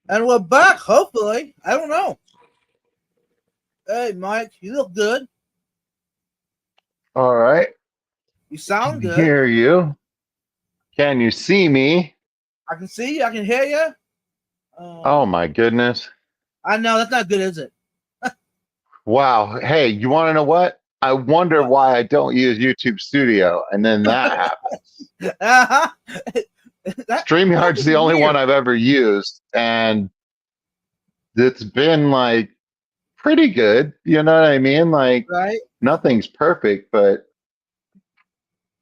And we're back, hopefully. I don't know. Hey, Mike, you look good. All right. You Can sound good. hear you. Can you see me? I can see you. I can hear you. Oh my goodness. I know that's not good, is it? Wow. Hey, you want to know what? I wonder What? why I don't use YouTube Studio. And then that happens. Uh-huh. That StreamYard's is the only one weird, I've ever used. And it's been like pretty good. You know what I mean? Like right? nothing's perfect, but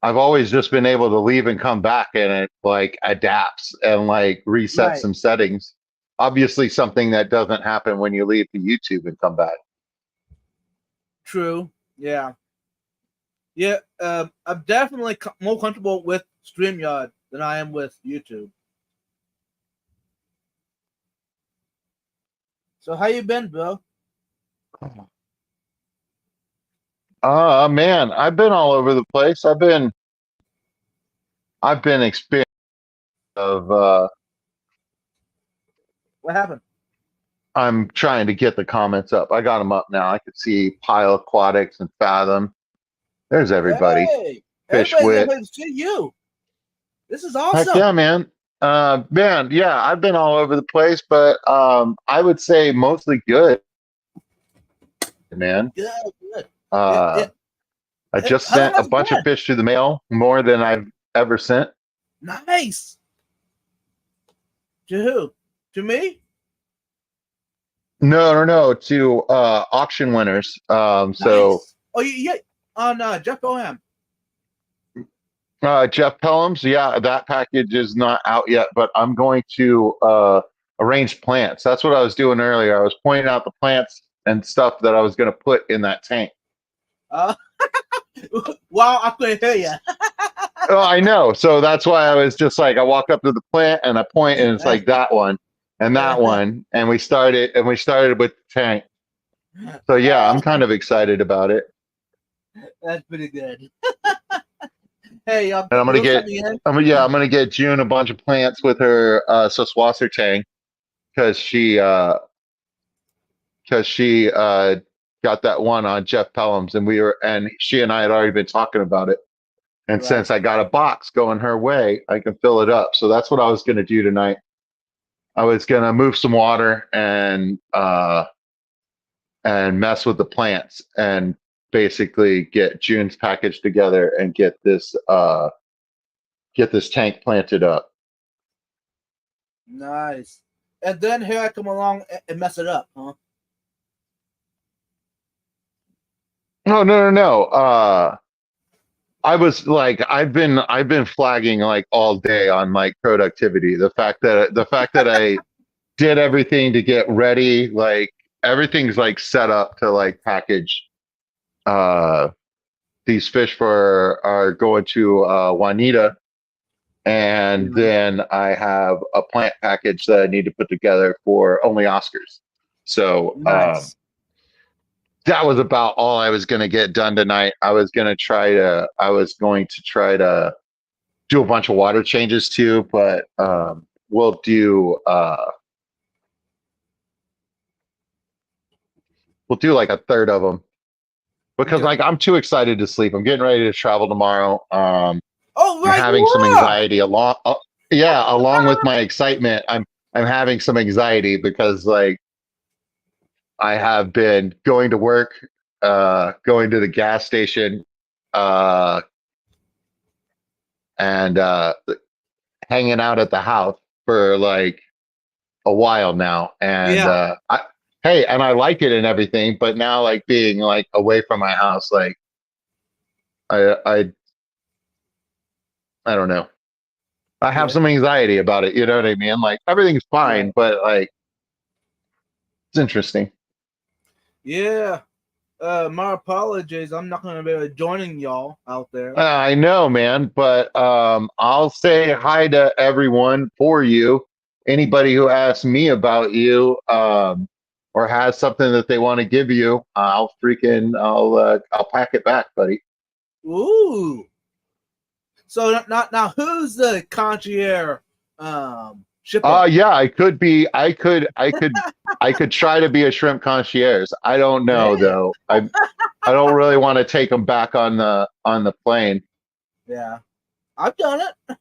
I've always just been able to leave and come back and it like adapts and like resets Right. some settings. Obviously, something that doesn't happen when you leave to YouTube and come back. True. Yeah. Yeah. I'm definitely more comfortable with StreamYard than I am with YouTube. So how you been, Bill? Man, I've been all over the place. I've been experiencing of What happened? I'm trying to get the comments up. I got them up now. I could see Pile Aquatics and Fathom. There's everybody. Hey, Fish everybody's Wit. able to see you. This is Heck yeah, awesome. man. Man, yeah, I've been all over the place, but I would say mostly good, man. Good, good. Yeah, Uh, yeah. I just How long sent a has it bunch of been? fish through the mail, more than I've ever sent. Nice. To who? To me? No, no, no, to auction winners. So Nice. Oh, yeah. On Jeff Boham. Jeff Pelhams, yeah, that package is not out yet, but I'm going to arrange plants. That's what I was doing earlier. I was pointing out the plants and stuff that I was going to put in that tank. Uh, wow, I couldn't hear you. Oh, I know. So that's why I was just like, I walk up to the plant and I point, and it's like that one and that one, and we started with the tank. So yeah, I'm kind of excited about it, That's pretty good. Hey, and I'm gonna Bill sent get, me in. I'm gonna get June a bunch of plants with her Suswasser tank because she got that one on Jeff Pelham's, and she and I had already been talking about it. And Right. since I got a box going her way, I can fill it up. So that's what I was gonna do tonight. I was gonna move some water and mess with the plants and basically get June's package together and get this tank planted up. Nice. And then here I come along and mess it up, huh? No, no, no, no. I was like, I've been flagging like all day on like productivity. The fact that I did everything to get ready, like everything's like set up to like package uh these fish for are going to Juanita, and Yeah. then I have a plant package that I need to put together for only Oscars. So Nice. that was about all I was going to get done tonight. I was going to try to do a bunch of water changes too, but we'll do like a third of them because Okay. like I'm too excited to sleep. I'm getting ready to travel tomorrow. Oh, I'm right, having you some are. anxiety yeah, along with my excitement, I'm having some anxiety because like I have been going to work, going to the gas station, uh, and hanging out at the house for like a while now. And Yeah. hey, and I like it and everything, but now like being like away from my house, like I I I don't know. I have Yeah. some anxiety about it. You know what I mean? Like everything's fine, Right. but like it's interesting. Yeah. My apologies. I'm not gonna be joining y'all out there. I know, man, but I'll say hi to everyone for you. Anybody who asks me about you, or has something that they want to give you, I'll pack it back, buddy. Ooh. So now, who's the concierge shipper. Yeah, I could try to be a shrimp concierge. I don't know Yeah, though. I don't really want to take them back on the plane. yeah. I've done it.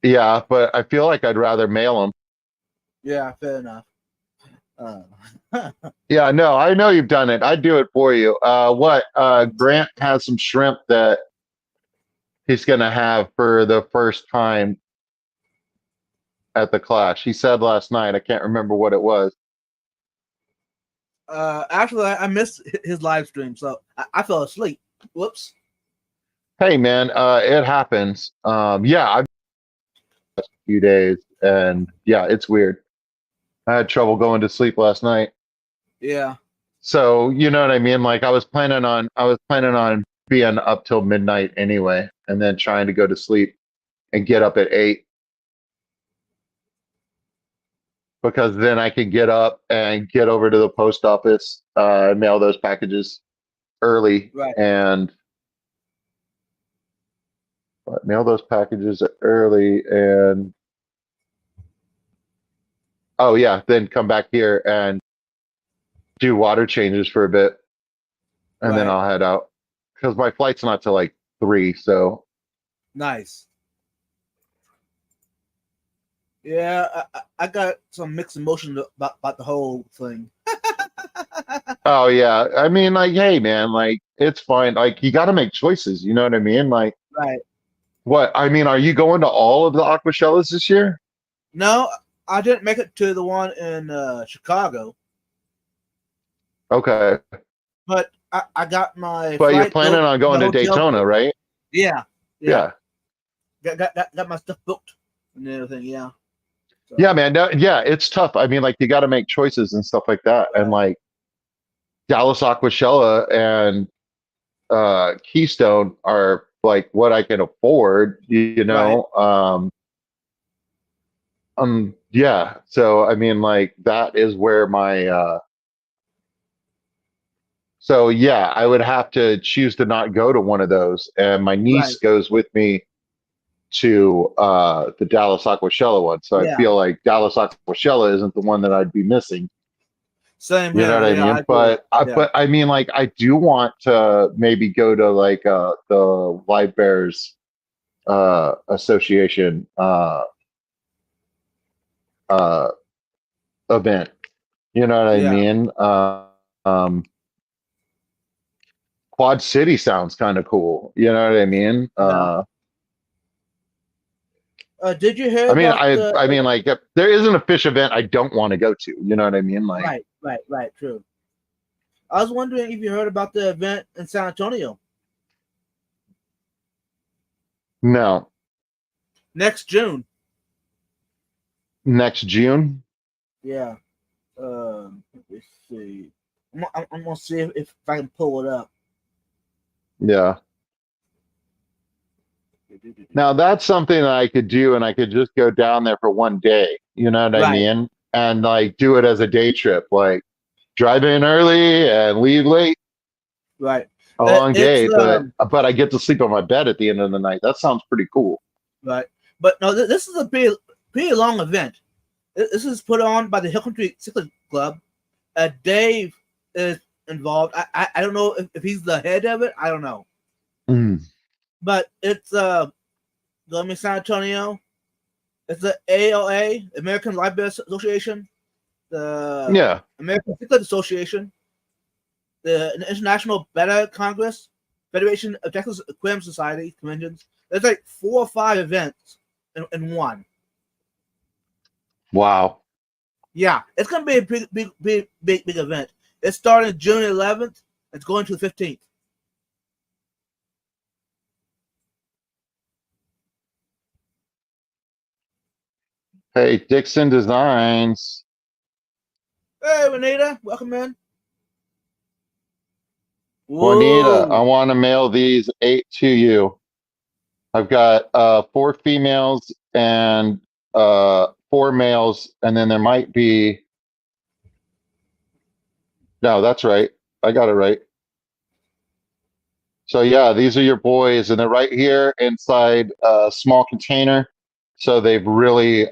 Yeah, but I feel like I'd rather mail them. Yeah, fair enough. Uh, Yeah, no, I know you've done it. I'd do it for you. What? Grant has some shrimp that he's gonna have for the first time at the Clash. He said last night. I can't remember what it was. actually, I missed his live stream, so I fell asleep. Whoops. Hey, man, it happens. Yeah, I've been a few days, and yeah, it's weird. I had trouble going to sleep last night. Yeah. So, you know what I mean? Like I was planning on being up till midnight anyway, and then trying to go to sleep and get up at 8 because then I can get up and get over to the post office, and mail those packages early Right. and mail those packages early and oh yeah, then come back here and do water changes for a bit and then Right. I'll head out because my flight's not till like 3. So Nice. Yeah, I got some mixed emotions about the whole thing. oh yeah, I mean like hey man, like it's fine. Like you got to make choices. You know what I mean? Like Right. what? I mean, are you going to all of the Aquashellas this year? No, I didn't make it to the one in Chicago, Okay, but I got my but you're flight planning booked, on the going to hotel Daytona, booked. right? Yeah, yeah. Yeah. Got my stuff booked and everything. Yeah. So, Yeah, man. Yeah, it's tough. I mean, like you got to make choices and stuff like that. And right. like Dallas Aquashella and Keystone are like what I can afford, you Right. know. Yeah. So I mean, like that is where my so yeah, I would have to choose to not go to one of those. And my Right. niece goes with me to the Dallas Aquashella one. So I Yeah. feel like Dallas Aquashella isn't the one that I'd be missing. Same You know here. what I Yeah, I mean? agree. Yeah. But I mean, like, I do want to maybe go to like the Live Bears Association uh event. You know what I Yeah. mean? Um, Quad City sounds kind of cool. You know what I mean? Yeah. Did you hear I mean, about I the? I mean, like, if there isn't a fish event I don't want to go to. You know what I mean? Like, Right. Right. Right. True. I was wondering if you heard about the event in San Antonio no, next June. next June. Yeah. Let me see. I'm gonna see if I can pull it up. Yeah. Now that's something that I could do, and I could just go down there for one day. You know what I Right. mean? And like do it as a day trip, like drive in early and leave late, Right. a long It's day, but I get to sleep on my bed at the end of the night. That sounds pretty cool. right. But no, this is a pretty long event. This is put on by the Hill Country Cycling Club. Dave is involved. I don't know if he's the head of it. I don't know. Mm. But it's going to San Antonio. It's the ALA, American Live Bear Association, the Yeah. American Cycling Association, the International Beta Congress, Federation of Texas Aquarium Society conventions. There's like 4 or 5 events in one. Wow. Yeah, it's gonna be a big event. It's starting June 11th. It's going to the 15th. Hey, Dixon Designs. Hey, Renita, welcome in. Juanita, I Whoa, want to mail these 8 to you. I've got 4 females and 4 males, and then there might be no, that's right. I got it right. So yeah, these are your boys, and they're right here inside a small container. So they've really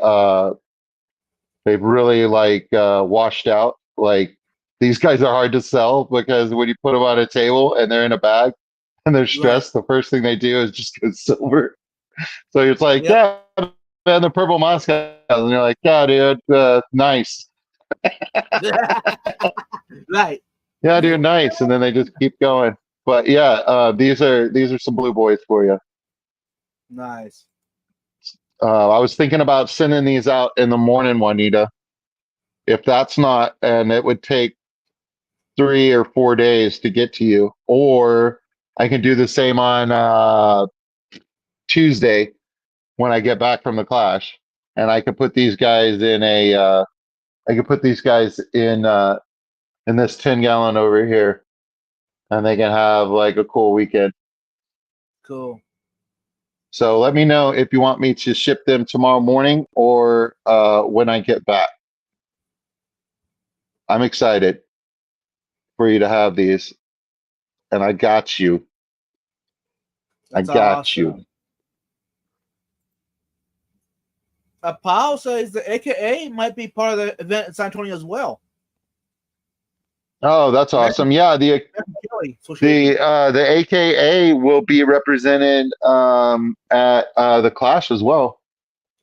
like washed out. Like these guys are hard to sell because when you put them on a table and they're in a bag and they're Right. stressed, the first thing they do is just go silver. So it's like, Yep. yeah, man, the purple Moscow, and you're like, yeah, dude, nice. Right. Yeah, dude, nice. And then they just keep going. But yeah, these are some blue boys for you. Nice. I was thinking about sending these out in the morning, Juanita. If that's not, and it would take 3 or 4 days to get to you, or I can do the same on Tuesday when I get back from the Clash, and I could put these guys in I could put these guys in this 10 gallon over here, and they can have like a cool weekend. Cool. So let me know if you want me to ship them tomorrow morning or when I get back. I'm excited for you to have these, and I got you. I That's got you. awesome. Paul says the AKA might be part of the event in San Antonio as well. Oh, that's awesome. Yeah, the AKA will be represented at the Clash as well.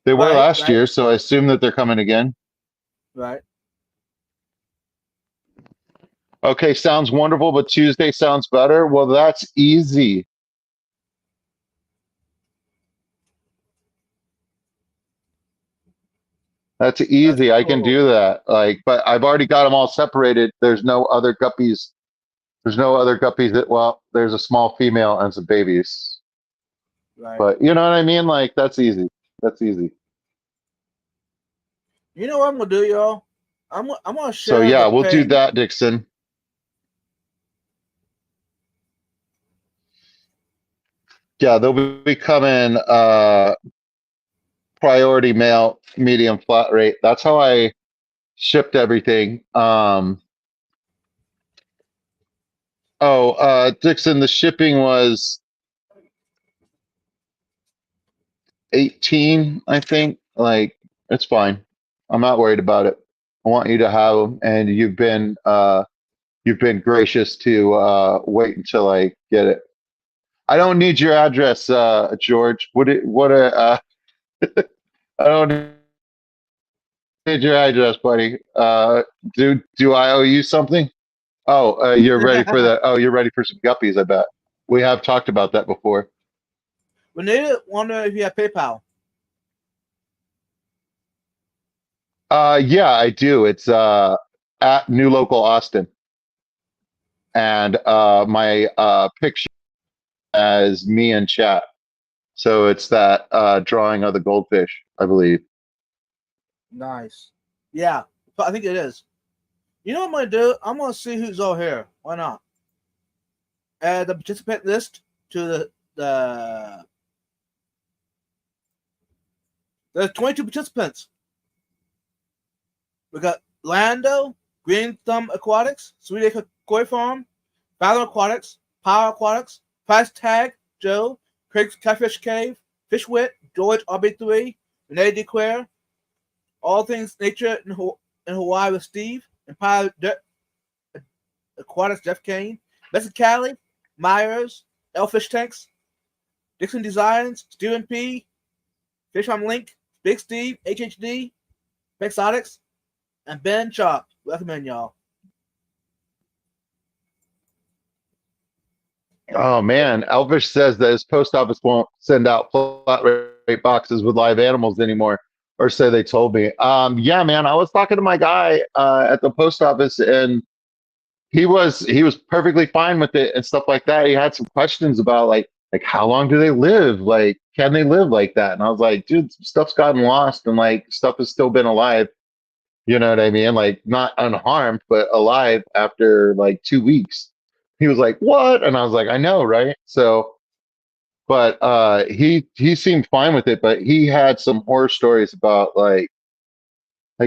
They were last year, so I assume that they're coming again. Right. Okay, sounds wonderful, but Tuesday sounds better. Well, that's easy. That's easy. I can do that. Like, but I've already got them all separated. There's no other guppies. There's no other guppies that, well, there's a small female and some babies. Right. But you know what I mean? Like, that's easy. That's easy. You know what I'm gonna do, y'all? I'm gonna share. So yeah, the we'll do page. that, Dixon. Yeah, they'll be coming priority mail, medium flat rate. That's how I shipped everything. Dixon, the shipping was 18, I think. Like, it's fine. I'm not worried about it. I want you to have them, and you've been gracious to wait until I get it. I don't need your address, George. I don't need your address, buddy. Do I owe you something? Oh, you're ready for that. Oh, you're ready for some guppies, I bet. We have talked about that before. Renee wonder if you have PayPal. Yeah, I do. It's at New Local Austin. And my picture as me in chat. So it's that drawing of the goldfish, I believe. Nice. Yeah, I think it is. You know what I'm gonna do? I'm gonna see who's all here. Why not? Add the participant list to there's 22 participants. We got Lando, Green Thumb Aquatics, Sweet Acre Koi Farm, Fathom Aquatics, Power Aquatics, Price Tag, Joe, Craig's Catfish Cave, Fishwit, George RB3, Renee DeClaire, All Things Nature in Hawaii with Steve, Empire Aquatics Jeff Kane, Bessie Cali, Myers, Elfish Tanks, Dixon Designs, Steven P, Fish Farm Link, Big Steve, HHD, Exotics, and Ben Chop. Recommend y'all. Oh man, Elvish says that his post office won't send out flat rate boxes with live animals anymore, or so they told me. Yeah, man, I was talking to my guy at the post office, and he was perfectly fine with it and stuff like that. He had some questions about like how long do they live? Like, can they live like that? And I was like, dude, stuff's gotten lost, and like stuff has still been alive. You know what I mean? Like not unharmed, but alive after like 2 weeks. He was like, "What?" And I was like, "I know, right?" So, but he seemed fine with it, but he had some horror stories about like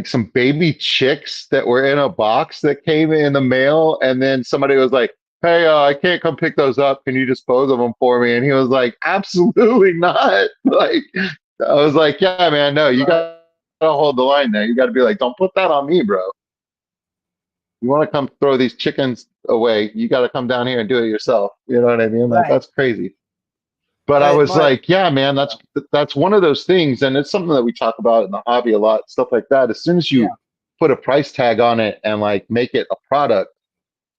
some baby chicks that were in a box that came in the mail, and then somebody was like, "Hey, I can't come pick those up. Can you dispose of them for me?" And he was like, "Absolutely not. Like, I was like, yeah, man, no, you got to hold the line there. You got to be like, don't put that on me, bro. You want to come throw these chickens away, you got to come down here and do it yourself. You know what I mean? Like, Right. that's crazy. But I Hey, was Mike. like, yeah, man, that's one of those things, and it's something that we talk about in the hobby a lot, stuff like that. As soon as you Yeah. put a price tag on it and like make it a product,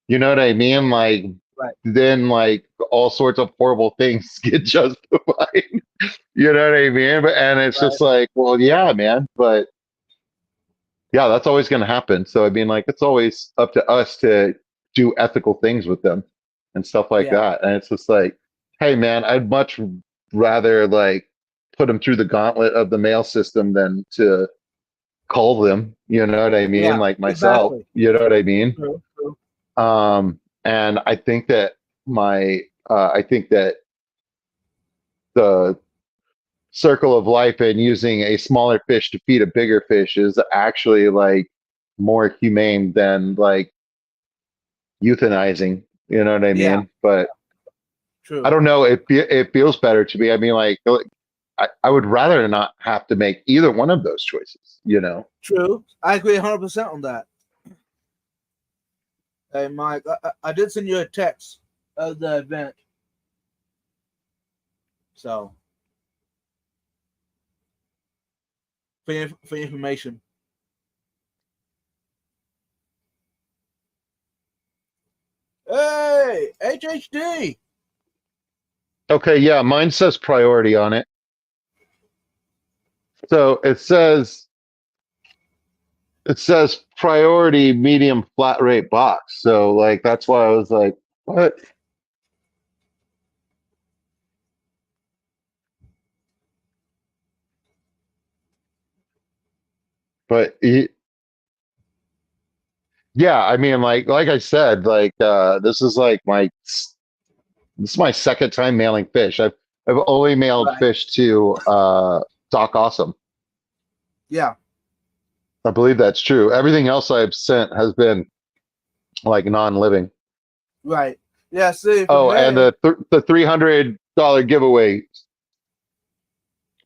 you know what I mean? Like, Right. then like all sorts of horrible things get justified. You know what I mean? And it's Right. just like, well, yeah, man, but yeah, that's always going to happen. So I mean, like, it's always up to us to do ethical things with them and stuff like Yeah. that. And it's just like, hey, man, I'd much rather like put them through the gauntlet of the mail system than to cull them. You know what I mean? Yeah. Like myself. Exactly. You know what I mean? True. True. And I think that I think that the circle of life and using a smaller fish to feed a bigger fish is actually like more humane than like euthanizing. You know what I Yeah. mean? But I True. don't know. It feels better to me. I mean, like I would rather not have to make either one of those choices. You know? True. I agree 100% on that. Hey, Mike, I did send you a text of the event. So, for your information. Hey, HHD. Okay, yeah. Mine says priority on it. So it says priority medium flat rate box. So like that's why I was like, what? But yeah, I mean, like I said, like this is like this is my second time mailing fish. I've only mailed Right. fish to Doc Awesome. Yeah. I believe that's true. Everything else I've sent has been like non-living. Right. Yeah. See, for Oh, and me, the $300 giveaway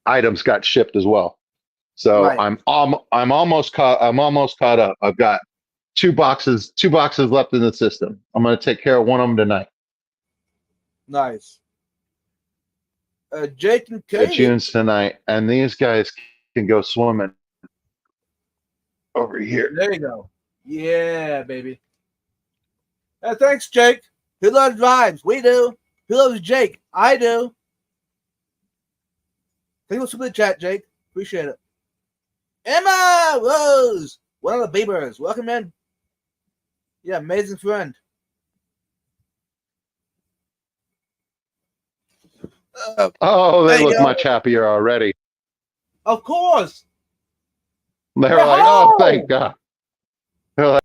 items got shipped as well. So right. I'm almost caught up. I've got two boxes left in the system. I'm gonna take care of one of them tonight. Nice. Jake and At Katie. June's tonight, and these guys can go swimming over here. There you go. Yeah, baby. Thanks, Jake. Who loves vibes? We do. Who loves Jake? I do. Thank you for the chat, Jake. Appreciate it. Emma Rose, one of the Beavers. Welcome in. Yeah, amazing friend. Oh, they There you look go. much happier already. Of course. They're They're like, oh, thank home. God. They're like,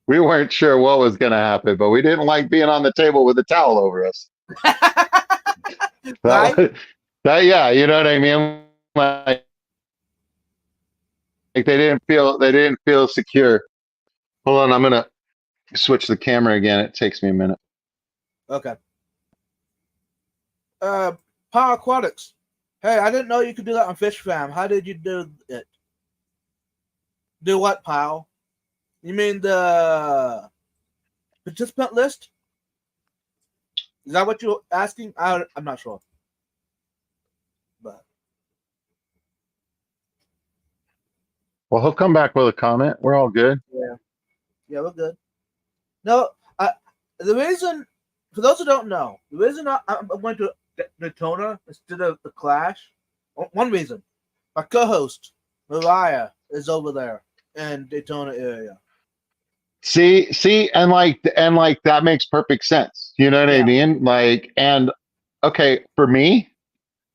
we weren't sure what was going to happen, but we didn't like being on the table with a towel over us. Right? Yeah, you know what I mean? Like they didn't feel secure. Hold on, I'm gonna switch the camera again. It takes me a minute. Okay. Power Aquatics. Hey, I didn't know you could do that on Fish Fam. How did you do it? Do what, pal? You mean the participant list? Is that what you're asking? I'm not sure. But Well, he'll come back with a comment. We're all good. yeah, we're good. No, the reason, for those who don't know, the reason I'm going to Daytona instead of the Clash, one reason, my co-host Mariah is over there in Daytona area. See, and like that makes perfect sense. You know what I Yeah. mean? Like, and okay, for me,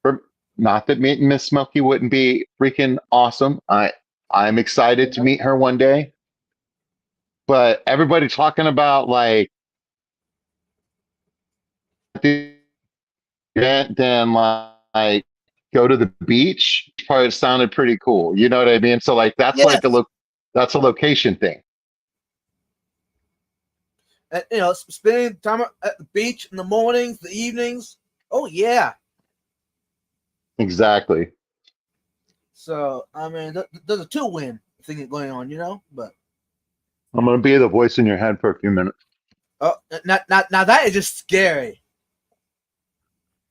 for not that meeting Miss Smokey wouldn't be freaking awesome. I'm excited to meet her one day. But everybody talking about like the event, then like go to the beach part sounded pretty cool. You know what I mean? So like that's like Yes. that's a location thing. And, spending time at the beach in the mornings, the evenings. Oh yeah. Exactly. So I mean, there's a two-win thing going on, But I'm gonna be the voice in your head for a few minutes. oh, now that is just scary.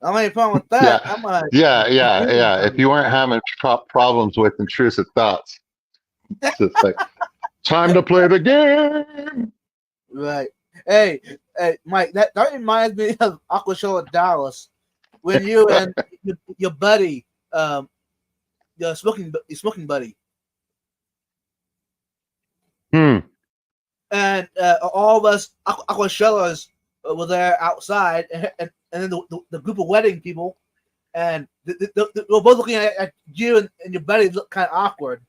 I mean, problem with that, Yeah, I'm gonna yeah. If you weren't having problems with intrusive thoughts, it's just like time to play the game. right. Hey, Mike, that reminds me of Aqua Show at Dallas when you and your buddy, your smoking buddy, Hmm. and all of us Aquashellers were there outside, and then the group of wedding people, and they were both looking at you and your buddy looked kind of awkward.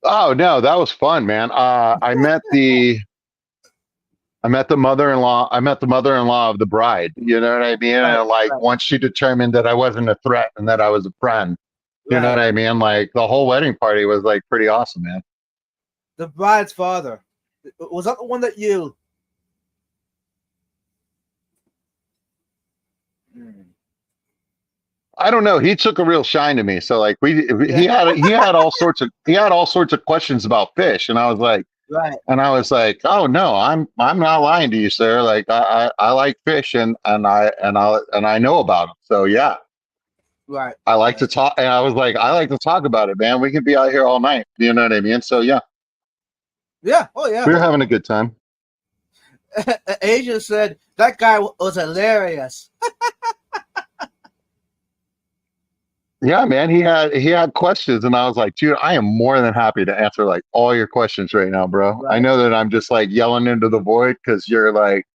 Oh no, that was fun, man. I met the mother-in-law. I met the mother-in-law of the bride. You know what I mean? Right, And like right, once she determined that I wasn't a threat and that I was a friend, you know right. what I mean? Like the whole wedding party was like pretty awesome, man. The bride's father, was that the one that you? Hmm. I don't know. He took a real shine to me. So like he Yeah, had all sorts of questions about fish, and I was like, right, oh no, I'm not lying to you, sir. Like I like fish, and I know about them. So yeah, right, I like right. to talk. And I was like, I like to talk about it, man. We could be out here all night. You know what I mean? So yeah, Yeah, oh yeah. we were having a good time. Asia said that guy was hilarious. Yeah, man. He had questions, and I was like, dude, I am more than happy to answer like all your questions right now, bro. I Right. know that I'm just like yelling into the void because you're like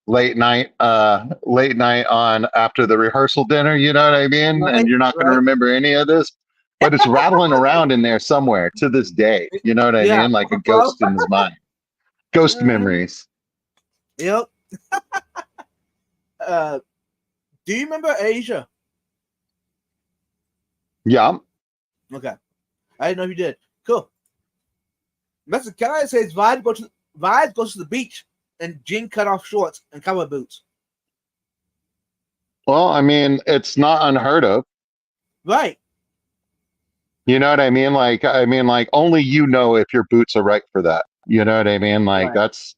late night on after the rehearsal dinner, you know what I mean? And Right, you're not going to right. remember any of this, but it's rattling around in there somewhere to this day. You know what I Yeah. mean? Like a Well, ghost in his mind, ghost mhm. memories. Yep. Uh, do you remember Asia? Yeah. Okay. I didn't know if you did. Cool. That's the guy that says Vide goes to the beach and jean cut off shorts and cowboy boots. Well, I mean, it's not unheard of. Right. You know what I mean? Like only you know if your boots are right for that. You know what I mean? Like Right. that's,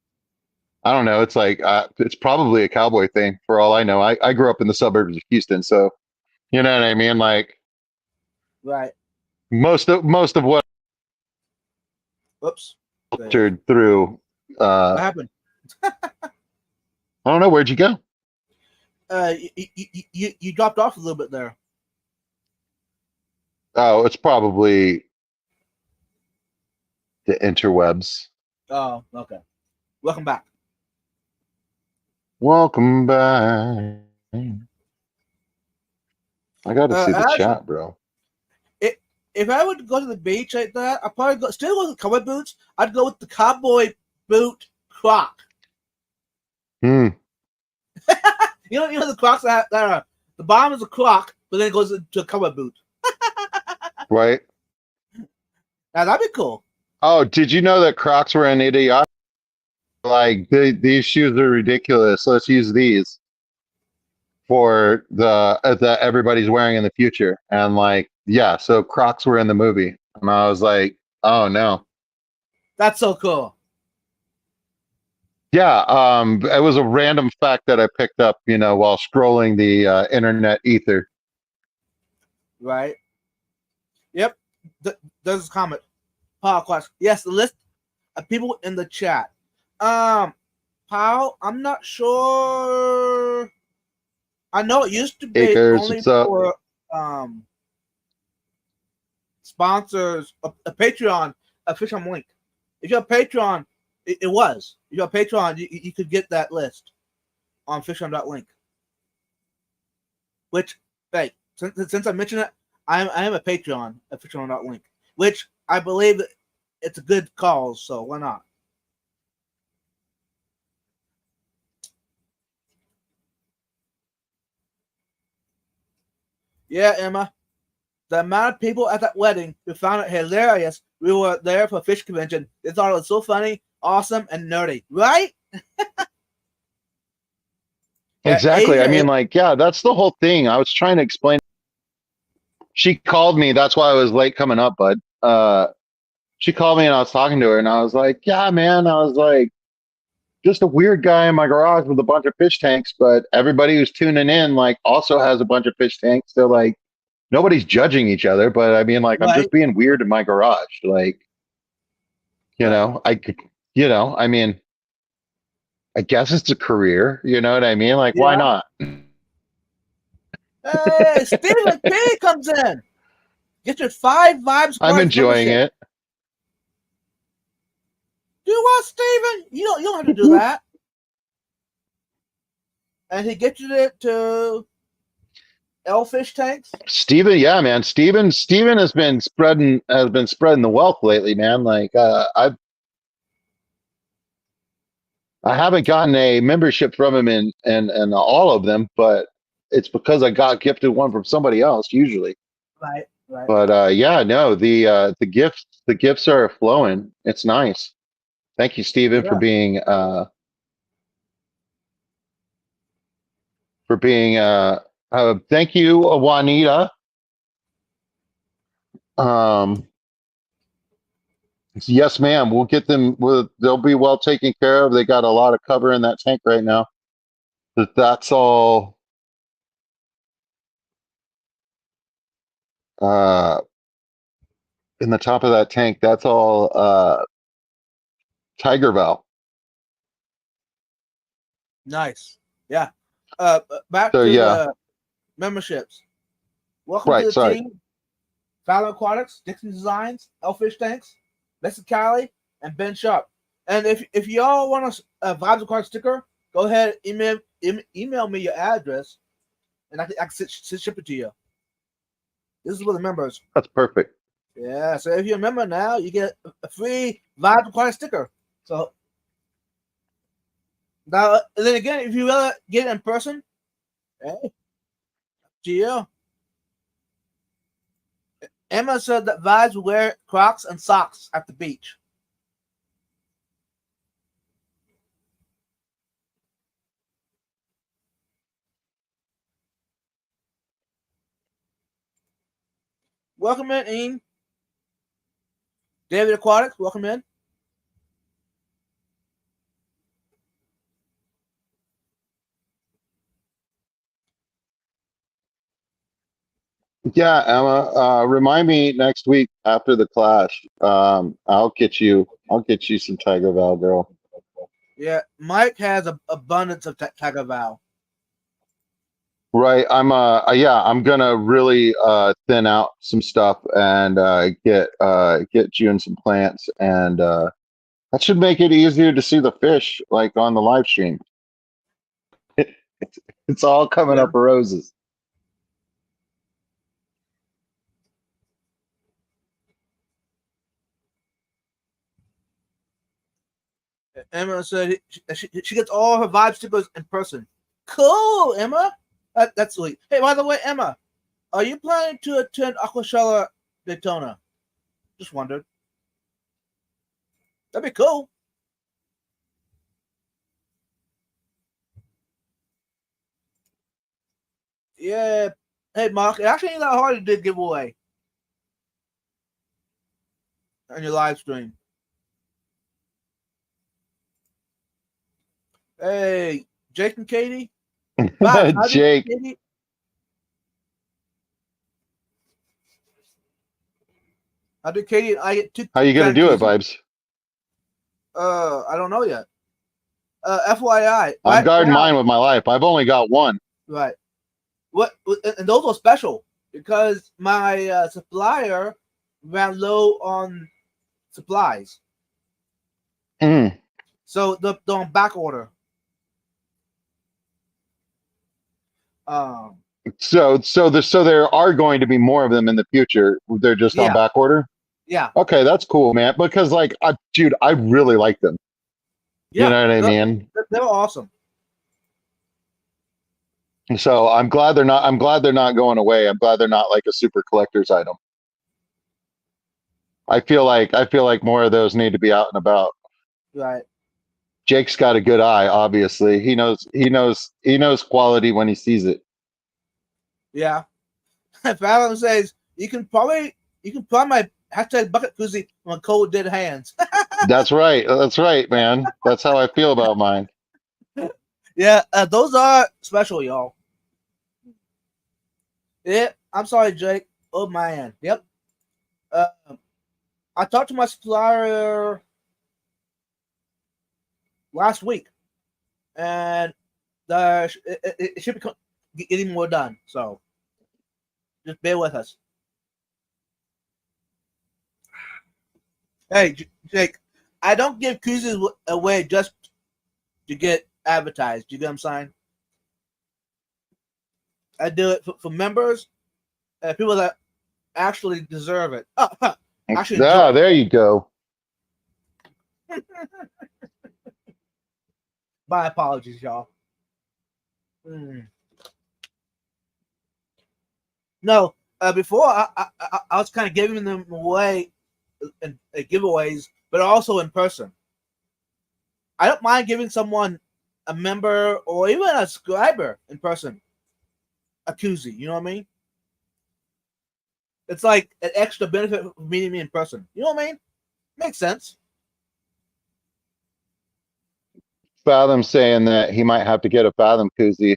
I don't know. It's like, it's probably a cowboy thing for all I know. I grew up in the suburbs of Houston. So, you know what I mean? Like Right. most of what Whoops. There. filtered through, What happened? I don't know. Where'd you go? You dropped off a little bit there. Oh, it's probably the interwebs. Oh, okay. Welcome back. Welcome back. I got to see the Actually, chat, bro. if I would go to the beach like that, I'd probably still go with the cowboy boots. I'd go with the cowboy boot croc. Hmm. You know the crocs that are the bottom is a croc, but then it goes into a cowboy boot. Right. Now that'd be cool. Oh, did you know that Crocs were an idiot? Like these shoes are ridiculous. Let's use these for the everybody's wearing in the future. And like, yeah, so Crocs were in the movie, and I was like, oh no. That's so cool. Yeah, it was a random fact that I picked up, while scrolling the internet ether. Right? Yep. There's a comment. Paul question. Yes, the list of people in the chat. Paul, I'm not sure. I know it used to be Acres, only what's up? for sponsors, a Patreon, a Fish on Link. If you have Patreon, it was. If you have Patreon, you could get that list on fishon.link. Which, hey, since I mentioned it, I am a Patreon at fishon.link, which I believe it's a good cause, so why not? Yeah, Emma. The amount of people at that wedding who found it hilarious, we were there for a fish convention. They thought it was so funny, awesome, and nerdy. Right? Exactly. I Asia, mean, like, yeah, that's the whole thing. I was trying to explain. She called me. That's why I was late coming up, bud. She called me and I was talking to her and I was like, yeah, man. I was like, just a weird guy in my garage with a bunch of fish tanks, but everybody who's tuning in, like, also has a bunch of fish tanks. So, like, nobody's judging each other. But I mean, like, I'm right, just being weird in my garage. Like, right. I could, I mean, I guess it's a career. You know what I mean? Like, why Yeah. not? Hey, Stephen P comes in. Get your 5 Vibes I'm Cards enjoying membership. it. Do what, Stephen? You don't have to do that. And he gets you to Elfish tanks. Steven, yeah, man. Steven has been spreading the wealth lately, man. Like I haven't gotten a membership from him in all of them, but it's because I got gifted one from somebody else usually. Right, right. But yeah, no, the gifts are flowing. It's nice. Thank you, Steven, Yeah. for being thank you, Juanita. Um Yes, ma'am. We'll get them. They'll be well taken care of. They got a lot of cover in that tank right now. That's all. Uh, in the top of that tank, that's all. Tiger Valve. Nice. Yeah. Back So to yeah, the memberships. Welcome to right. the Sorry. team. Fallon Aquatics, Dixon Designs, Elfish Tanks, Lexi Cali, and Ben Sharp. And if y'all want a Vibes Aquatics sticker, go ahead email me your address, and I can ship it to you. This is for the members. That's perfect. Yeah, so if you're a member now, you get a free Vibes Aquatics sticker. So now, and then again, if you rather get it in person, hey, up to you. Emma said that Vibes will wear Crocs and socks at the beach. Welcome in, Ian. David Aquatics, welcome in. Yeah, Emma. Remind me next week after the clash. I'll get you. I'll get you some Tiger Valve, girl. Yeah, Mike has an abundance of Tiger Val. Right. Yeah, I'm gonna really thin out some stuff and get you in some plants and that should make it easier to see the fish like on the live stream. It's all coming Yeah. up roses. Emma said she gets all her Vibe stickers in person. Cool, Emma. That's sweet. Hey, by the way, Emma, are you planning to attend Aquashella Daytona? Just wondered. That'd be cool. Yeah. Hey, Mark, it actually ain't that hard to do a giveaway on your live stream. Hey, Jake and Katie. Bob, how did Jake, Katie? How did Katie and I get two how you gonna do it, canopies? Vibes? I don't know yet. FYI, I'm right guarding now, mine with my life. I've only got one. right. What and those were special because my supplier ran low on supplies, Mm. so they're on back order. Um, So there are going to be more of them in the future. They're just on yeah, back order. yeah, Okay, that's cool, man. Because dude, I really like them. You yeah. know what I mean? They were awesome. So I'm glad they're not. I'm glad they're not going away. I'm glad they're not like a super collector's item. I feel like more of those need to be out and about. Right. Jake's got a good eye, obviously. He knows quality when he sees it. Yeah. Fallon says you can probably my hashtag bucket koozie on cold dead hands. That's right. That's right, man. That's how I feel about mine. Yeah, those are special, y'all. Yeah, I'm sorry, Jake. Oh man. Yep. Uh, I talked to my supplier last week, and it should be getting more done. So just bear with us. Hey, Jake, I don't give koozies away just to get advertised. You get what I'm saying? I do it for members, people that actually deserve it. Actually enjoy Ah, it. there you go. My apologies, y'all. Mm. No, before I was kind of giving them away in giveaways, but also in person. I don't mind giving someone a member or even a subscriber in person a koozie. You know what I mean? It's like an extra benefit of meeting me in person. You know what I mean? Makes sense. Fathom saying that he might have to get a Fathom koozie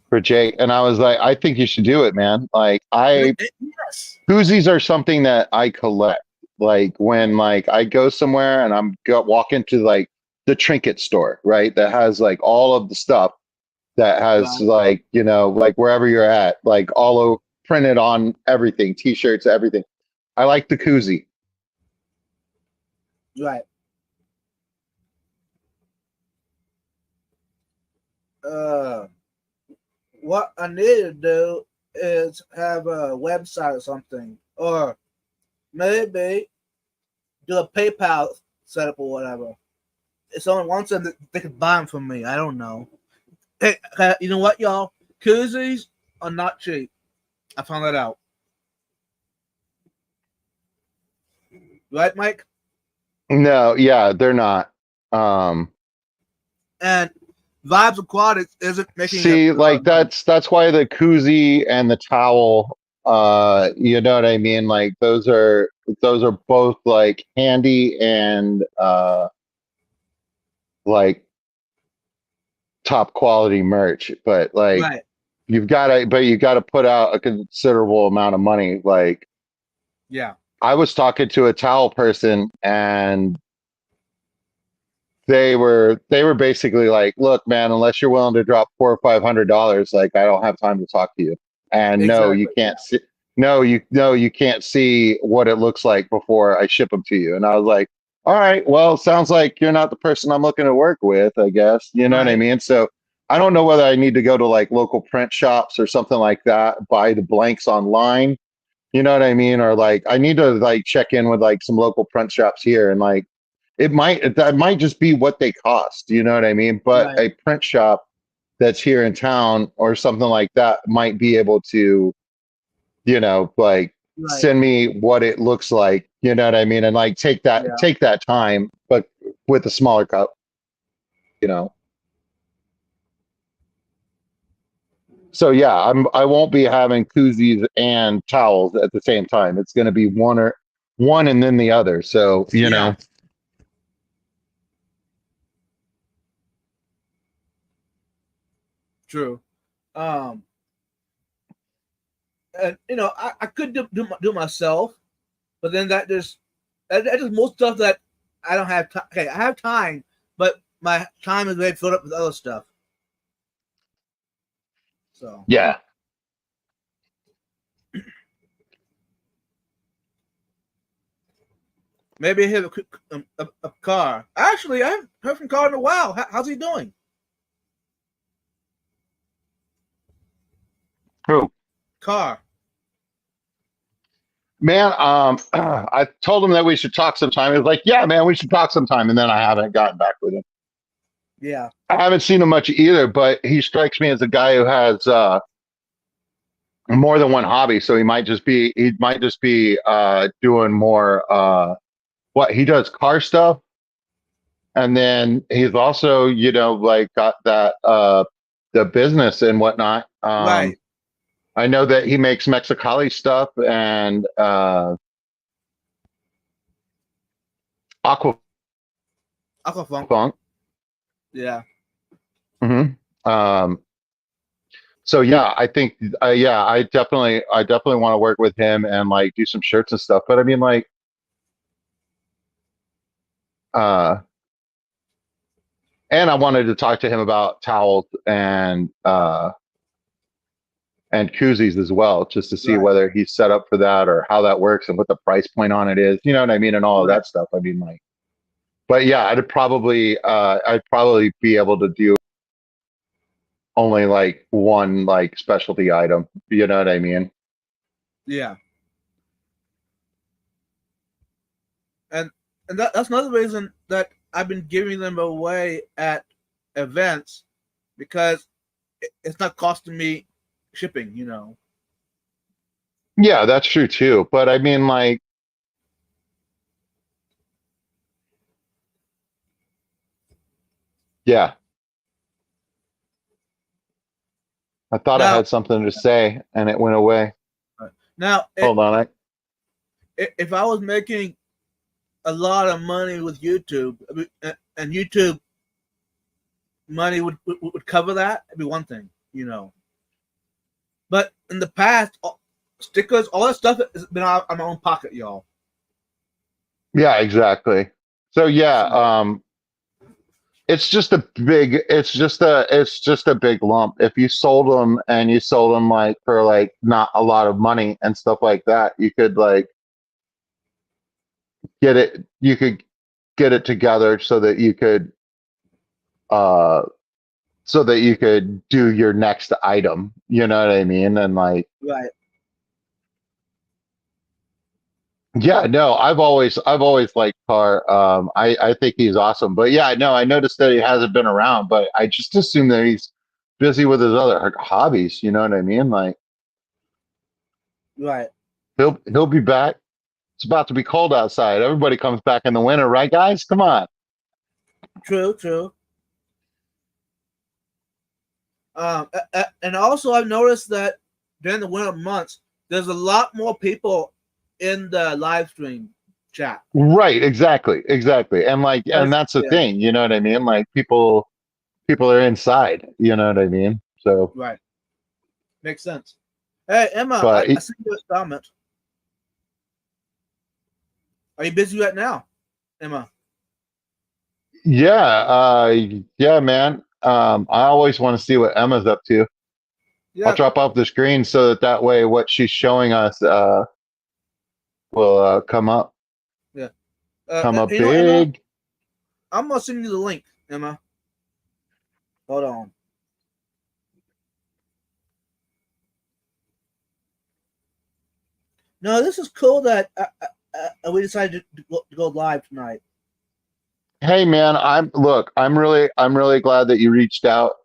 for Jake, and I was like, I think you should do it, man. Like, Yes. koozies are something that I collect. Like when like I go somewhere and walk into like the trinket store, right? That has like all of the stuff that has Right. like, like wherever you're at, like all over printed on everything, t-shirts, everything. I like the koozie. Right. Uh, what I need to do is have a website or something, or maybe do a PayPal setup or whatever. If someone wants them, they can buy them from me. I don't know. Hey, you know what, y'all? Koozies are not cheap. I found that out. Right, Mike? No, yeah, they're not. Um, And Vibes Aquatics isn't making a. See, like that's why the koozie and the towel, you know what I mean? Like those are both like handy and like top quality merch, but like Right. you gotta put out a considerable amount of money. Like Yeah. I was talking to a towel person and they were basically like, look, man, unless you're willing to drop $400 or $500, like I don't have time to talk to you. And no, you Exactly. can't see no, you can't see what it looks like before I ship them to you. And I was like, all right, well, sounds like you're not the person I'm looking to work with, I guess. You know what I Right. mean? So I don't know whether I need to go to like local print shops or something like that, buy the blanks online. You know what I mean? Or like I need to like check in with like some local print shops here and like that might just be what they cost, you know what I mean? But Right. a print shop that's here in town or something like that might be able to, like Right. send me what it looks like, you know what I mean? And like Yeah. take that time, but with a smaller cup, you know. So yeah, I won't be having koozies and towels at the same time. It's gonna be one and then the other. So, Yeah. True. Um, and I could do myself, but then that just most stuff that I don't have time. Okay, I have time, but my time is very filled up with other stuff. So yeah. maybe I have a car. Actually, I haven't heard from Car in a while. How's he doing? True. Car. Man, I told him that we should talk sometime. He was like, "Yeah, man, we should talk sometime." And then I haven't gotten back with him. Yeah. I haven't seen him much either, but he strikes me as a guy who has more than one hobby. So he might just be doing more. What he does, car stuff, And then he's also, like got that the business and whatnot. Right. I know that he makes Mexicali stuff and Aquafunk. Aquafunk. Yeah. hmm Um, so yeah, I think yeah, I definitely want to work with him and like do some shirts and stuff. But I mean, like, uh, and I wanted to talk to him about towels and koozies as well, just to see Right. whether he's set up for that or how that works and what the price point on it is. You know what I mean, and all of Right. that stuff. I mean, like, but yeah, I'd probably be able to do only like one like specialty item. You know what I mean? Yeah. And that's another reason that I've been giving them away at events because it's not costing me shipping. Yeah, that's true too. But I mean, like, yeah, I thought I Now, had something to say and it went away. now, Hold on. if I was making a lot of money with YouTube, and YouTube money would cover that, it'd be one thing. But in the past, stickers, all that stuff has been out of my own pocket, y'all. Yeah, exactly. So yeah, So, it's just a big lump. If you sold them and you sold them like for like not a lot of money and stuff like that, you could like you could get it together uh so that you could do your next item. You know what I mean? And like, right, yeah, no, I've always liked Carr. I think he's awesome. But yeah, no, I noticed that he hasn't been around, but I just assume that he's busy with his other hobbies. You know what I mean? Like, right. he'll be back. It's about to be cold outside. Everybody comes back in the winter, right, guys? Come on. True, true. And also, I've noticed that during the winter months, there's a lot more people in the live stream chat. Right, exactly. And like, and that's the Yeah, thing, you know what I mean? Like people are inside, you know what I mean? So, right. Makes sense. Hey, Emma, but I see your comment. Are you busy right now, Emma? yeah, yeah, man. I always want to see what Emma's up to. I'll Yeah, drop off the screen so that way what she's showing us will yeah. come up Emma, big. I'm gonna send you the link, Emma. Hold on. No, this is cool that we decided to go live tonight. Hey man, I'm really glad that you reached out.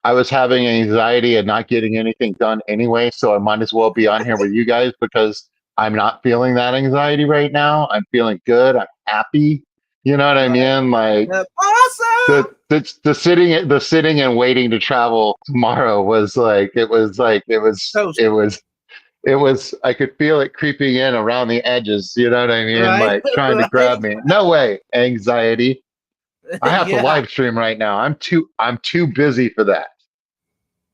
I was having anxiety and not getting anything done anyway, so I might as well be on here with you guys because I'm not feeling that anxiety right now. I'm feeling good. I'm happy. You know what I Right. mean? Like, Awesome. the sitting and waiting to travel tomorrow was like Toast. it was I could feel it creeping in around the edges, you know what I mean? Right. Like trying to Right. grab me. No way, anxiety. I have to Yeah. live stream right now. I'm too busy for that.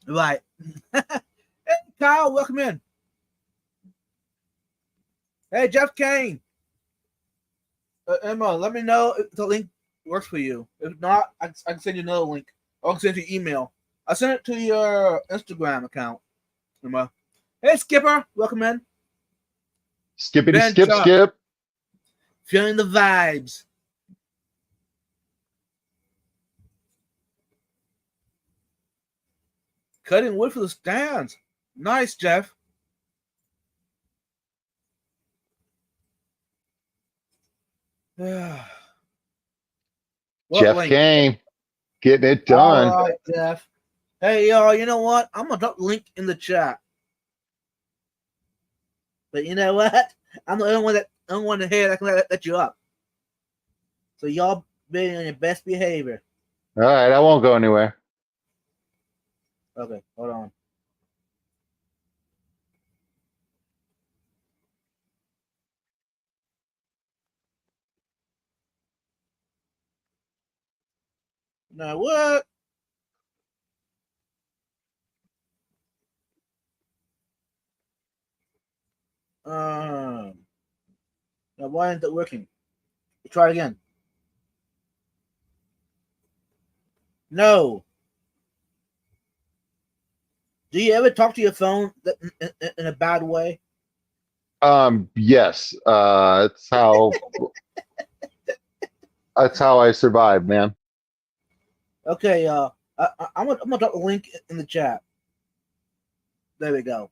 Right. Hey, Kyle, welcome in. Hey, Jeff Kane. Emma, let me know if the link works for you. If not, I can send you another link. Or I can send you email. I'll send it to your Instagram account, Emma. Hey, Skipper, welcome in. Skippity Ben skip Chuck, skip. feeling the vibes. Cutting wood for the stands. Nice, Jeff. what Jeff link? Kane getting it All done. right, Jeff. Hey, y'all, you know what? I'm going to drop the link in the chat. But you know what? I'm the only one here that can let you up. So y'all being on your best behavior. All right, I won't go anywhere. Okay, hold on. Now what? Now why isn't it working? Try again. No. Do you ever talk to your phone in a bad way? Yes. That's how I survive, man. Okay, I'm gonna drop a link in the chat. There we go.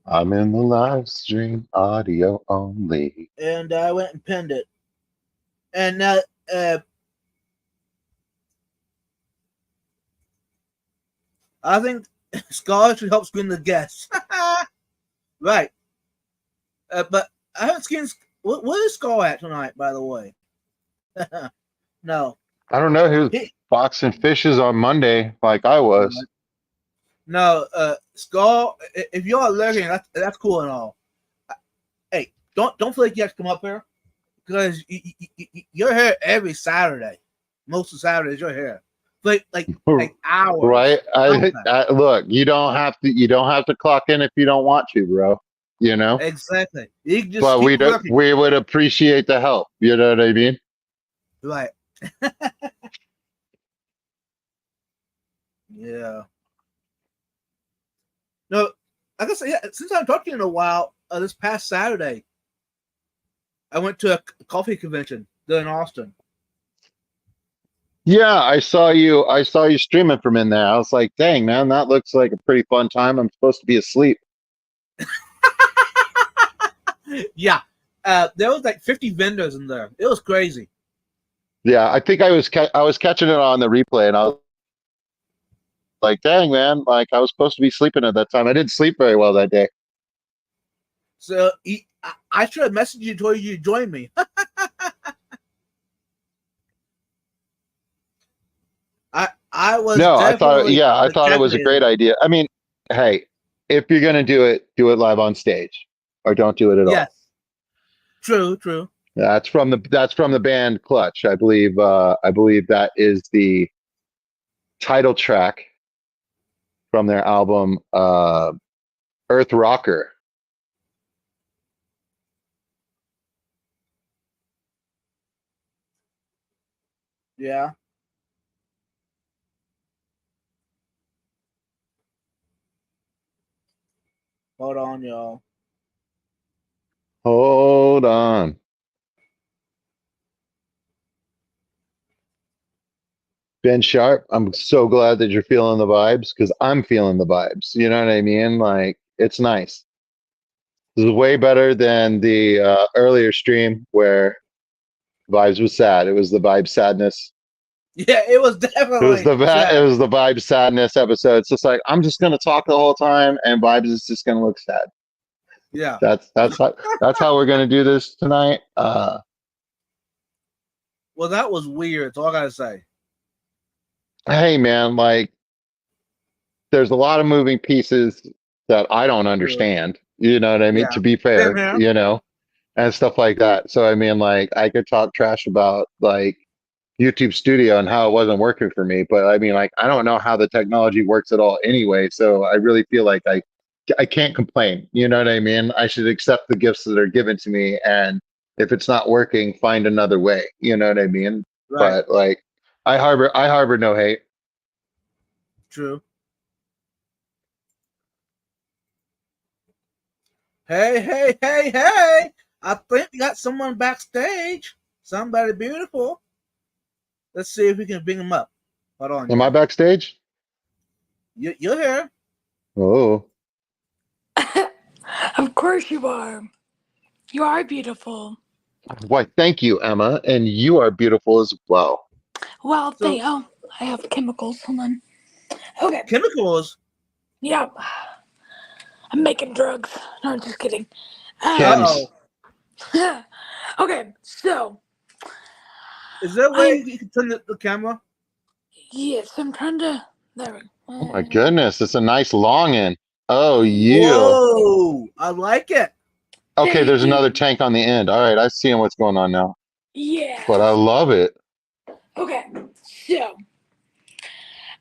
I'm in the live stream, audio only. And I went and pinned it. And now, I think Scar should help screen the guests. Right. But I haven't seen. What is Scar at tonight, by the way? No. I don't know who's He, boxing fishes on Monday like I was. no, Scar, if you're lurking, that's cool and all. Hey, don't feel like you have to come up here because you're here every Saturday. Most of Saturdays you're here. Like hours. Right? Look, you don't have to clock in if you don't want to, bro. You know? Exactly. You can just But keep working. we would appreciate the help. You know what I mean? Right. Yeah. No, I guess since I've talked to you in a while, this past Saturday, I went to a coffee convention there in Austin. Yeah, I saw you streaming from in there. I was like, dang, man, that looks like a pretty fun time. I'm supposed to be asleep. Yeah. There was like 50 vendors in there. It was crazy. Yeah, I think I was catching it on the replay, and I was like, dang, man, like I was supposed to be sleeping at that time. I didn't sleep very well that day. So I should have messaged you, told you to join me. I was. No, I thought it was a great idea. I mean, hey, if you're gonna do it live on stage, or don't do it at all. Yes. True. That's from the band Clutch. I believe that is the title track from their album Earth Rocker. Yeah. Hold on, y'all. Hold on. Ben Sharp, I'm so glad that you're feeling the vibes because I'm feeling the vibes. You know what I mean? Like, it's nice. This is way better than the earlier stream where vibes was sad. It was the vibe sadness. Yeah, it was definitely. It was the vibe sadness episode. It's just like I'm just gonna talk the whole time, and vibes is just gonna look sad. Yeah. That's how we're gonna do this tonight. Well, that was weird. That's all I gotta say. Hey, man, like there's a lot of moving pieces that I don't understand. You know what I mean? Yeah. To be fair, you know, and stuff like that. So I mean, like I could talk trash about like YouTube Studio and how it wasn't working for me, but I mean, like I don't know how the technology works at all anyway. So I really feel like I can't complain. You know what I mean? I should accept the gifts that are given to me, and if it's not working, find another way. You know what I mean? Right. But like, I harbor no hate. True. Hey! I think we got someone backstage. Somebody beautiful. Let's see if we can bring him up. Hold on. Am I backstage? You're here. Oh. Of course you are. You are beautiful. Why, thank you, Emma. And you are beautiful as well. Well, I have chemicals. Hold on. Okay. Chemicals? Yeah. I'm making drugs. No, I'm just kidding. Kim's. Okay, so Is there a way I'm you can turn the camera? yes, I'm trying to. There we Oh go. my goodness, it's a nice longin. Oh, you. Whoa, I like it. Okay, Thank there's another you. tank on the end. All right, I see what's going on now. Yeah. But I love it. Okay, so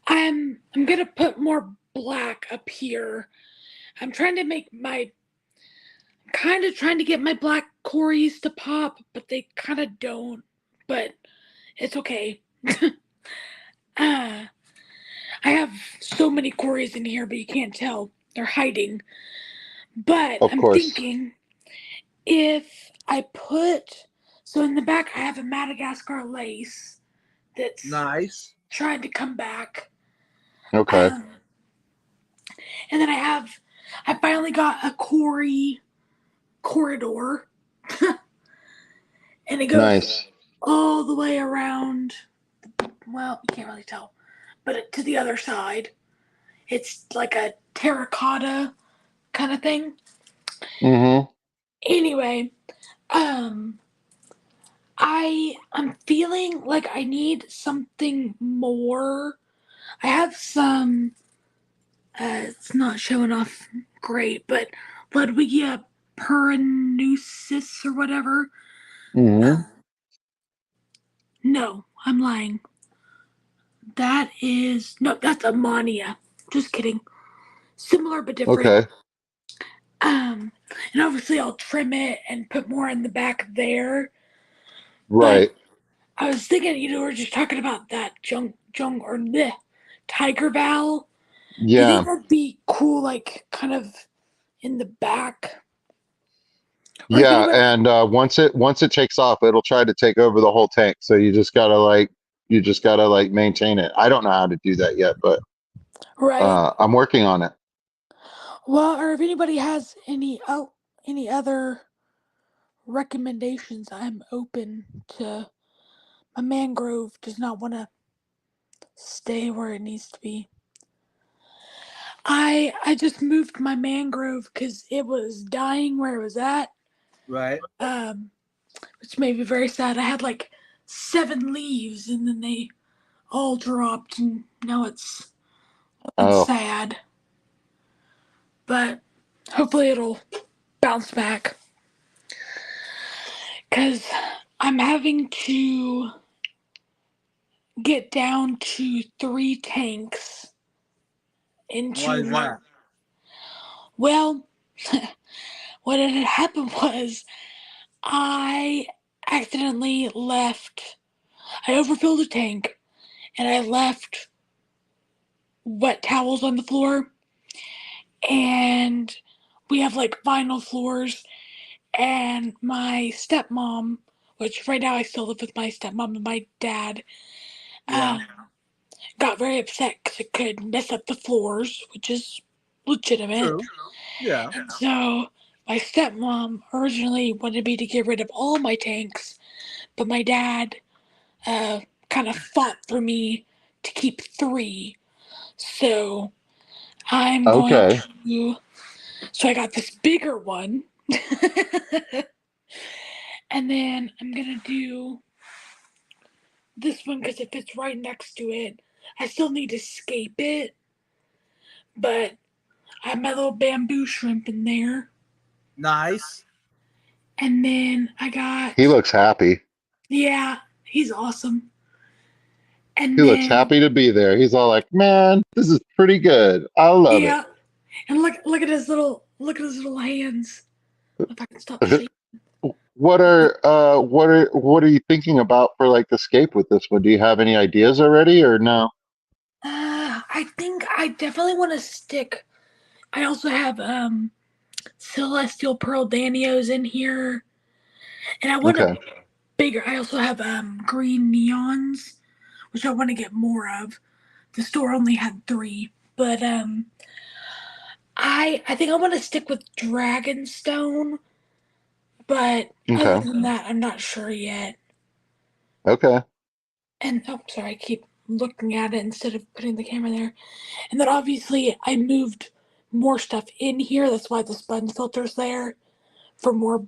I'm gonna put more black up here. I'm trying to make my kind of trying to get my black Corys to pop, but they kind of don't. But it's okay. I have so many Corys in here, but you can't tell. They're hiding. But Of I'm course. thinking if I put so in the back I have a Madagascar lace that's Nice. trying to come back. Okay. And then I finally got a Cory corridor. And it goes Nice. all the way around. Well, you can't really tell, but to the other side. It's like a terracotta kind of thing. Mm-hmm. Anyway, um, I'm feeling like I need something more. I have some. It's not showing off great, but Ludwigia perennius or whatever. Mm-hmm. No, I'm lying. That is no, that's Amania. Just kidding. Similar but different. Okay. And obviously I'll trim it and put more in the back there. But Right. I was thinking, we're just talking about that jung or bleh, Tiger Val. Do you think Yeah. that'd be cool, like kind of in the back? Or if Yeah. anybody, And once it takes off, it'll try to take over the whole tank. So you just gotta like maintain it. I don't know how to do that yet, but right? I'm working on it. Well, or if anybody has any other recommendations, I'm open to. My mangrove does not want to stay where it needs to be. I just moved my mangrove because it was dying where it was at, Right. um, which made me very sad. I had like 7 leaves and then they all dropped, and now it's Oh, sad. But hopefully it'll bounce back because I'm having to get down to 3 tanks Why into is that? well, what had happened was I accidentally left. I overfilled a tank and I left wet towels on the floor. And we have like vinyl floors. And my stepmom, which right now I still live with my stepmom and my dad, Yeah. got very upset because it could mess up the floors, which is legitimate. True. Yeah. And so my stepmom originally wanted me to get rid of all my tanks, but my dad kind of fought for me to keep 3. So I'm going okay. to. So I got this bigger one. And then I'm going to do this one because it fits right next to it. I still need to scape it, but I have my little bamboo shrimp in there. Nice. And then I He got. looks happy. Yeah, he's awesome. He And looks then. happy to be there. He's all like, "Man, this is pretty good. I love it." Yeah. And look at his little hands. If I can stop shaking. What are you thinking about for like the scape with this one? Do you have any ideas already or no? I think I definitely want to stick. I also have Celestial Pearl Danios in here, and I want a Okay. bigger. I also have green neons, which I want to get more of. The store only had 3, but I think I want to stick with Dragonstone, but other Okay. than that, I'm not sure yet. Okay. And oh, sorry, I keep looking at it instead of putting the camera there. And then obviously I moved more stuff in here. That's why the sponge filter's there. for more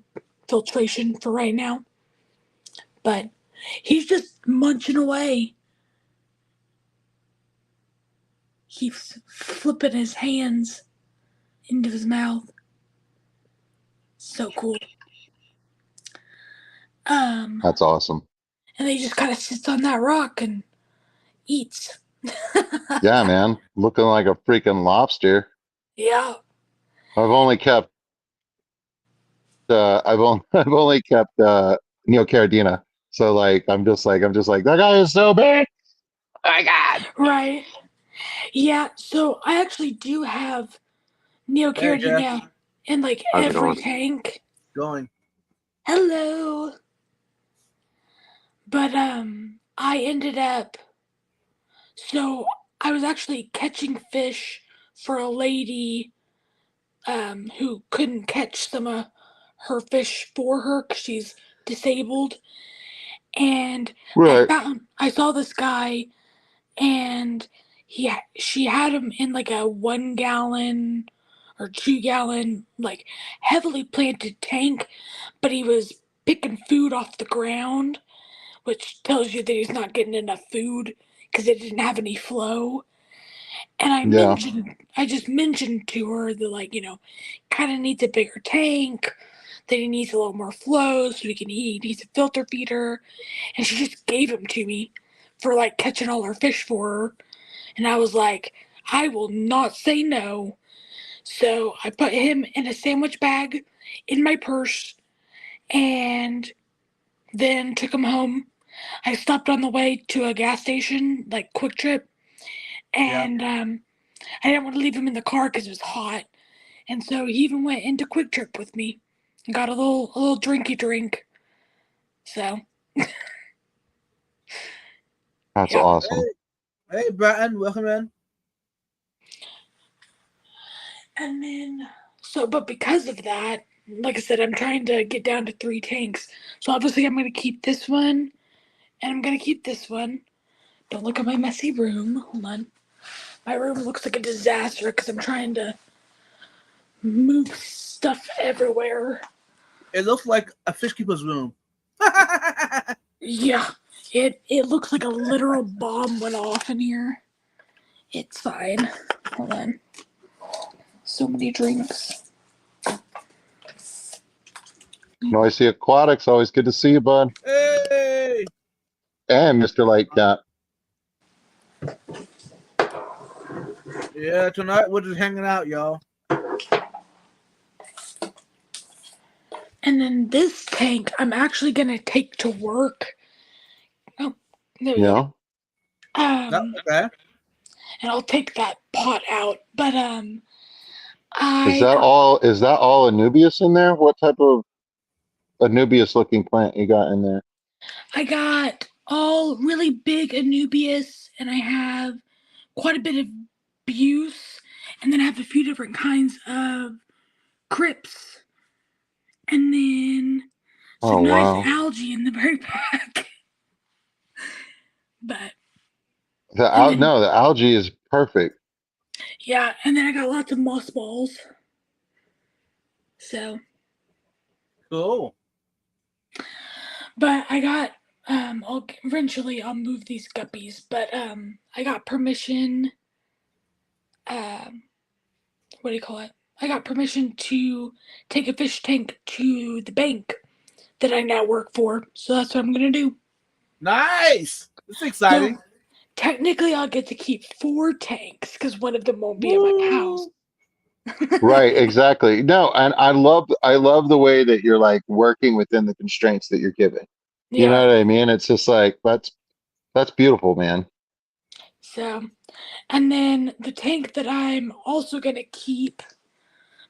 filtration for right now. But he's just munching away. He's flipping his hands into his mouth. So cool. That's awesome. And then he just kind of sits on that rock and eats. Yeah, man, looking like a freaking lobster. Yeah. I've only kept I've only kept Neocaridina. So like I'm just like that guy is so big. Oh my god. Right. Yeah. So I actually do have Hey, Neocaridina in like How's it every going? tank. going. Hello. But I ended up, so I was actually catching fish for a lady who couldn't catch some of her fish for her because she's disabled. And Right. I saw this guy, and she had him in like a 1 gallon or 2 gallon, like heavily planted tank, but he was picking food off the ground, which tells you that he's not getting enough food because it didn't have any flow. And Yeah. I just mentioned to her that, like, kind of needs a bigger tank, that he needs a little more flow so he can eat. He needs a filter feeder. And she just gave him to me for like catching all her fish for her. And I was like, I will not say no. So I put him in a sandwich bag in my purse and then took him home. I stopped on the way to a gas station, like Quick Trip, and I didn't want to leave him in the car because it was hot. And so he even went into Quick Trip with me and got a little drinky drink. So That's yeah. awesome. Hey, Bratton, welcome in. And then but because of that, like I said, I'm trying to get down to 3 tanks. So obviously I'm gonna keep this one and I'm gonna keep this one. Don't look at my messy room. Hold on. My room looks like a disaster because I'm trying to move stuff everywhere. It looks like a fish keeper's room. Yeah, it looks like a literal bomb went off in here. It's fine. Hold on. So many drinks. Noisy Aquatics, always good to see you, bud. Hey! And Mr. Lightcap. Yeah, tonight we're just hanging out, y'all. And then this tank I'm actually gonna take to work. Oh, there we go. Yeah. Okay. And I'll take that pot out. But Is that all Anubias in there? What type of Anubias looking plant you got in there? I got all really big Anubias, and I have quite a bit of Buse, and then I have a few different kinds of Crips, and then some Oh nice wow. algae in the very back. But The then, algae is perfect. yeah, and then I got lots of mothballs. So, Cool. but I got eventually I'll move these guppies, but I got permission. What do you call it? I got permission to take a fish tank to the bank that I now work for. So that's what I'm gonna do. Nice. It's exciting. So technically, I'll get to keep 4 tanks because one of them won't be at my house. Woo! Right, exactly. No, and I love the way that you're like working within the constraints that you're given. You know Yeah. what I mean? It's just like that's beautiful, man. So, and then the tank that I'm also gonna keep,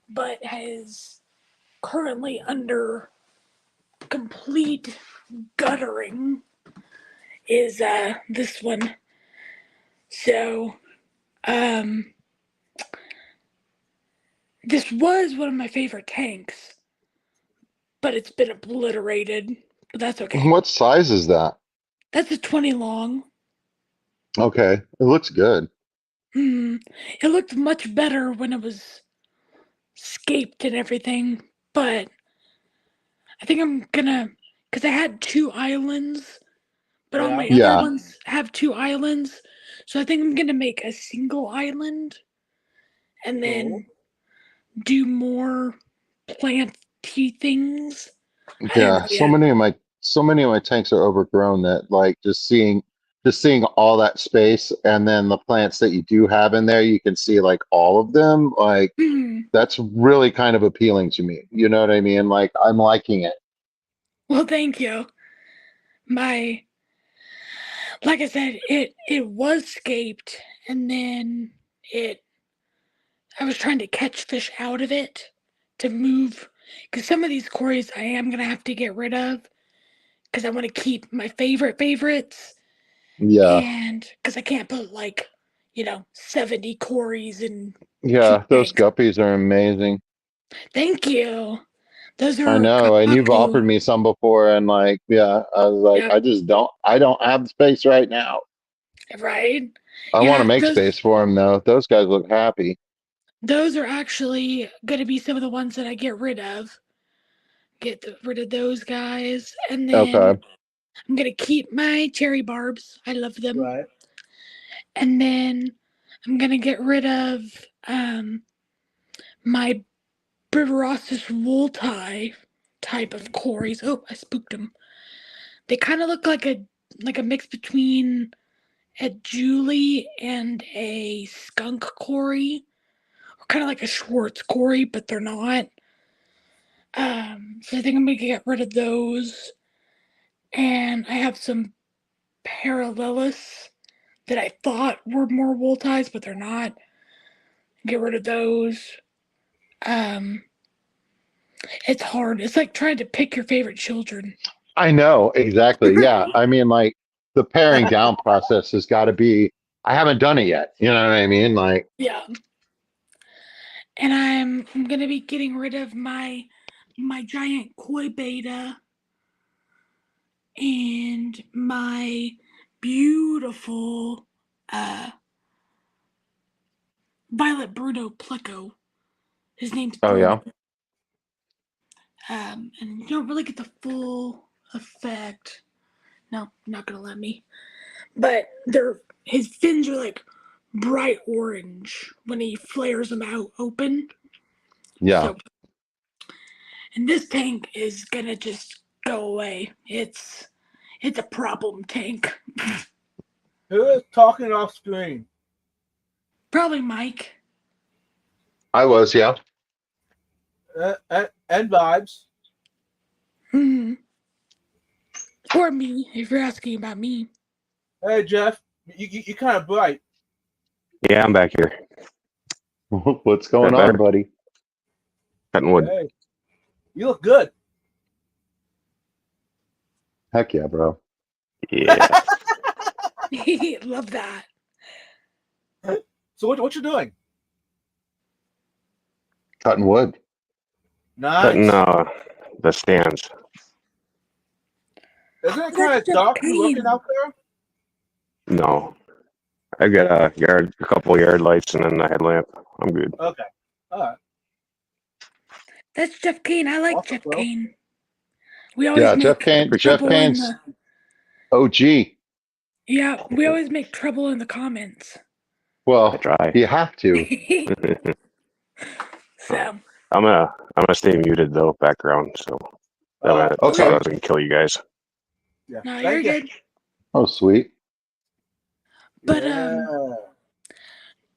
but is currently under complete guttering, is this one. So, um, this was one of my favorite tanks, but it's been obliterated. But that's okay. What size is that? That's a 20 long. Okay, it looks good. It looked much better when it was scaped and everything, but I think I'm gonna, because I had 2 islands, but all Yeah. my Yeah. other ones have 2 islands. So I think I'm gonna make a single island and then do more planty things. I Yeah, haven't yet. so many of my tanks are overgrown that like just seeing all that space and then the plants that you do have in there, you can see like all of them. Like Mhm. that's really kind of appealing to me. You know what I mean? Like I'm liking it. Well, thank you. My, like I said, it was scaped, and then it. I was trying to catch fish out of it to move, because some of these quarries I am gonna have to get rid of, because I want to keep my favorites, Yeah. and because I can't put like, 70 quarries in two Yeah, those tanks. guppies are amazing. Thank you. Those I are know, and you've kaku. offered me some before and like, yeah, I was like, Yep. I don't have space right now. Right. I want to Yeah. make space Those for them though. Those guys look happy. those are actually gonna be some of the ones that I get rid of. Rid of those guys, and then Okay. I'm gonna keep my cherry barbs. I love them. Right. And then I'm gonna get rid of um my Biberosis wool tie type of quarries. Oh, I spooked them. They kind of look like a mix between a Julie and a skunk quarry, or kind of like a Schwartz quarry, but they're not. So I think I'm gonna get rid of those, and I have some Parallelus that I thought were more wool ties, but they're not. Get rid of those. Um, it's hard. It's like trying to pick your favorite children. I know, exactly. Yeah. I mean, like the paring down process has got to be, I haven't done it yet. You know what I mean? Like, Yeah. And I'm gonna be getting rid of my giant koi beta and my beautiful Violet Bruno Pleco. His name's oh Bruno. yeah. And you don't really get the full effect. No, not gonna let me. But his fins are like bright orange when he flares them out open. Yeah. So, and this tank is gonna just go away. It's a problem tank. Who is talking off screen? Probably Mike. I was, yeah. And vibes. Hmm. Or me, if you're asking about me. Hey Jeff, you kind of bright. Yeah, I'm back here. What's Is going that on, better? buddy? Cutting wood. Hey, you look good. Heck yeah, bro. Yeah. Love that. So what you doing? Cutting wood. Cutting Nice. the stands. Isn't it That's kind of just dark you pain. looking out there? No. I got a couple yard lights and then a headlamp. I'm good. Okay. All right. That's Jeff Kane. I like Awesome, Jeff bro. Kane. We always Yeah, Jeff make Kane, Jeff trouble in Kane's the OG. yeah. We always make trouble in the comments. I Well, try. you have to. So I'm gonna stay muted though, background, so that All way right. I Okay. wasn't kill you guys. Yeah. no, Thank you're you. good. Oh, sweet. But Yeah.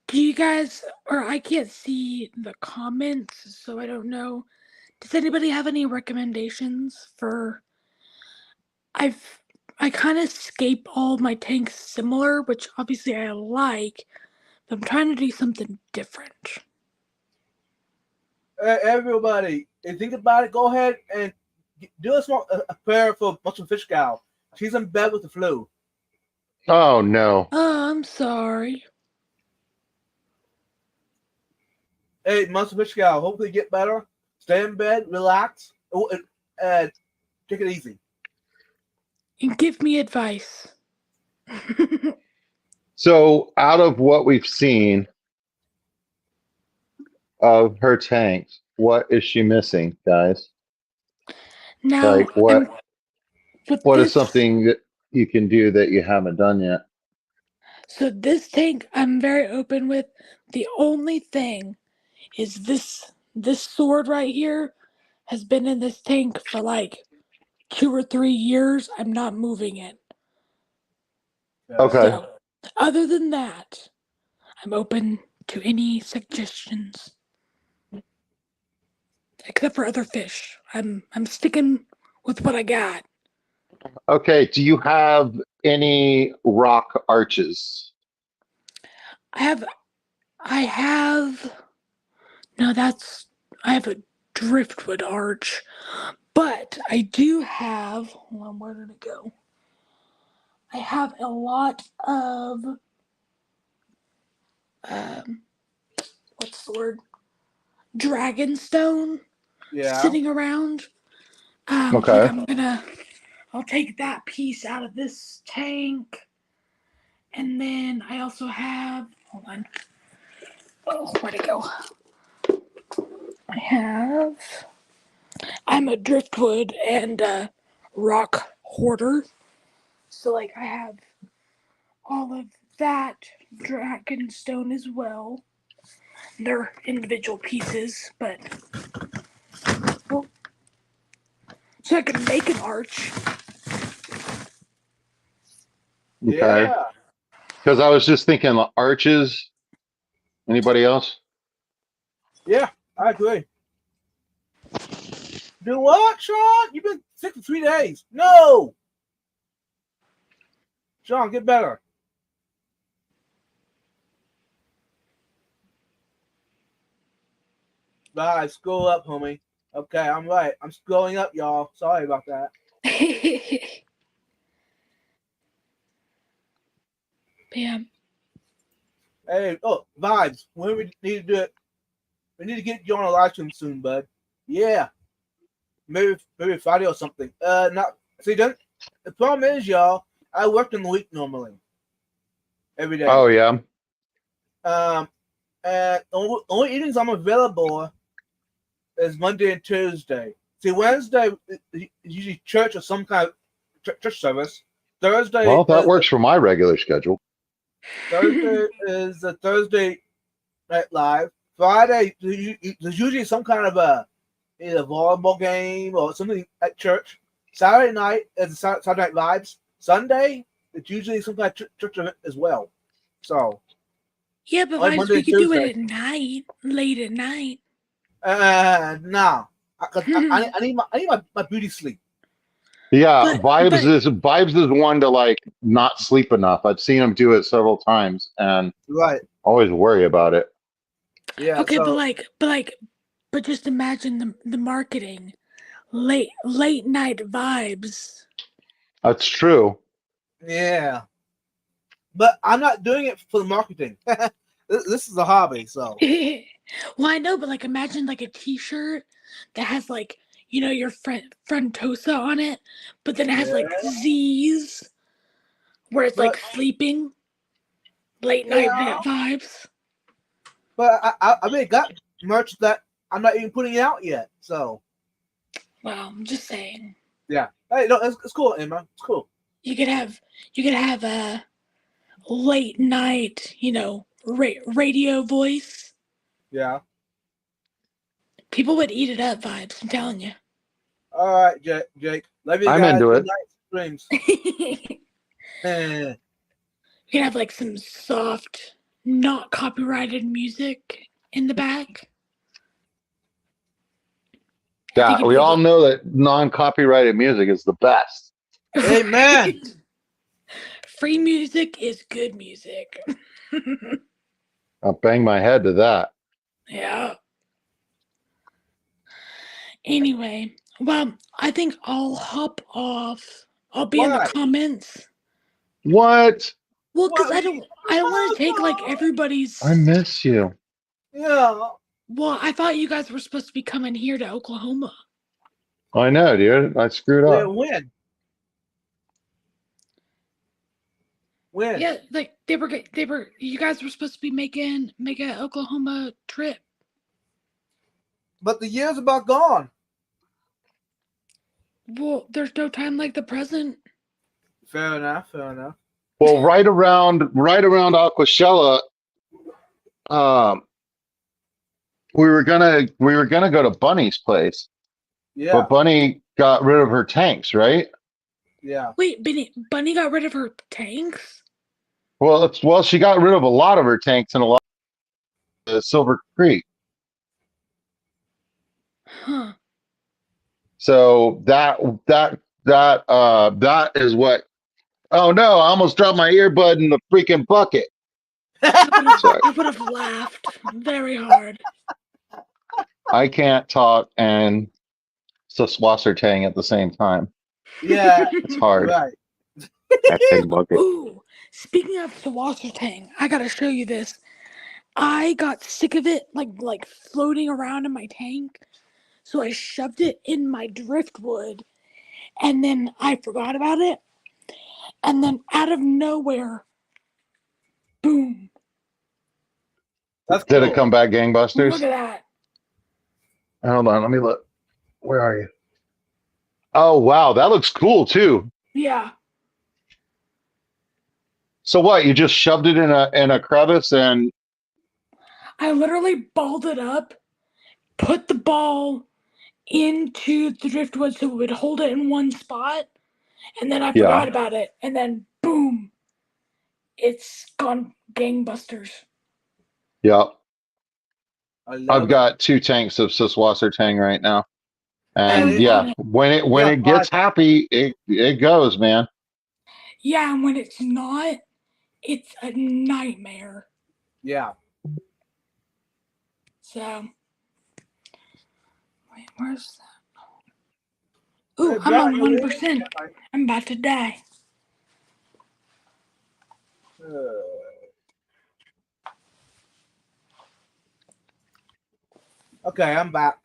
do you guys, or I can't see the comments, so I don't know. Does anybody have any recommendations for? I kind of scape all my tanks similar, which obviously I like, but I'm trying to do something different. Hey, everybody, if you think about it, go ahead and do a prayer for Muscle Fish Gal. She's in bed with the flu. Oh no. Oh, I'm sorry. Hey, Muscle Fish Gal, hopefully you get better. Stay in bed, relax, and take it easy. And give me advice. So out of what we've seen of her tanks, what is she missing, guys? Now, Like what? with What is this, something that you can do that you haven't done yet? so this tank, I'm very open with. The only thing is this sword right here has been in this tank for like 2 or 3 years. I'm not moving it. Okay. So, other than that, I'm open to any suggestions. Except for other fish. I'm sticking with what I got. Okay. Do you have any rock arches? I have no that's I have a driftwood arch. But I do have hold on, where did it go? I have a lot of um what's the word? Dragonstone Yeah. sitting around. Okay. I'll take that piece out of this tank. And then I also have hold on. Oh, where'd it go? I'm a driftwood and rock hoarder. So like I have all of that dragonstone as well. They're individual pieces, but well, so I can make an arch. Okay. Yeah. Because I was just thinking arches. Anybody else? Yeah, I agree. Do what, Sean? You've been sick for 3 days. No. Sean, get better. Bye. Scroll up, homie. Okay, I'm right. I'm scrolling up, y'all. Sorry about that. Yeah. Hey, oh, vibes. When we need to do it, we need to get you on a live stream soon, bud. Yeah, maybe Friday or something. Not see. Then the problem is, y'all. I work in the week normally, every day. Oh yeah. And only evenings I'm available is Monday and Tuesday. See, Wednesday is usually church or some kind of church service. Thursday Well, that is works for my regular schedule. the Thursday night live. Friday there's usually some kind of a either volleyball game or something at church. Saturday night is Saturday Night Vibes. Sunday it's usually some kind of church event as well. So Yeah, but only vibes, Monday we and could do it Tuesday. at night, late at night. Nah, because I need my beauty sleep. Yeah, But- Vibes is one to like not sleep enough. I've seen him do it several times and Right. always worry about it. Yeah. Okay, So, but just imagine the marketing, late night vibes. That's true. yeah. But I'm not doing it for the marketing. This is a hobby, so Well, I know, but like imagine like a T-shirt that has like your Frontosa on it, but then it has like Z's where it's like But- sleeping, late night Yeah. vibes. but I mean got merch that I'm not even putting out yet. So Well, I'm just saying yeah. Hey, no, it's cool, Emma. It's cool. you could have a late night, radio voice. Yeah. People would eat it up vibes. I'm telling you. All right, Jake. Love you I'm guys. into Good it. night, streams. You can have like some soft, not copyrighted music in the back. I think Yeah, it'd we be all good. know that non-copyrighted music is the best. Amen. Free music is good music. I'll bang my head to that. Yeah. Anyway, well, I think I'll hop off. I'll be in the Why? comments. What? Well, because What? I don't want to take like everybody's. I miss you. Yeah. Well, I thought you guys were supposed to be coming here to Oklahoma. I know, dude. I screwed Yeah, up. when? When? Yeah, like they were. You guys were supposed to be make an Oklahoma trip. But the year's about gone. Well, there's no time like the present. Fair enough. Fair enough. Well, right around Aquashella, um, we were gonna go to Bunny's place, Yeah. but Bunny got rid of her tanks, right? Yeah. Wait, Bunny got rid of her tanks? Well, she got rid of a lot of her tanks and a lot of Silver Creek. Huh. So that is what. Oh no! I almost dropped my earbud in the freaking bucket. Sorry. I would have laughed very hard. I can't talk and Swassertang at the same time. Yeah. It's hard. Right. That big bucket. Ooh, speaking of the water tank, I gotta show you this. I got sick of it like floating around in my tank, so I shoved it in my driftwood, and then I forgot about it, and then out of nowhere, boom! That's Did cool. it come back gangbusters? Look at that. Hold on, let me look. Where are you? Oh wow, that looks cool too. Yeah. So what? You just shoved it in a crevice and I literally balled it up, put the ball into the driftwood so it would hold it in one spot, and then I Yeah. forgot about it, and then boom, it's gone gangbusters. yeah. I love I've it. got 2 tanks of Swassertang right now. And And yeah, when Yeah, it gets happy, it goes, man. Yeah, and when it's not, it's a nightmare. Yeah. So, wait, where's that? Ooh, Hey, I'm on Brian, 1%. I'm about to die. Okay, I'm back.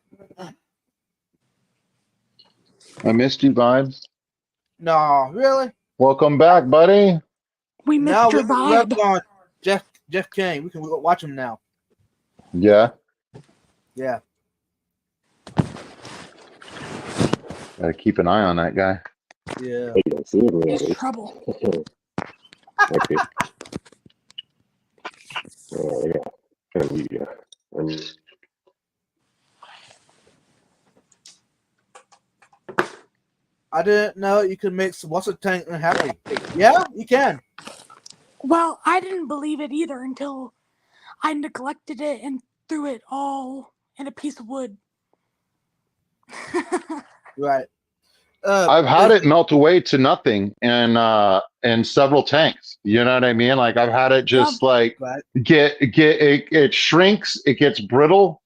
I missed you, Vibes. No, really? Welcome back, buddy. We missed Now your we can look vibe. on Jeff King. We can watch him now. Yeah. Yeah. Gotta keep an eye on that guy. Yeah. You don't see it There's really. trouble. Okay. Yeah. Kind of, yeah. I didn't know you could make Swassertang unhappy. Yeah, you can. Well, I didn't believe it either until I neglected it and threw it all in a piece of wood. Right. I've had it melt away to nothing in several tanks. You know what I mean? Like I've had it just like Right. it shrinks, it gets brittle,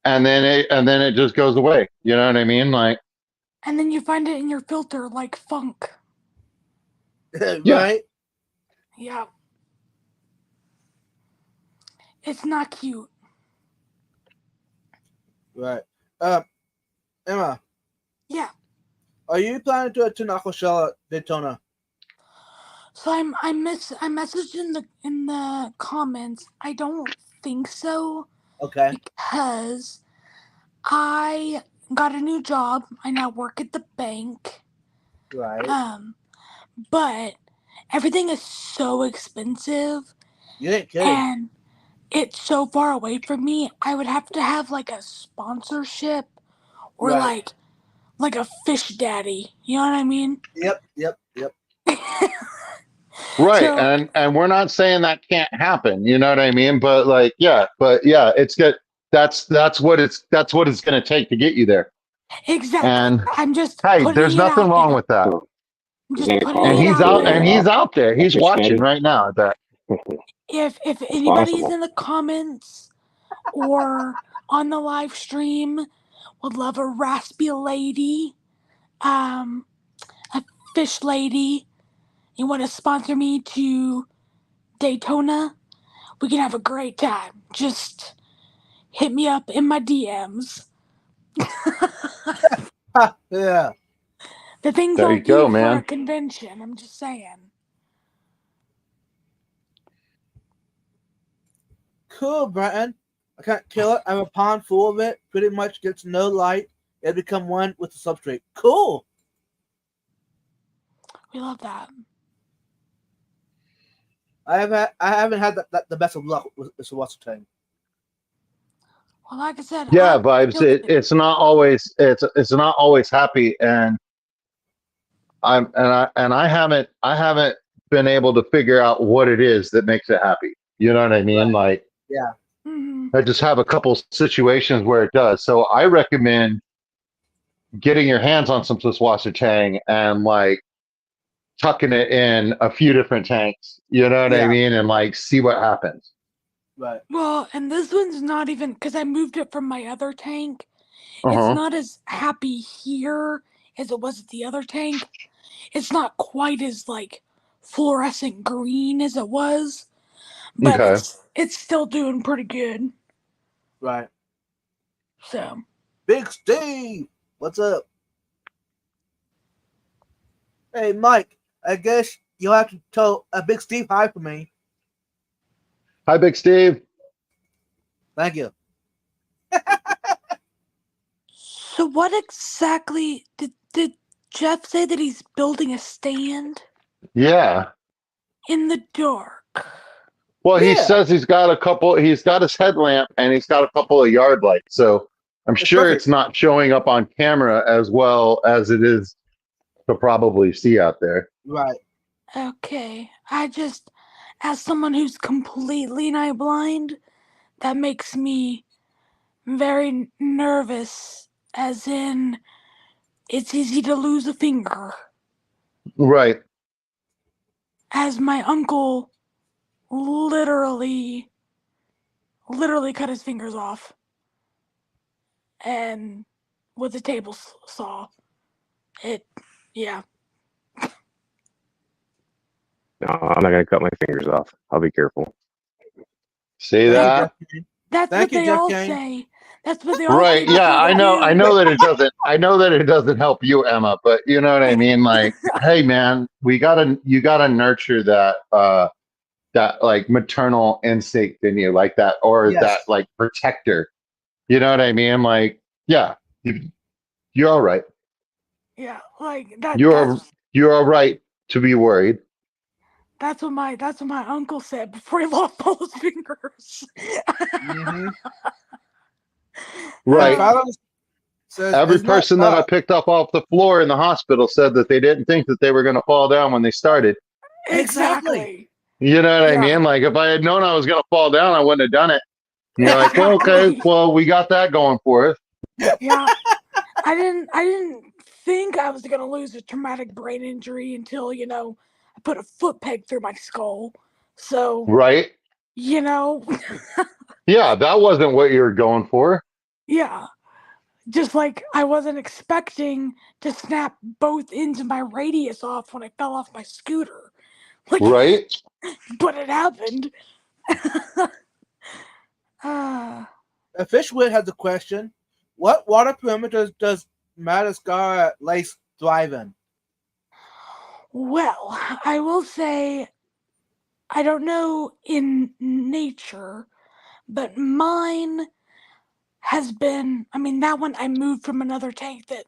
and then it just goes away. You know what I mean? Like And then you find it in your filter like funk. Yeah. Right. Yeah. It's not cute. Right. Emma, Yeah. are you planning to attend Aquashella Daytona? So I messaged in the comments. I don't think so Okay. because I got a new job. I now work at the bank. Right. But everything is so expensive You ain't kidding. and it's so far away from me. I would have to have like a sponsorship or Right. like a fish daddy. You know what I mean? Yep. right. So- And we're not saying that can't happen. You know what I mean? But yeah, it's good. That's what it's gonna take to get you there. Exactly. And I'm just hey, putting there's it nothing out wrong there. with that. I'm just And putting And it he's out out there. and he's out there. He's Fish watching daddy. right now, I bet. If anybody's possible. in the comments or on the live stream would love a raspy lady, a fish lady, you want to sponsor me to Daytona, we can have a great time. Just hit me up in my DMs. Yeah. The things There I'll you go, do for man. a convention, I'm just saying. Cool, Brian. I can't kill it. I have a pond full of it. Pretty much gets no light. It become one with the substrate. Cool. We love that. I haven't had the best of luck with what's the thing. Well, like I said, Yeah, I'm vibes. still It's not always it's not always happy, and I haven't been able to figure out what it is that makes it happy. You know what I mean? Right. Like Yeah. Mhm. I just have a couple situations where it does. So I recommend getting your hands on some Swiswasser Tang and like tucking it in a few different tanks. You know what I Yeah. mean? And like see what happens. Right. Well, and this one's not even because I moved it from my other tank. Uh It's huh. not as happy here as it was at the other tank. It's not quite as like fluorescent green as it was, but Okay. it's still doing pretty good. Right. So Big Steve, what's up? Hey, Mike. I guess you'll have to tell a Big Steve hi for me. Hi, Big Steve. Thank you. so what exactly did Jeff say that he's building a stand Yeah. in the dark? Well, he Yeah. says he's got a couple. He's got his headlamp and he's got a couple of yard lights. So I'm It's sure perfect. it's not showing up on camera as well as it is to probably see out there. Right. Okay, I just, as someone who's completely night blind, that makes me very nervous, as in, it's easy to lose a finger. Right. As my uncle literally cut his fingers off, and with a table saw. Yeah. No, I'm not gonna cut my fingers off. I'll be careful. See Thank you, that? Jeff Kane. That's Thank what you, they Jeff all Kane. say. That's what they all say Right. Yeah, before I they know. I do. know that it doesn't. I know that it doesn't help you, Emma. But you know what I mean. Like, hey, man, you gotta nurture that like maternal instinct in you, like that, or Yes. that like protector. You know what I mean? Like, yeah, you're all right. Yeah, like that. You're you're all right to be worried. That's what my uncle said before he lost all his fingers. Mm-hmm. My Right. father says, Every isn't that person that I picked up off the floor in the hospital said that they didn't think that they were going to fall down when they started. Exactly. You know what I Yeah. mean? Like if I had known I was going to fall down, I wouldn't have done it. And you're like, well, okay, Exactly. well, we got that going for us. Yeah. I didn't think I was gonna lose a traumatic brain injury until, I put a foot peg through my skull. So, Right? you know, Yeah, that wasn't what you were going for. yeah. Just like I wasn't expecting to snap both ends of my radius off when I fell off my scooter. Like, Right? but it happened. Ah. Fishwood has a question. What water perimeters does Madagascar lace thrive in? Well, I will say, I don't know in nature, but mine has been, that one I moved from another tank that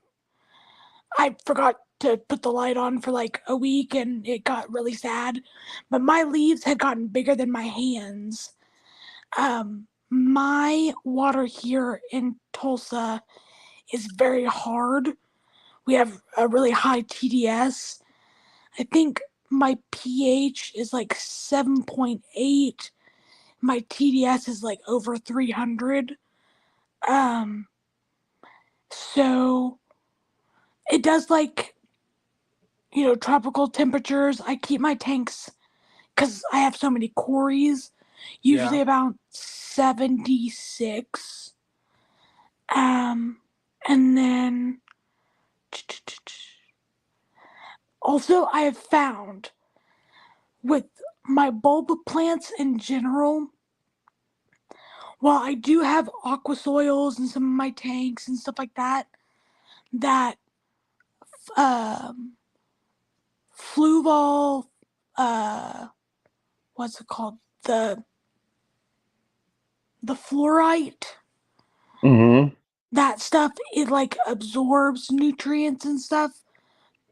I forgot to put the light on for like a week and it got really sad. But my leaves had gotten bigger than my hands. My water here in Tulsa is very hard. We have a really high TDS. I think my pH is like 7.8. My TDS is like over 300. So it does like, tropical temperatures. I keep my tanks, because I have so many quarries, usually Yeah. about 76. And then also I have found with my bulb plants in general, while I do have aqua soils in some of my tanks and stuff like that, that um, Fluval, what's it called? The fluorite, Mm-hmm. that stuff, it like absorbs nutrients and stuff,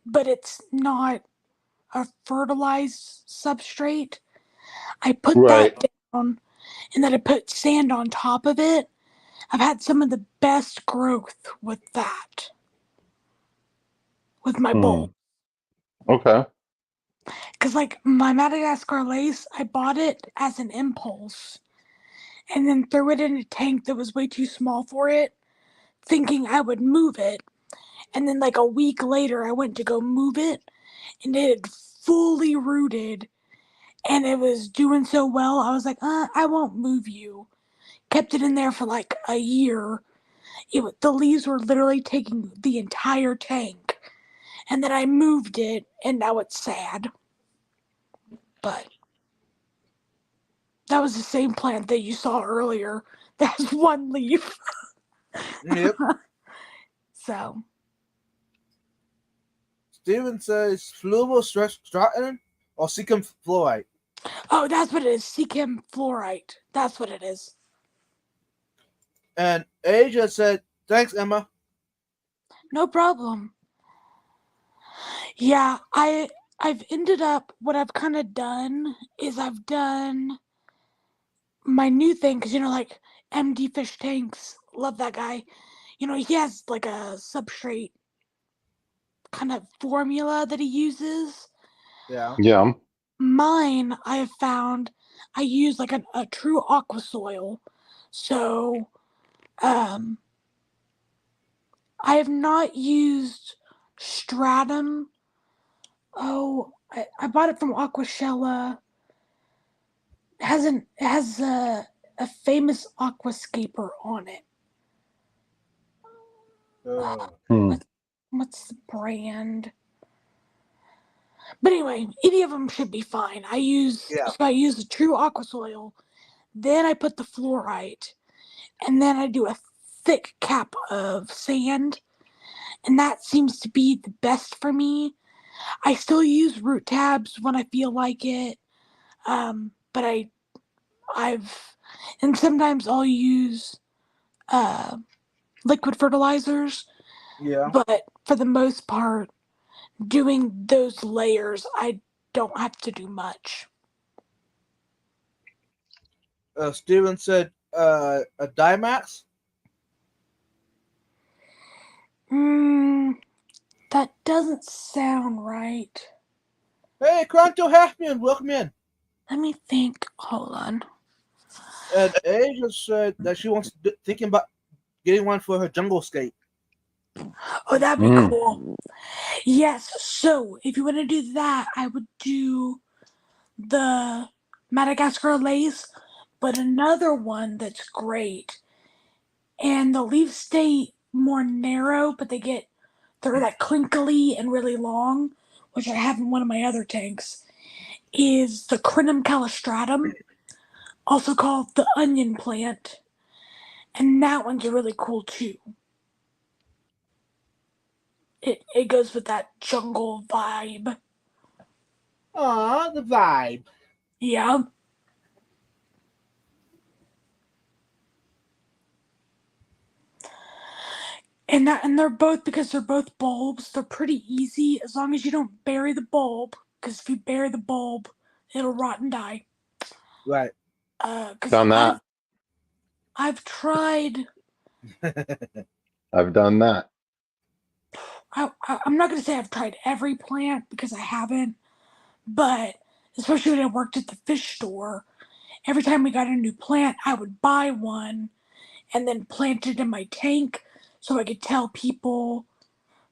but it's not. a fertilized substrate. I put Right. that down, and then I put sand on top of it. I've had some of the best growth with that, with my bulb. Okay. Because, like, my Madagascar lace, I bought it as an impulse and then threw it in a tank that was way too small for it, thinking I would move it. And then, like, a week later, I went to go move it, and it had fully rooted, and it was doing so well. I was like, I won't move you. Kept it in there for like a year. The leaves were literally taking the entire tank. And then I moved it, and now it's sad. But that was the same plant that you saw earlier. That has one leaf. Yep. So, Steven says fluval stratin or cesium fluoride. oh, that's what it is. Cesium fluorite. That's what it is. And Asia said, thanks, Emma. No problem. Yeah, I've ended up, what I've kind of done is I've done my new thing, because, like MD Fish Tanks, love that guy. He has like a substrate kind of formula that he uses. Yeah. Yeah. Mine, I have found, I use like a true aqua soil. So, I have not used stratum. Oh, I bought it from Aquashella. It has a famous aquascaper on it. Hmm. What's the brand? But anyway, any of them should be fine. I use the true aqua soil, then I put the fluorite, and then I do a thick cap of sand, and that seems to be the best for me. I still use root tabs when I feel like it, but and sometimes I'll use liquid fertilizers. Yeah. But for the most part, doing those layers, I don't have to do much. Steven said, a Dimax. That doesn't sound right. Hey, Cronto Halfman, welcome in. Let me think. Hold on. And Asia said that she wants thinking about getting one for her jungle scape. Oh, that'd be cool. Yes. So if you want to do that, I would do the Madagascar lace, but another one that's great. And the leaves stay more narrow, but they're like crinkly and really long, which I have in one of my other tanks, is the Crinum calistratum, also called the onion plant. And that one's really cool too. It goes with that jungle vibe. Aw, the vibe. Yeah. And they're both, because they're both bulbs, they're pretty easy as long as you don't bury the bulb, because if you bury the bulb, it'll rot and die. Right. Done that. I've tried. I've done that. I'm not going to say I've tried every plant, because I haven't, but especially when I worked at the fish store, every time we got a new plant, I would buy one and then plant it in my tank so I could tell people,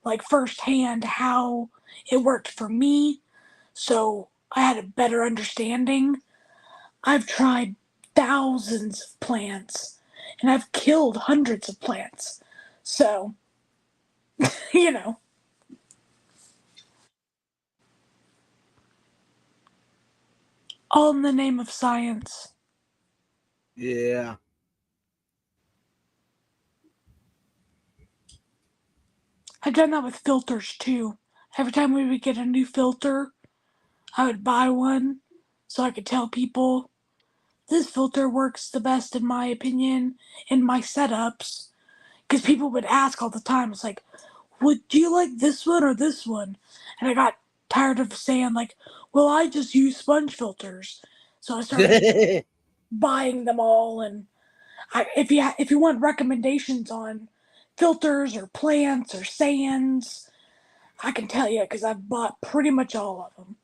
like, firsthand how it worked for me, so I had a better understanding. I've tried thousands of plants, and I've killed hundreds of plants, so, all in the name of science. Yeah. I've done that with filters too. Every time we would get a new filter, I would buy one so I could tell people, this filter works the best in my opinion in my setups. Because people would ask all the time, it's like, do you like this one or this one? And I got tired of saying like, well, I just use sponge filters. So I started buying them all. And if you want recommendations on filters or plants or sands, I can tell you because I've bought pretty much all of them.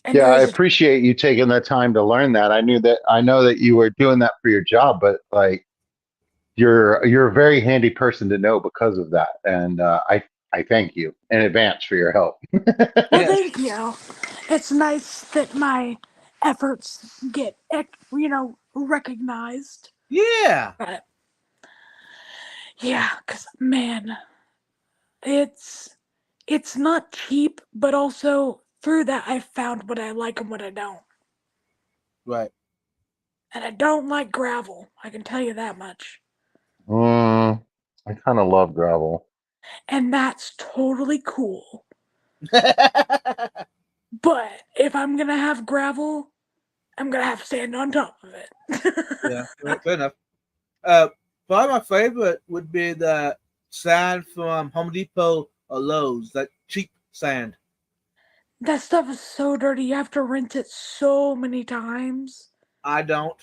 And Yeah, I there's appreciate you taking the time to learn that. I know that you were doing that for your job, but like you're a very handy person to know because of that. And I thank you in advance for your help. well, Yes. thank you. It's nice that my efforts get recognized. Yeah. But yeah, because man, it's it's not cheap, but also through that I found what I like and what I don't. Right. And I don't like gravel. I can tell you that much. I kind of love gravel. And that's totally cool. But if I'm gonna have gravel, I'm gonna have sand on top of it. Yeah. Fair enough. Probably my favorite would be the sand from Home Depot or Lowe's, that cheap sand. That stuff is so dirty. You have to rinse it so many times. I don't.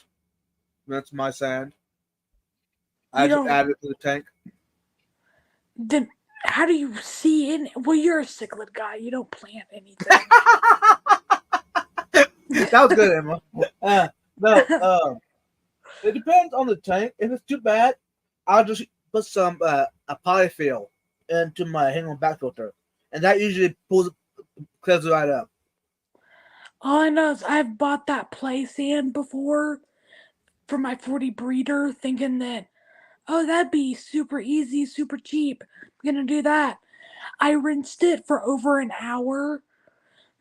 That's my sand. You I just don't. add it to the tank. Then how do you see in? Well, you're a cichlid guy. You don't plant anything. That was good, Emma. No, it depends on the tank. If it's too bad, I'll just put some a polyfill into my hang on back filter, and that usually clears it right up. All I know is I've bought that play sand before for my 40 breeder, thinking that oh that'd be super easy, super cheap. I'm gonna do that. I rinsed it for over an hour,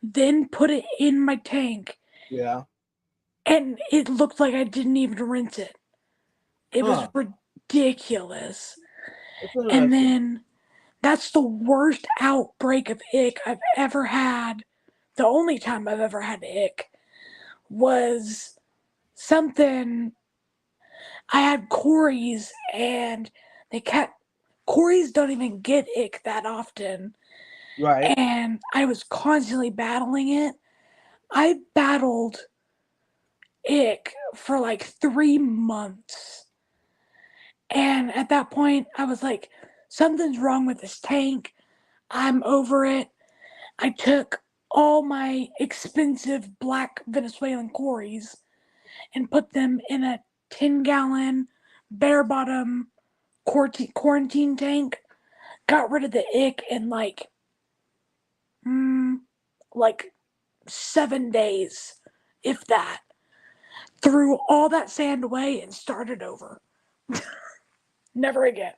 then put it in my tank, Yeah. and it looked like I didn't even rinse it. It was Huh. ridiculous. That's And interesting. then that's the worst outbreak of ick I've ever had. The only time I've ever had ick was something. I had Corey's, and they kept. Corey's don't even get ick that often. Right. And I was constantly battling it. I battled ick for like 3 months. And at that point, I was like, something's wrong with this tank. I'm over it. I took all my expensive black Venezuelan Corys and put them in a 10-gallon bare bottom quarantine tank. Got rid of the ick in like 7 days, if that. Threw all that sand away and started over. Never again.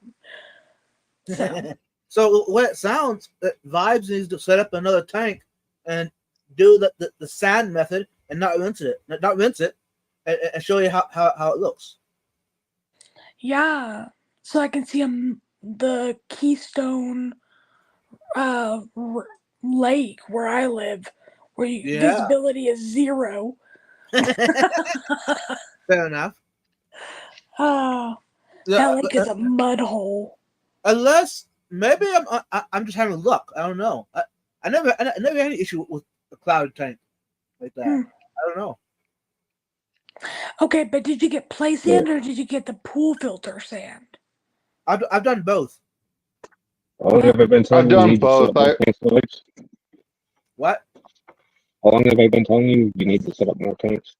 So So what it sounds that Vibes needs to set up another tank and do the sand method and not rinse it, and show you how it looks. yeah, so I can see the Keystone lake where I live, where Yeah. visibility is zero. Fair enough. That Yeah, lake is a mud hole. unless maybe I'm just having luck. I don't know. I never had any issue with a cloud tank like that. I don't know. Okay, but did you get play sand or did you get the pool filter sand? I've done both. How long have I been telling I've you you done need to set both. up more tanks, Alex? What? How long have I been telling you you need to set up more tanks?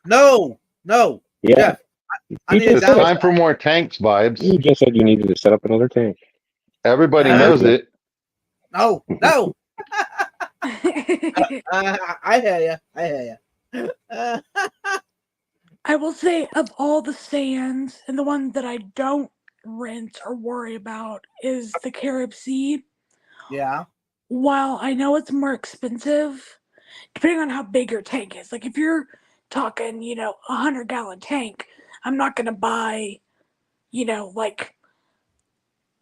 No, Yeah, Jeff. I you need a It's just said time downside. for more tanks, Vibes. you just said you needed to set up another tank. Everybody Uh, knows it. No. I hear you. I hear you. I will say, of all the sands, and the one that I don't rinse or worry about is the Carib Sea. Yeah. While I know it's more expensive, depending on how big your tank is. Like if you're talking, 100-gallon tank, I'm not gonna buy, like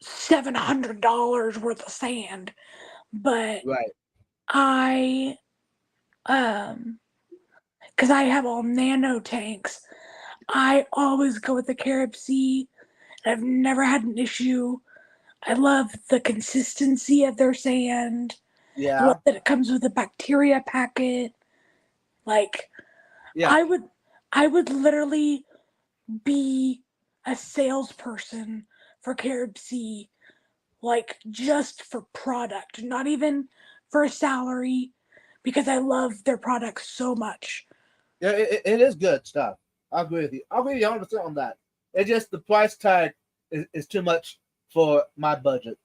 $700 worth of sand. But Right. I, because I have all nano tanks, I always go with the Carib Sea. I've never had an issue. I love the consistency of their sand. I Yeah, love that it comes with a bacteria packet. Like yeah, I would literally be a salesperson for Carib Sea, like just for product, not even for a salary, because I love their products so much. yeah. It is good stuff. I agree with you. I agree with you 100% on that. It's just the price tag is too much for my budget.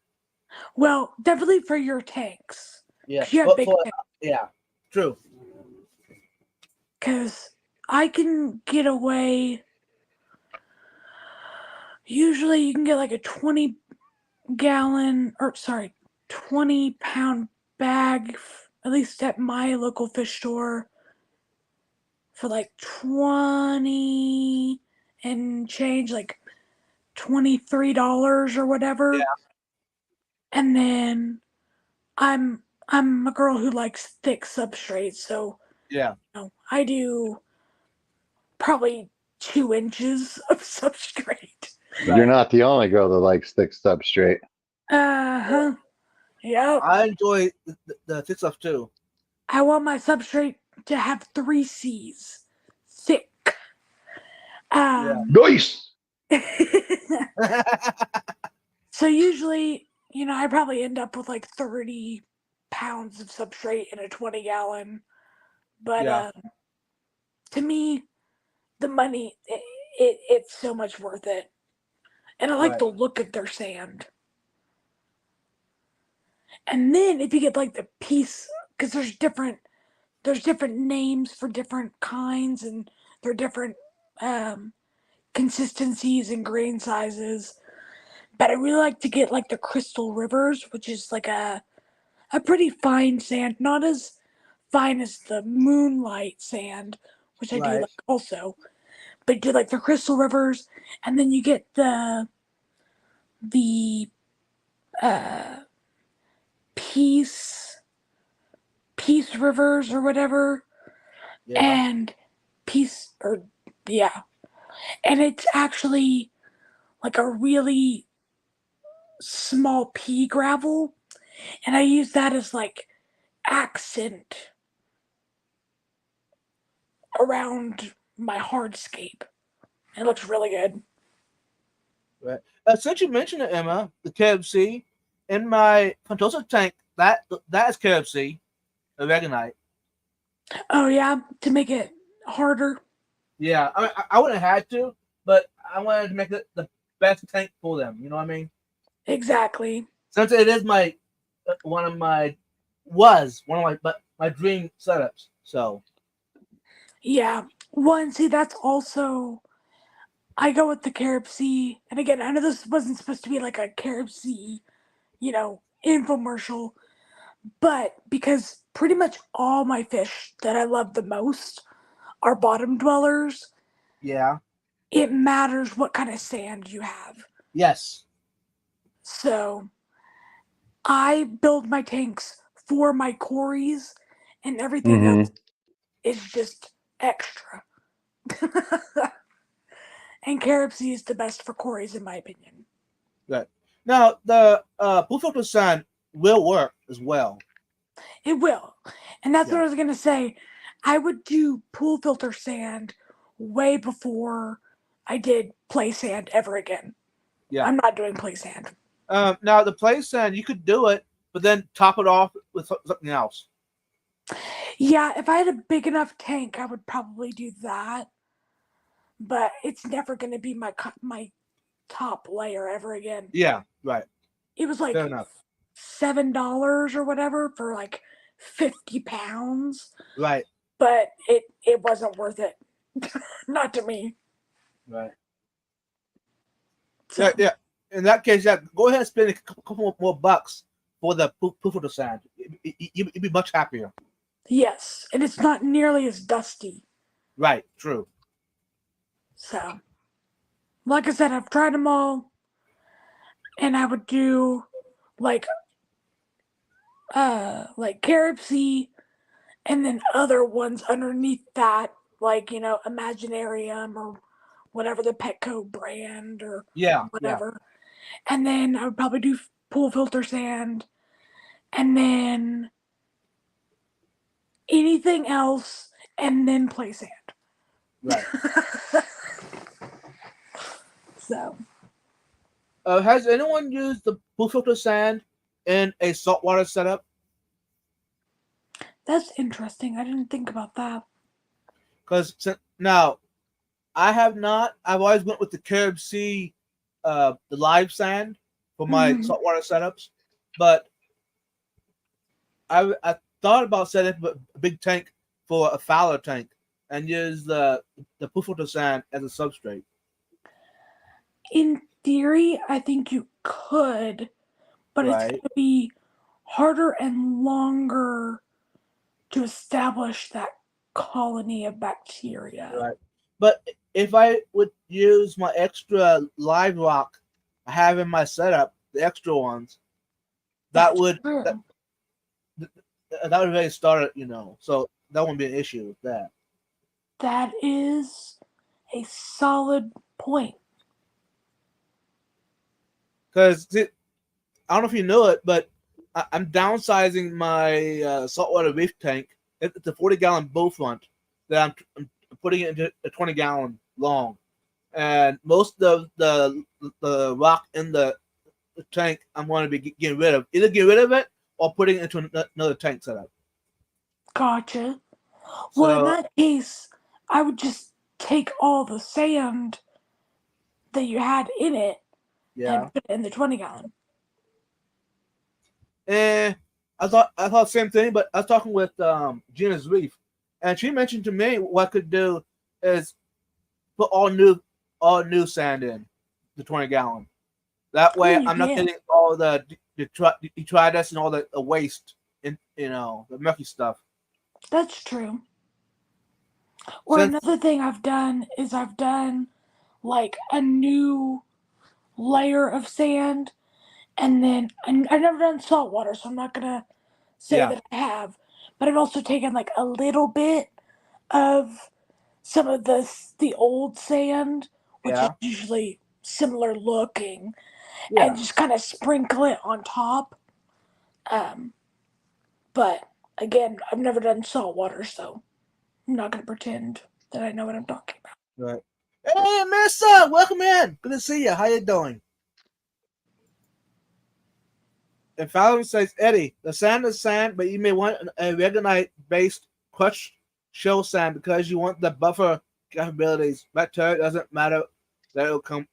Well, definitely for your tanks, Yeah, because you have but big for tanks. yeah, true. Because I can get away. Usually, you can get like a 20-gallon, or sorry, 20-pound bag, at least at my local fish store, for like 20 and change, like $23 or Yeah, whatever. And then I'm a girl who likes thick substrate, so yeah, I do probably 2 inches of substrate. You're right. not the only girl that likes thick substrate. Uh-huh. Yep. I enjoy the thick stuff too. I want my substrate to have 3 C's. Thick. Yeah. Um Nice. so usually, I probably end up with like 30 pounds of substrate in a 20-gallon. But Yeah, to me, the money it's so much worth it. And I like right. the look of their sand. And then if you get like the piece, because there's different names for different kinds, and they're different um, consistencies and grain sizes. But I really like to get like the Crystal Rivers, which is like a pretty fine sand, not as fine as the Moonlight sand, which I do Right. like also. But do like the Crystal Rivers, and then you get the uh, Peace Peace Rivers or whatever, Yeah. and Peace or yeah, and it's actually like a really small pea gravel, and I use that as like accent around my hardscape. It looks really good. Right. Since you mentioned it, Emma, the KFC in my Pantosa tank, that is KFC, a Reganite. Oh yeah, to make it harder. Yeah, I wouldn't have had to, but I wanted to make it the best tank for them. You know what I mean? Exactly. Since it is my one of my but my dream setups. So Yeah. One, see, that's also I go with the Carib Sea, and again, I know this wasn't supposed to be like a Carib Sea, infomercial, but because pretty much all my fish that I love the most are bottom dwellers, yeah, it matters what kind of sand you have. yes, So I build my tanks for my quarries, and everything Mm-hmm. else is just extra. And Carib Sea is the best for quarries, in my opinion. good. Now the blue filter sand will work as well. It will. And that's what Yeah, I was going to say. I would do pool filter sand way before I did play sand ever again. yeah. I'm not doing play sand. Now the play sand you could do it, but then top it off with something else. Yeah, if I had a big enough tank, I would probably do that. But it's never going to be my top layer ever again. Yeah, right. It was Fair like enough. $7 or whatever for like 50 pounds, Right, but it wasn't worth it. Not to me. right. So Yeah, yeah. In that case, yeah, go ahead and spend a couple more bucks for the poo filter sand. You'd be much happier. yes, and it's not nearly as dusty. Right, true. So, like I said, I've tried them all, and I would do like like Carib Sea, and then other ones underneath that, like Imaginarium or whatever the Petco brand or Yeah, yeah, whatever. and then I would probably do pool filter sand, and then anything else, and then play sand. Right. So Has anyone used the pool filter sand in a saltwater setup? that's interesting. I didn't think about that. Because now I have not. I've always went with the Carib Sea, the live sand for my Mhm. saltwater setups, but I thought about setting up a big tank for a Fowler tank and use the pool filter sand as a substrate. In theory, I think you could, but it's Right. going to be harder and longer to establish that colony of bacteria. Right. But if I would use my extra live rock I have in my setup, the extra ones, that That's would true. that would really start it, So that wouldn't be an issue with that. That is a solid point. Because I don't know if you know it, but I'm downsizing my saltwater reef tank. It's a 40-gallon bull front that I'm putting it into a 20-gallon long, and most of the rock in the tank I'm going to be getting rid of. Either get rid of it or putting it into another tank setup. Gotcha. Well, in So that case, I would just take all the sand that you had in it yeah, and put it in the 20-gallon. and I thought the same thing, but I was talking with Gina's Reef, and she mentioned to me what I could do is put all new sand in the 20-gallon. That way, I'm not Yeah, getting all the detritus and all the waste in the murky stuff. that's true. Or Since another thing I've done is I've done like a new layer of sand, and then I've never done salt water, so I'm not gonna say yeah, that I have. But I've also taken like a little bit of some of the old sand, which is yeah, usually similar looking, and yeah, just kind of sprinkle it on top. Um, but again, I've never done salt water, so I'm not gonna pretend that I know what I'm talking about. right. Hey, Missa, welcome in. Good to see you. How you doing? And Valerie says, Eddie, the sand is sand, but you may want a regonite-based crushed shell sand because you want the buffer capabilities. Bacteria doesn't matter that it'll come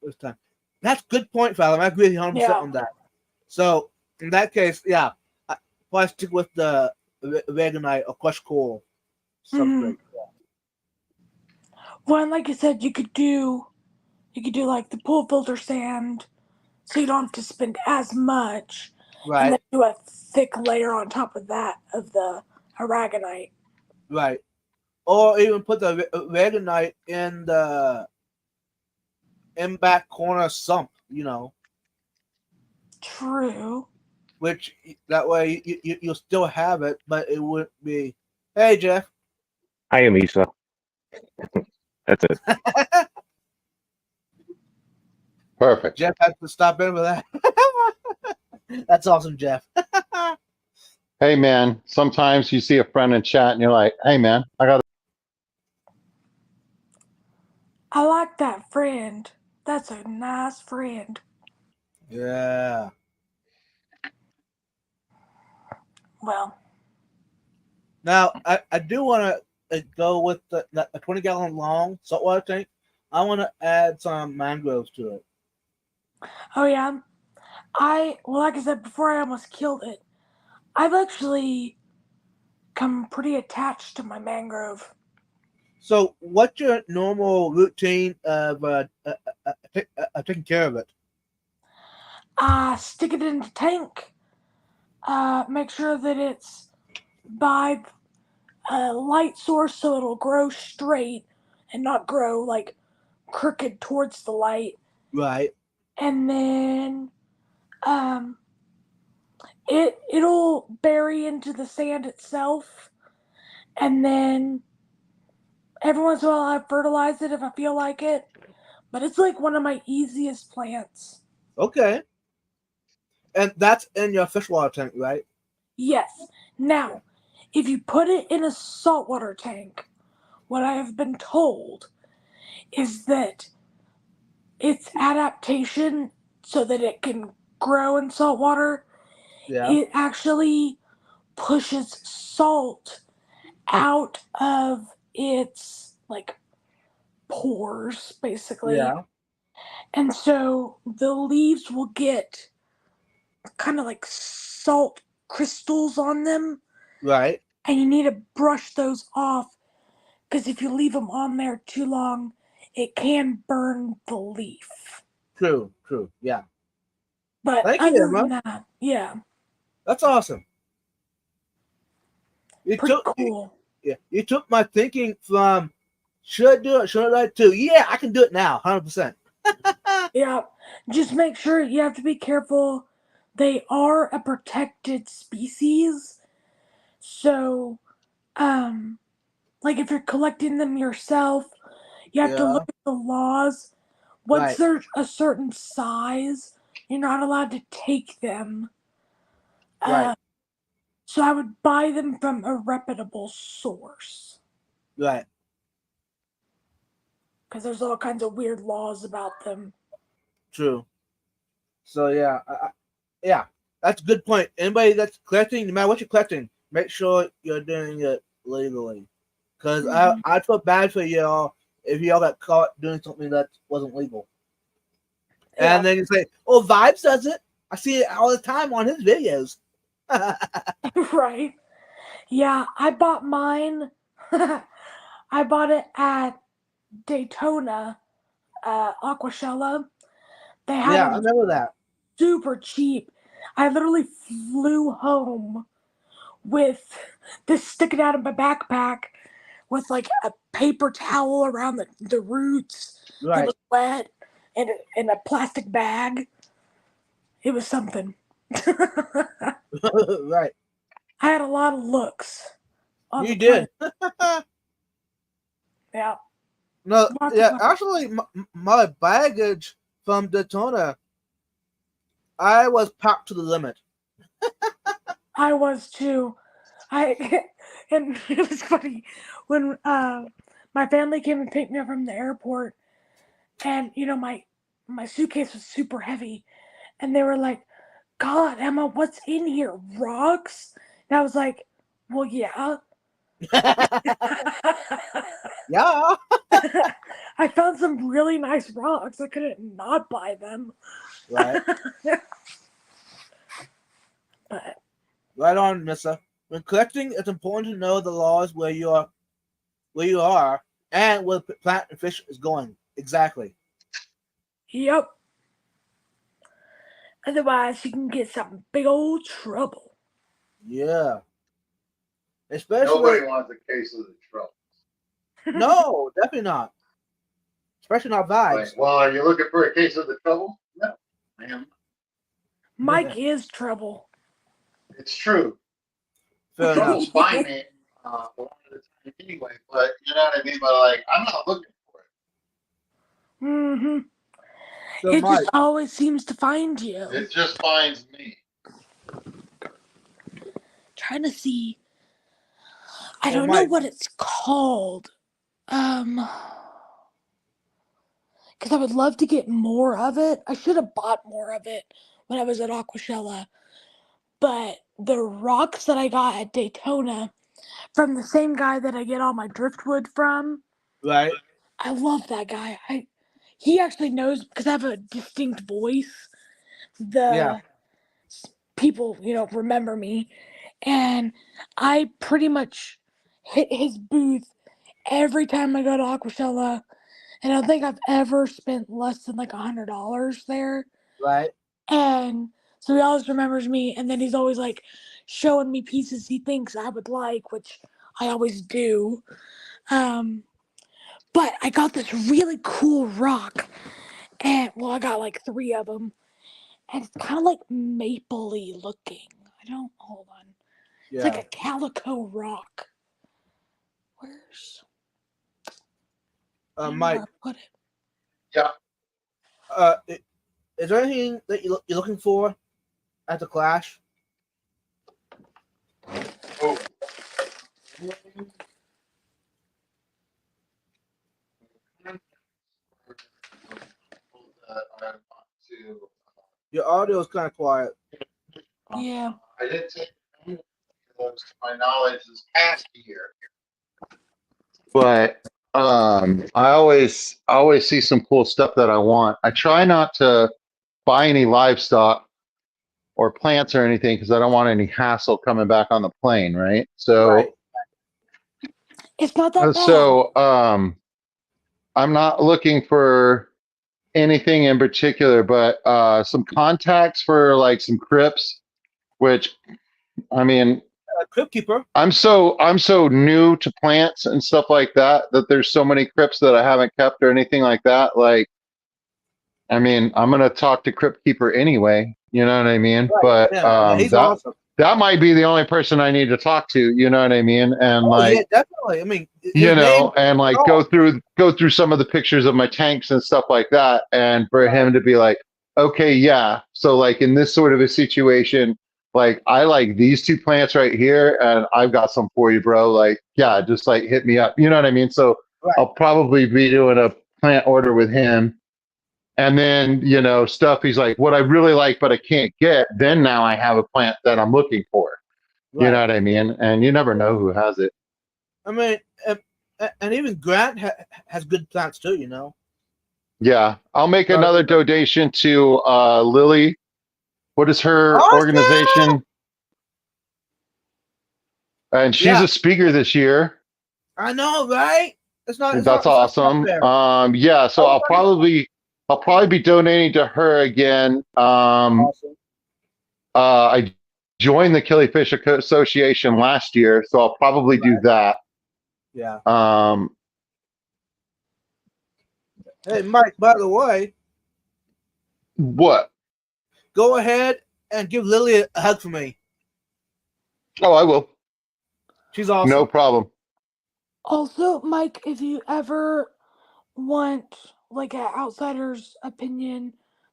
this time. That's a good point, Valerie. I agree with you 100% Yeah. on that. So, in that case, yeah, I probably stick with the regonite or crushed coral Mhm. substrate. Well, and like I said, you could do like the pool filter sand, so you don't have to spend as much, and then Right, do a thick layer on top of that of the aragonite. right. Or even put the regonite in the in back corner sump, True. which that way you'll still have it, but it wouldn't be. Hey, Jeff. I am Isa. That's it. Perfect. Jeff had to stop in for that. That's awesome, Jeff. Hey man, sometimes you see a friend in chat and you're like, hey man, I got I like that friend. That's a nice friend. Yeah. Well, Now I do want to go with a 20-gallon long saltwater tank. I want to add some mangroves to it. oh yeah. Like I said before, I almost killed it. I've actually come pretty attached to my mangrove. So, what's your normal routine of taking care of it? I stick it in the tank. Make sure that it's by a light source so it'll grow straight and not grow like crooked towards the light. Right. And then um, it'll bury into the sand itself. And then every once in a while I fertilize it if I feel like it. But it's like one of my easiest plants. Okay. And that's in your fish water tank, right? Yes. Now, if you put it in a saltwater tank, what I have been told is that its adaptation so that it can grow in salt water, Yeah. it actually pushes salt out of its like pores basically. Yeah. And so the leaves will get kind of like salt crystals on them, Right. and you need to brush those off because if you leave them on there too long, it can burn the leaf. True. True. Yeah. But Thank you, other Emma. than that, yeah, That's awesome. You pretty took cool. yeah, you took my thinking from should I do it, should I do it? Yeah, I can do it now, 100%. Yeah, just make sure you have to be careful. They are a protected species, so like if you're collecting them yourself, you have to Yeah. look at the laws. Once Right. they're a certain size, you're not allowed to take them. Right. So I would buy them from a reputable source Right. because there's all kinds of weird laws about them. True. So yeah, yeah, that's a good point. Anybody that's collecting, no matter what you're collecting, make sure you're doing it legally. Because Mhm. I feel bad for y'all if y'all got caught doing something that wasn't legal. Yeah, And then you say, "Oh, Vibes does it. I see it all the time on his videos." right. Yeah, I bought mine. I bought it at Daytona, Aquashella. They had Yeah, I them remember that. super cheap. I literally flew home with this sticking out of my backpack with like a paper towel around the roots that Right. was wet and in a plastic bag. It was something. I Right. had a lot of looks on the You plane. did. Yeah, No, lots of yeah, fun. actually, my baggage from Daytona, I was packed to the limit. I was too. I and it was funny when my family came and picked me up from the airport, and my suitcase was super heavy, and they were like, "God, Emma, what's in here? Rocks?" And I was like, "Well, yeah." Yeah. I found some really nice rocks. I couldn't not buy them. Right. But Right on, Mister. When collecting, it's important to know the laws where you are, and where the plant and fish is going. Exactly. yep. Otherwise, you can get some big old trouble. Yeah. Especially Nobody wants a case of the trouble. no, definitely not. Especially not Vibes. Like, well, are you looking for a case of the trouble? No, I am. Mike is trouble. It's true. Fair enough. Troubles find me a lot of the time anyway. But you know what I mean. But like, I'm not looking for it. hmm So It Mike, just always seems to find you. It just finds me. Trying to see. I so don't know Mike, what it's called. Um, because I would love to get more of it. I should have bought more of it when I was at Aquashella. But the rocks that I got at Daytona from the same guy that I get all my driftwood from, right? I love that guy. He actually knows because I have a distinct voice. Yeah. The people, remember me, and I pretty much hit his booth every time I go to Aquashella, and I don't think I've ever spent less than like $100 there. Right. And so he always remembers me, and then he's always like showing me pieces he thinks I would like, which I always do. Um, but I got this really cool rock, and well, I got like three of them, and it's kind of like mapley looking. I don't hold on. It's like Yeah. a calico rock. Where's I don't know where Mike. I put it. Yeah. Uh, Is there anything that you're looking for at the Clash? Oh. Your audio is kind of quiet. Yeah. I did take those to my knowledge this past year. But I always see some cool stuff that I want. I try not to buy any livestock or plants or anything because I don't want any hassle coming back on the plane, right? Right. It's not that bad. So I'm not looking for anything in particular, but some contacts for like some crypts, which I mean, Crypt Keeper. I'm so new to plants and stuff like that there's so many crypts that I haven't kept or anything like that. Like, I mean, I'm gonna talk to Crypt Keeper anyway. You know what I mean? Right. But Yeah, he's awesome. that might be the only person I need to talk to. You know what I mean? And like, yeah, definitely. I mean, you know, and like go through some of the pictures of my tanks and stuff like that, and for him to be like, okay, yeah. So like in this sort of a situation, like I like these two plants right here, and I've got some for you, bro. Like, yeah, just like hit me up. You know what I mean? So I'll probably be doing a plant order with him. And then, you know, stuff he's like, what I really like, but I can't get, then now I have a plant that I'm looking for. Right. You know what I mean? And you never know who has it. I mean, and even Grant has good plants too, you know? Yeah. I'll make another donation to Lily. What is her organization? And she's a speaker this year. I know, right? That's awesome. Yeah, so I'll probably be donating to her again. Awesome. I joined the Killifish Association last year, so I'll probably do that. Yeah. Hey, Mike, by the way. What? Go ahead and give Lily a hug for me. Oh, I will. She's awesome. No problem. Also, Mike, if you ever want like an outsider's opinion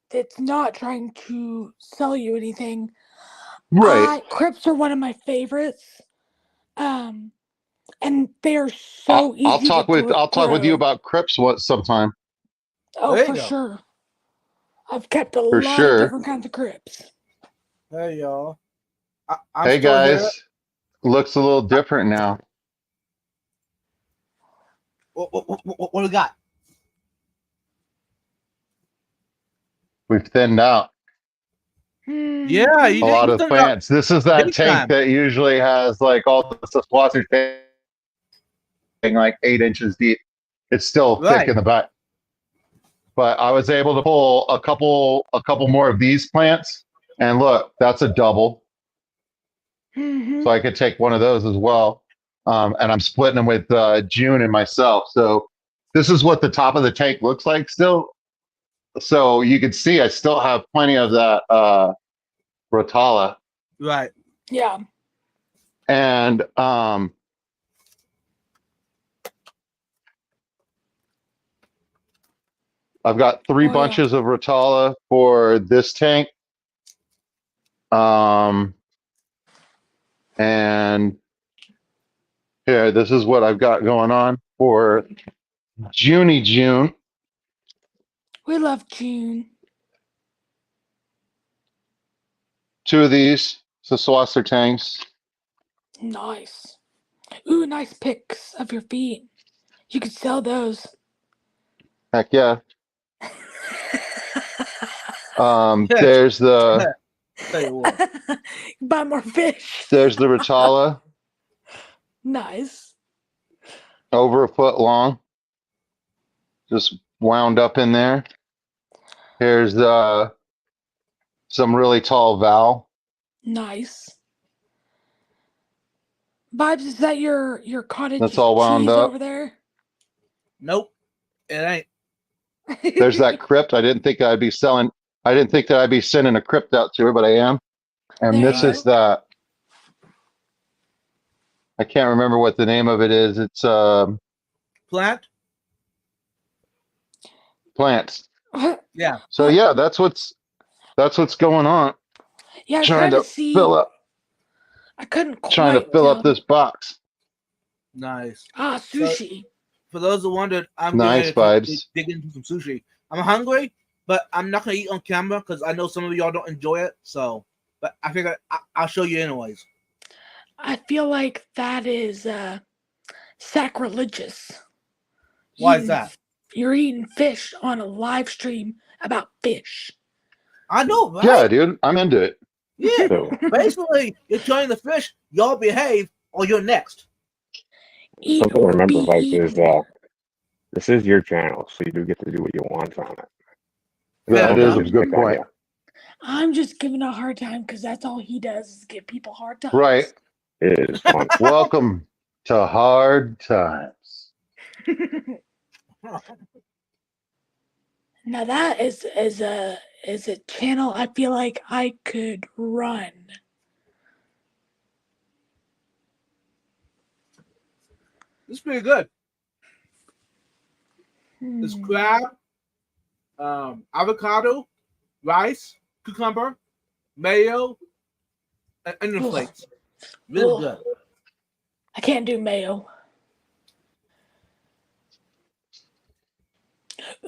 that's not trying to sell you anything, right? Crypts are one of my favorites. And they are so easy. I'll talk with you about Crypts sometime. Oh, for sure. I've kept a lot of different kinds of Crypts. Hey y'all. Hey guys. Here. Looks a little different now. What do we got? We've thinned out. Yeah, a lot of plants. This is that tank that usually has like all the Sasquatch tank like 8 inches deep. It's still thick in the back. But I was able to pull a couple more of these plants, and look, that's a double. So I could take one of those as well. And I'm splitting them with June and myself. So this is what the top of the tank looks like still. So you can see I still have plenty of that Rotala. Right. Yeah. And I've got 3 bunches of Rotala for this tank. And here, this is what I've got going on for June. We love June. 2 of these Sasquatch tanks. Nice. Ooh, nice pics of your feet. You could sell those. Heck yeah. There's the buy more fish. There's the Rotala. Nice. Over a foot long. Just wound up in there. Here's some really tall Val. Nice. Vibes, is that your cottage That's all wound cheese up over there? Nope. It ain't. There's that crypt. I didn't think that I'd be sending a crypt out to her, but I am. And this is that. I can't remember what the name of it is. It's plant. Plants. Yeah. So yeah, that's what's That's what's going on. Yeah, I was Trying trying to to see. fill up. I couldn't Trying to quite fill tell. up this box. Nice. Sushi. For those who wondered, I'm Nice getting ready to vibes. dig into some sushi. I'm hungry, but I'm not gonna eat on camera because I know some of y'all don't enjoy it. So, but I figured I'll show you anyways. I feel like that is sacrilegious. Why is that? You're eating fish on a live stream about fish. I know, right? Yeah, dude, I'm into it. Yeah. So, Basically, you're telling the fish, y'all behave or you're next. Eat something to or remember, be folks, is eaten. this is your channel, so you do get to do what you want on it. Fair That is a enough. good point. I'm just giving a hard time because that's all he does is give people hard times. Right. It is fun. Welcome to Hard Times. Now that is a channel I feel like I could run. This is pretty good. It's crab, avocado, rice, cucumber, mayo, and onion Ugh. flakes. Really Ugh. good. I can't do mayo.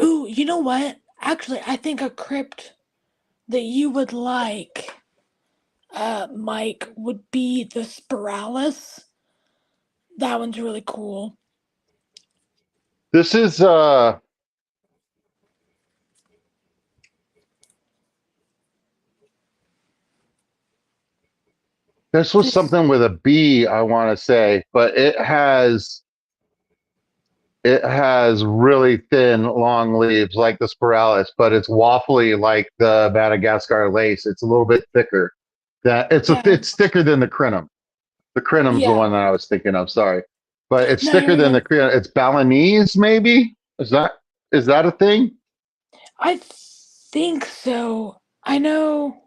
Ooh, you know what? Actually, I think a crypt that you would like, Mike, would be the Spiralis. That one's really cool. This is this was something with a B, I want to say, but it has really thin, long leaves like the Spiralis, but it's waffly like the Madagascar lace. It's a little bit thicker. It's thicker than the Crinum. The Crinum's the one that I was thinking of. Sorry, but it's thicker than the Crinum. It's Balinese, maybe. Is that a thing? I think so. I know.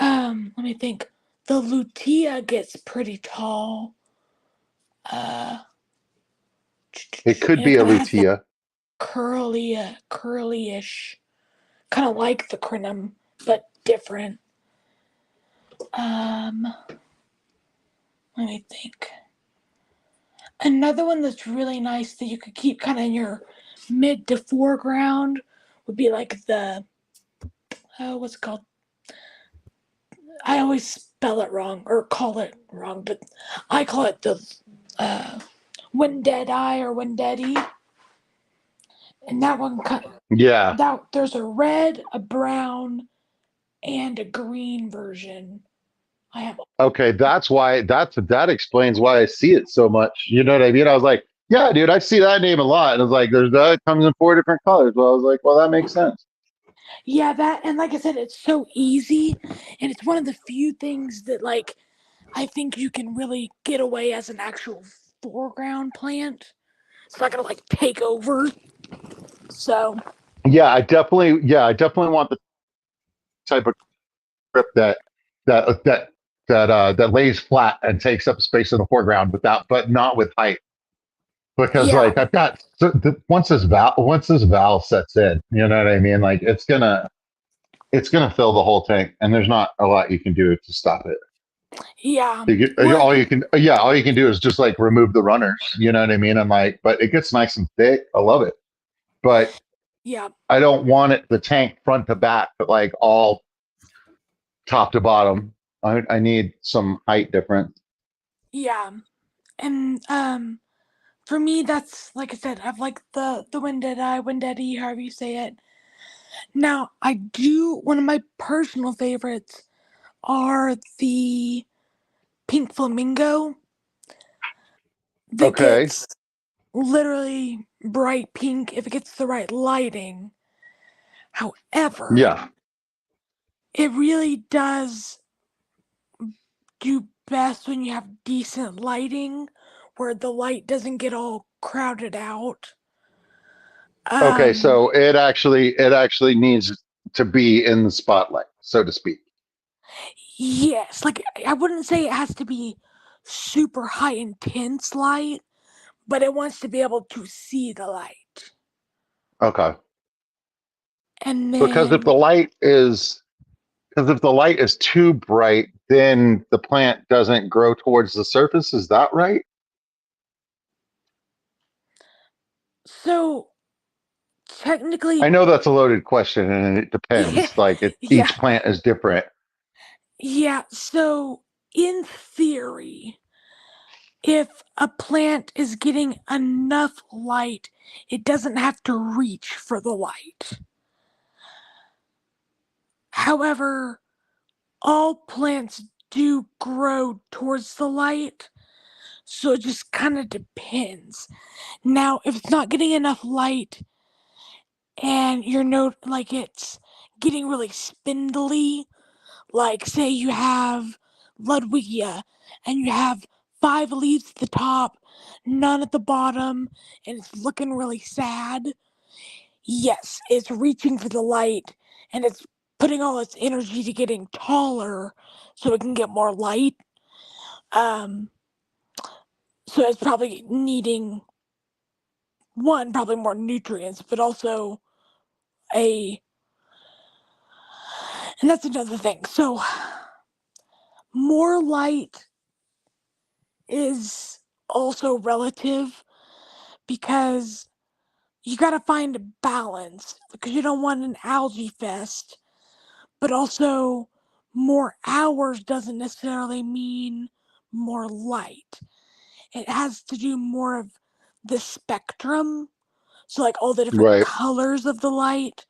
Let me think. The Lutea gets pretty tall. It could be a Lutea. Curly-ish, kind of like the Crinum, but different. Let me think. Another one that's really nice that you could keep kind of in your mid to foreground would be like the what's it called? I always spell it wrong or call it wrong, but I call it the Wendetti or Wendetti. And that one, Yeah. There's a red, a brown, and a green version. I have. Okay, that explains why I see it so much. You know what I mean? I was like, yeah, dude, I see that name a lot. And it's like, it comes in 4 different colors. Well, I was like, well, that makes sense. Yeah, that, and like I said, it's so easy, and it's one of the few things that, like, I think you can really get away as an actual foreground plant. It's not gonna like take over. So. Yeah, I definitely want the type of crypt that lays flat and takes up space in the foreground but not with height. Because like I've got once this valve sets in, you know what I mean? Like it's gonna fill the whole tank, and there's not a lot you can do to stop it. Yeah. All you can do is just like remove the runners, you know what I mean? And like, but it gets nice and thick. I love it. But yeah, I don't want it the tank front to back, but like all top to bottom. I need some height difference. Yeah. And for me that's like I said, I've like the Wendetti, however you say it. Now one of my personal favorites are the pink flamingo. That gets literally bright pink if it gets the right lighting. However, it really does do best when you have decent lighting where the light doesn't get all crowded out. Okay, so it actually needs to be in the spotlight, so to speak. Yes, like I wouldn't say it has to be super high intense light, but it wants to be able to see the light. Okay. And then, because if the light is Because if the light is too bright, then the plant doesn't grow towards the surface. Is that right? So technically, I know that's a loaded question and it yeah, depends. Like yeah, each plant is different. yeah. So in theory, if a plant is getting enough light, it doesn't have to reach for the light. However, all plants do grow towards the light, so it just kind of depends. Now, if it's not getting enough light and like it's getting really spindly, like say you have Ludwigia and you have 5 leaves at the top, none at the bottom, and it's looking really sad. Yes, it's reaching for the light and it's putting all its energy to getting taller so it can get more light. Um, so it's probably needing probably more nutrients, but also a, and that's another thing. So more light is also relative because you got to find a balance because you don't want an algae fest, but also more hours doesn't necessarily mean more light. It has to do more of the spectrum. So, like all the different Right. colors of the light,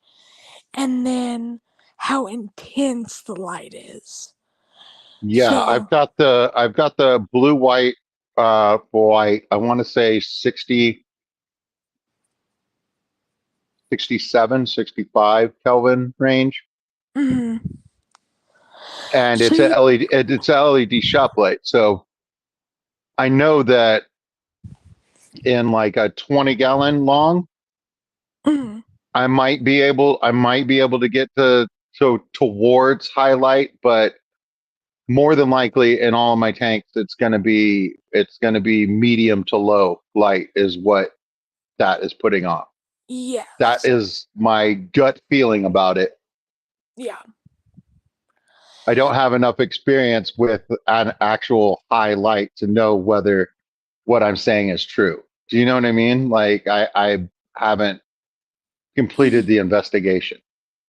and then how intense the light is. Yeah, So, I've got the blue white white. I want to say 60, 67, 65 Kelvin range. mhm. And So it's a you, LED it's a LED shop light. So I know that in like a 20-gallon long, mhm. I might be able to get to towards highlight, but more than likely in all of my tanks it's gonna be medium to low light is what that is putting off. That Yes, is my gut feeling about it. yeah, I don't have enough experience with an actual highlight to know whether what I'm saying is true. Do you know what I mean? Like I haven't completed Y- the investigation.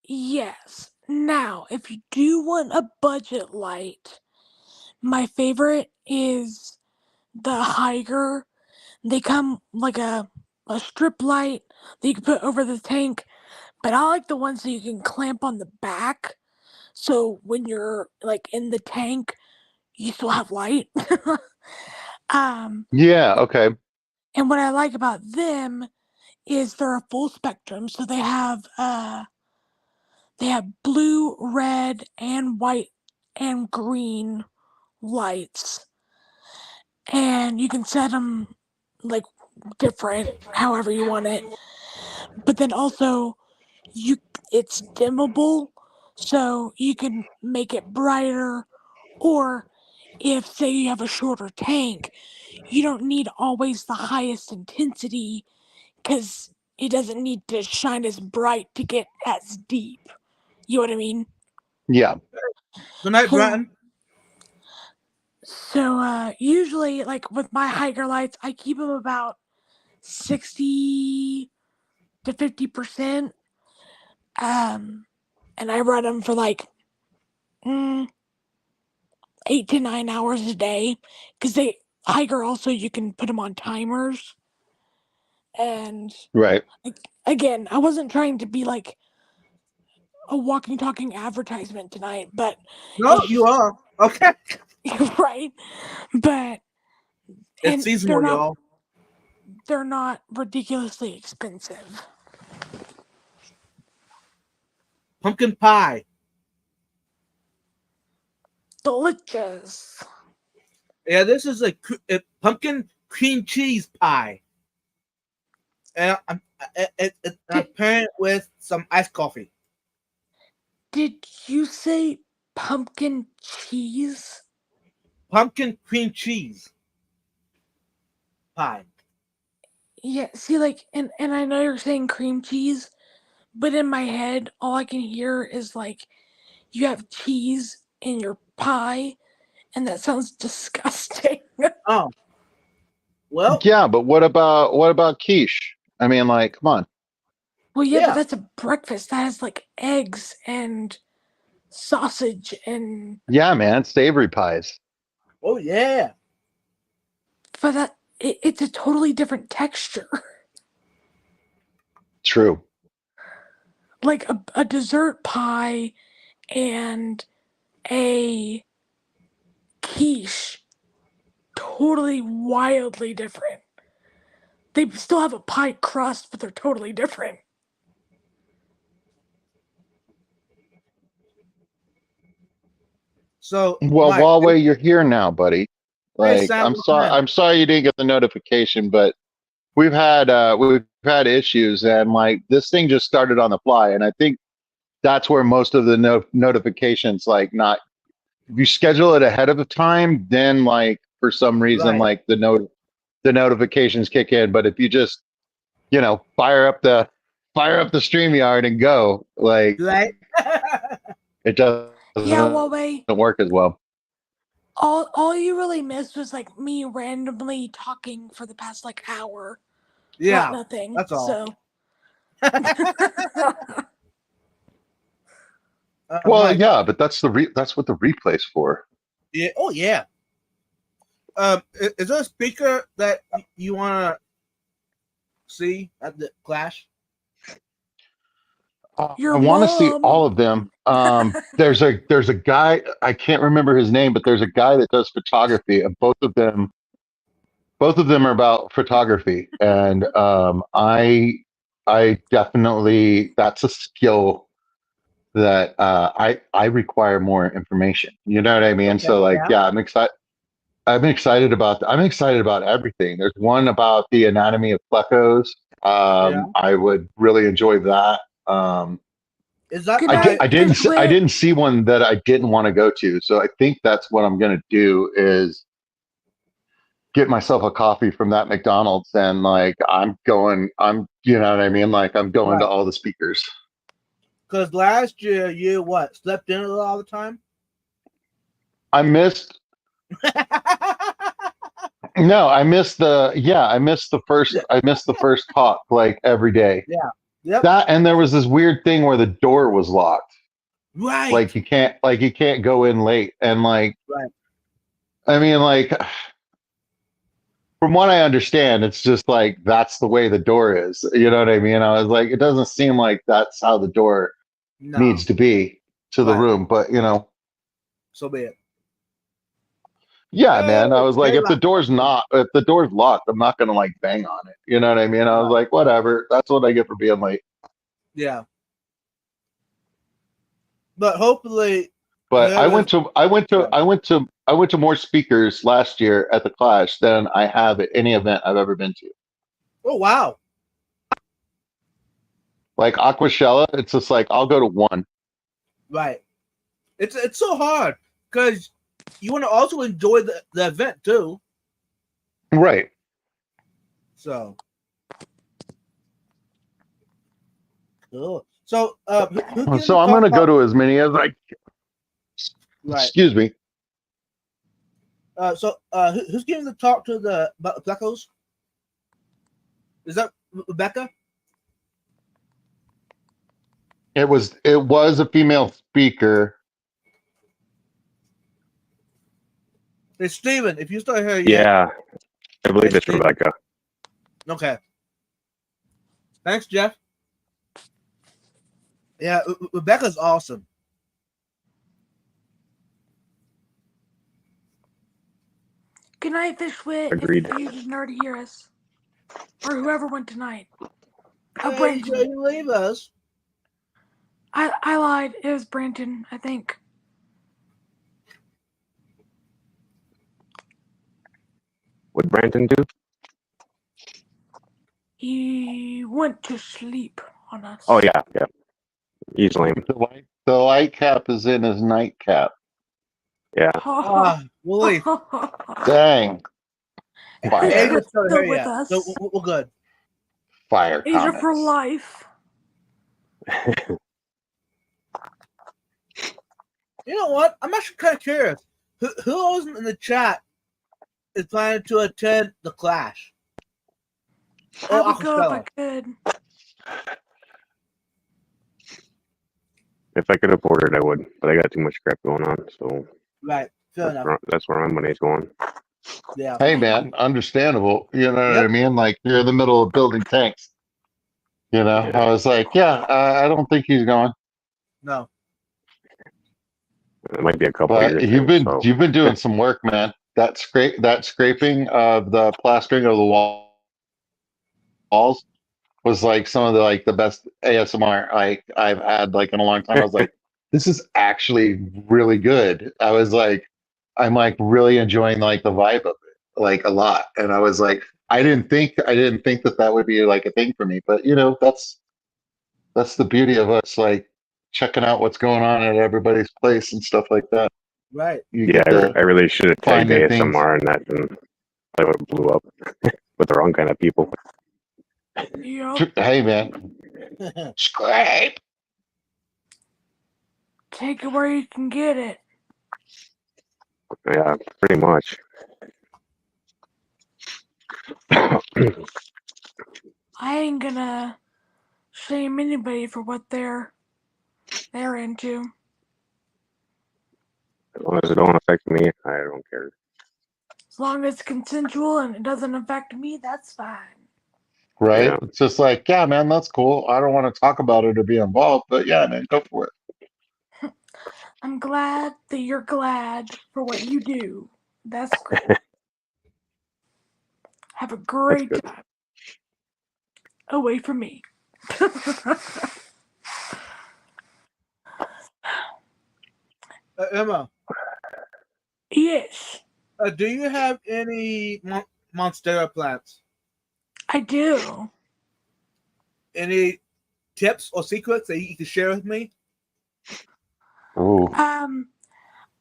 yes. Now, if you do want a budget light, my favorite is the Higer. They come like a strip light that you can put over the tank, but I like the ones that you can clamp on the back. So when you're like in the tank, you still have light. um, Yeah, okay. and what I like about them is they're a full spectrum. So they have blue, red, and white and green lights, and you can set them like different, however you want it. But then also you it's dimmable, so you can make it brighter, or if say you have a shorter tank, you don't need always the highest intensity because it doesn't need to shine as bright to get as deep. You know what I mean? Yeah. Good night, So Bratton. usually like with my hiker lights, I keep them about 60 to 50%. Um and I run them for like mm, 8 to 9 hours a day because they hiker also you can put them on timers. And Right. again, I wasn't trying to be like a walking talking advertisement tonight, but No, it's you just are. Okay. right. But It's and they're seasonal, not y'all. they're not ridiculously expensive. Pumpkin pie. Delicious. Yeah, this is a pumpkin cream cheese pie. And I'm Did pairing it with some iced coffee. did you say pumpkin cheese? Pumpkin cream cheese pie. Yeah, see like and I know you're saying cream cheese, but in my head all I can hear is like you have cheese in your pie, and that sounds disgusting. Oh, well, Yeah, but what about quiche? I mean, like, come on. Well, yeah, but yeah. that's a breakfast. That has like eggs and sausage and Yeah, man, savory pies. Oh, yeah. but it's a totally different texture. True. Like a dessert pie and a quiche, totally wildly different. They still have a pie crust, but they're totally different. So, Well, Mike, Huawei, you're here now, buddy. hey, Like, Sam, I'm what's sorry. up? I'm sorry you didn't get the notification, but we've had issues, and like this thing just started on the fly, and I think that's where most of the notifications, like, not if you schedule it ahead of the time, then like for some reason, Right, like the notifications kick in. But if you just fire up the StreamYard and go, like right. it Yeah, doesn't Huawei. work as well. All you really missed was like me randomly talking for the past like hour about Yeah, nothing. that's all. So Well, Mike, yeah, but that's what the replay's for. yeah. Oh, yeah. Is there a speaker that you want to see at the Clash? your I want to see mom. all of them. There's a guy, I can't remember his name, but there's a guy that does photography, and both of them are about photography, and I definitely, that's a skill that I require more information. You know what I mean? Okay, So like, yeah, yeah, I'm excited about everything. There's one about the anatomy of plecos. yeah. I would really enjoy that. Is that Good I, di- night, by? I didn't Fish s- I Wit. didn't see one that I didn't want to go to. So I think that's what I'm going to do is get myself a coffee from that McDonald's, and like I'm you know what I mean? Like I'm going to Right. all the speakers. Because last year you what slept in a lot all the time. I missed No, I missed the first talk like every day. Yeah. Yep. That, and there was this weird thing where the door was locked. Right. Like you can't go in late. And like, Right. I mean, like, from what I understand, it's just like that's the way the door is. You know what I mean? I was like, it doesn't seem like that's how the door No. needs to be to the Right. room, but So be it. yeah, Hey, man. I was like, hey, if the door's locked, I'm not gonna like bang on it. You know what I mean? I was Right. like, whatever. That's what I get for being late. Yeah. But hopefully, But I whoever. went to I went to I went to I went to more speakers last year at the Clash than I have at any event I've ever been to. Oh wow. Like Aquashella, it's just like I'll go to one. Right. It's so hard because you want to also enjoy the event too. Right. So. Cool. So who gives So the I'm talk gonna go about to as many as I right? excuse me. So who's giving the talk to the about the Plecos? Is that Rebecca? It was a female speaker. Hey Steven, if you still here yet. Yeah, I believe Hey, it's Steven. Rebecca. Okay. Thanks, Jeff. Yeah, Rebecca's awesome. Good night, Fish Wit. Agreed. If you didn't already hear us, or whoever went tonight. Hey, you Branton. didn't leave us. I lied. It was Branton, I think. What Brandon do? He went to sleep on us. Oh yeah. He's lame. The light cap is in his nightcap. Yeah. Willie. Dang. Fire. Asia's still Still here with yet. us. So we're good. Fire Asia for comments. life. You know what? I'm actually kind of curious. Who else in the chat is planning to attend the Clash? I Oh, would go if I Aquastella. could. If I could afford it, I would, but I got too much crap going on, so Right. Fair enough. that's where my money's going. Yeah. Hey, man, understandable. You know what I Yep. mean? Like you're in the middle of building tanks. You know, Yeah. I was like, yeah, I don't think he's going. No. It might be a couple But years too. So you've been doing some work, man. That scraping of the plastering of the walls was like some of the best ASMR like I've had like in a long time. I was like, this is actually really good. I'm like really enjoying like the vibe of it like a lot. And I was like, I didn't think that would be like a thing for me. But you know, that's the beauty of us like checking out what's going on at everybody's place and stuff like that. Right. You yeah, get to I really should have find tagged new things. ASMR and that, and I would have blew up with the wrong kind of people. Yep. Hey, man, scrape. Take it where you can get it. Yeah, pretty much. I ain't gonna shame anybody for what they're into. As long as it don't affect me, I don't care. As long as it's consensual and it doesn't affect me, that's fine. Right? Yeah. It's just like, yeah, man, that's cool. I don't want to talk about it or be involved, but yeah, man, go for it. I'm glad that you're glad for what you do. That's great. Have a That's great good. time. Away from me. Emma, Yes, do you have any Monstera plants? I do. Any tips or secrets that you can share with me? Ooh.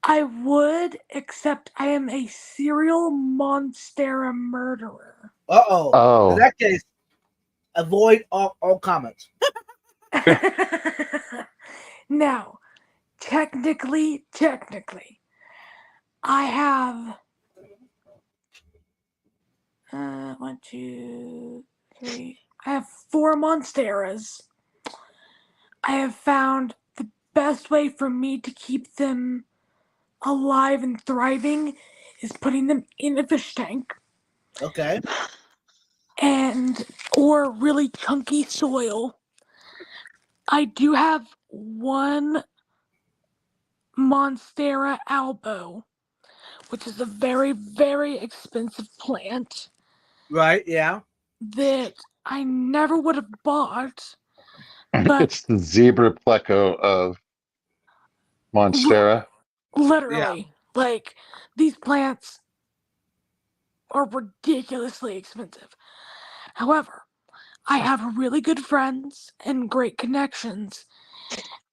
I would, except I am a serial Monstera murderer. Uh-oh. In Oh, that case, avoid all comments. Now, technically, I have 1, 2, 3. I have 4 Monsteras. I have found the best way for me to keep them alive and thriving is putting them in a fish tank Okay. and or really chunky soil. I do have 1 Monstera albo, which is a very, very expensive plant Right, yeah. that I never would have bought, but it's the zebra pleco of Monstera. literally, like, these plants are ridiculously expensive. However, I have really good friends and great connections,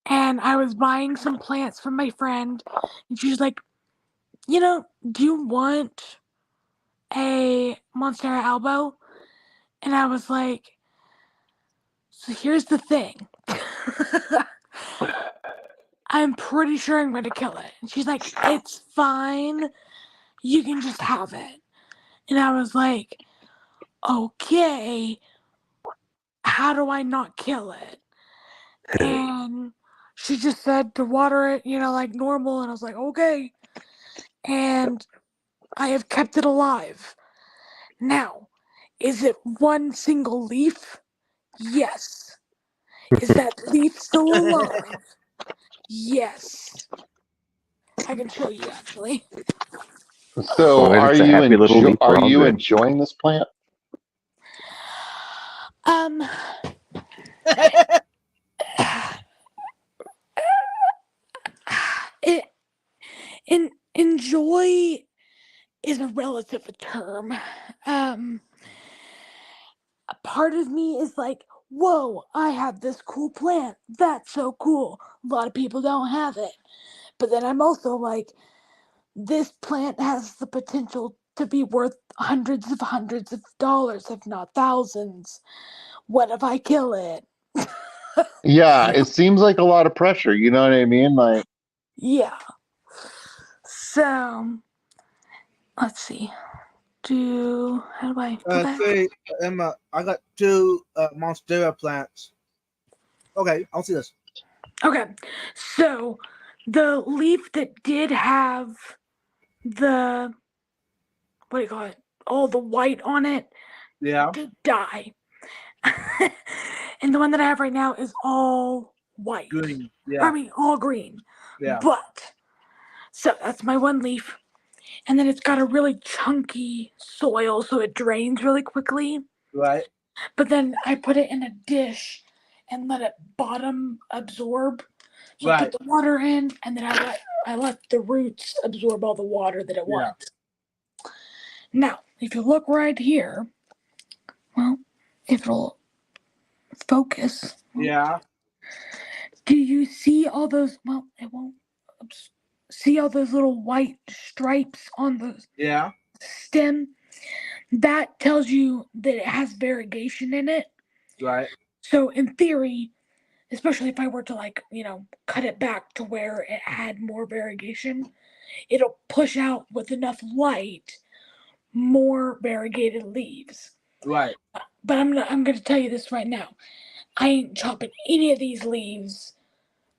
and I was buying some plants from my friend, and she was like, you know, do you want a Monstera albo? And I was like, so here's the thing. I'm pretty sure I'm going to kill it. And she's like, it's fine. You can just have it. And I was like, okay, how do I not kill it? And she just said to water it, like normal. And I was like, okay. And I have kept it alive. Now, is it one single leaf? Yes. Is that leaf still alive? Yes. I can show you actually. So, As long as it's a happy little leaf, are we're all you good. enjoying this plant? Um it enjoy is a relative term. Um a part of me is like, whoa, I have this cool plant. That's so cool. A lot of people don't have it. But then I'm also like, this plant has the potential to be worth hundreds of dollars, if not thousands. What if I kill it? Yeah, it seems like a lot of pressure. You know what I mean? Like, Yeah. So let's see. How do I go back? Say, Emma, I got 2 Monstera plants. Okay, I'll see this. Okay. So the leaf that did have the what do you call it? All the white on it Yeah, did die. And the one that I have right now is all white. green. I Yeah, mean all green. yeah, But so that's my one leaf. And then it's got a really chunky soil so it drains really quickly. right, But then I put it in a dish and let it bottom absorb. So I right. put the water in and then I let the roots absorb all the water that it Yeah. wants. Now, if you look right here, well, if it'll focus. Yeah, Do you see all those? Well, it won't. See all those little white stripes on the yeah, stem? That tells you that it has variegation in it. right, So, in theory, especially if I were to cut it back to where it had more variegation, it'll push out with enough light more variegated leaves. right, But I'm gonna tell you this right now. I ain't chopping any of these leaves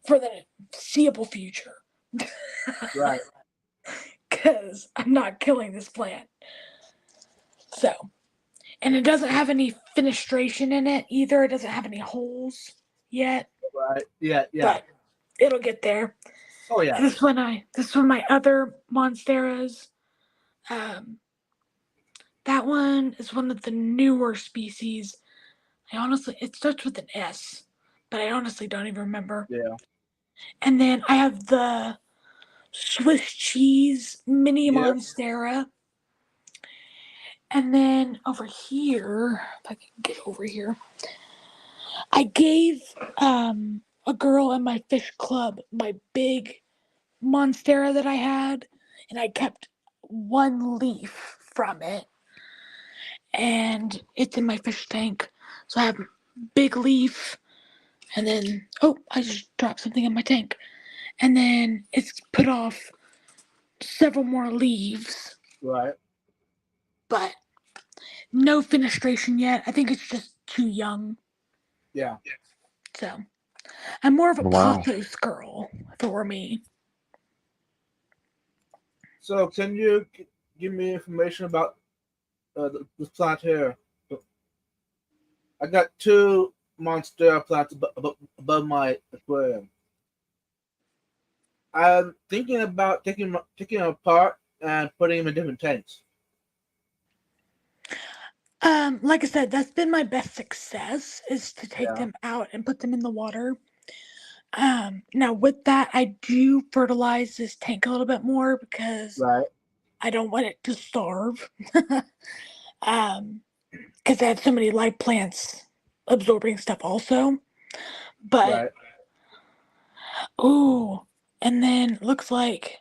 for the foreseeable future. right. Because I'm not killing this plant. So, and it doesn't have any fenestration in it either. It doesn't have any holes yet, Right. Yeah, yeah. but it'll get there. Oh yeah. This one my other monsteras. That one is one of the newer species. It starts with an S, but I honestly don't even remember. Yeah. And then I have the Swiss cheese mini Yep. monstera. And then over here, if I can get over here, I gave a girl in my fish club my big monstera that I had, and I kept one leaf from it, and it's in my fish tank. So I have big leaf, and then I just dropped something in my tank, and then it's put off several more leaves, Right. but no fenestration yet. I think it's just too young. Yeah. So I'm more of a Wow. pothos girl if it were me. So can you give me information about this plant here? I got 2 Monstera plants above my aquarium. I'm thinking about taking them apart and putting them in different tanks. Like I said, that's been my best success is to take Yeah. them out and put them in the water. Now with that, I do fertilize this tank a little bit more because Right. I don't want it to starve. Because I have so many live plants absorbing stuff also. But Right. ooh, and then looks like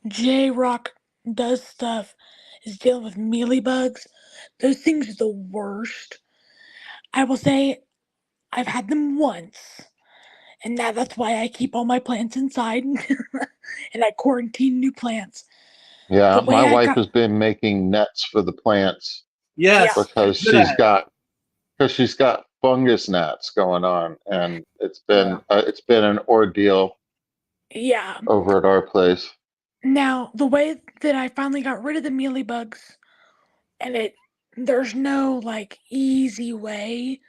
J Rock does stuff is dealing with mealybugs. Those things are the worst. I will say I've had them once, and that's why I keep all my plants inside and I quarantine new plants. Yeah, The way my I wife got has been making nets for the plants Yes. Yeah. because Good at she's got fungus gnats going on, and it's Yeah. been an ordeal yeah. over at our place. Now the way that I finally got rid of the mealybugs, and there's no easy way,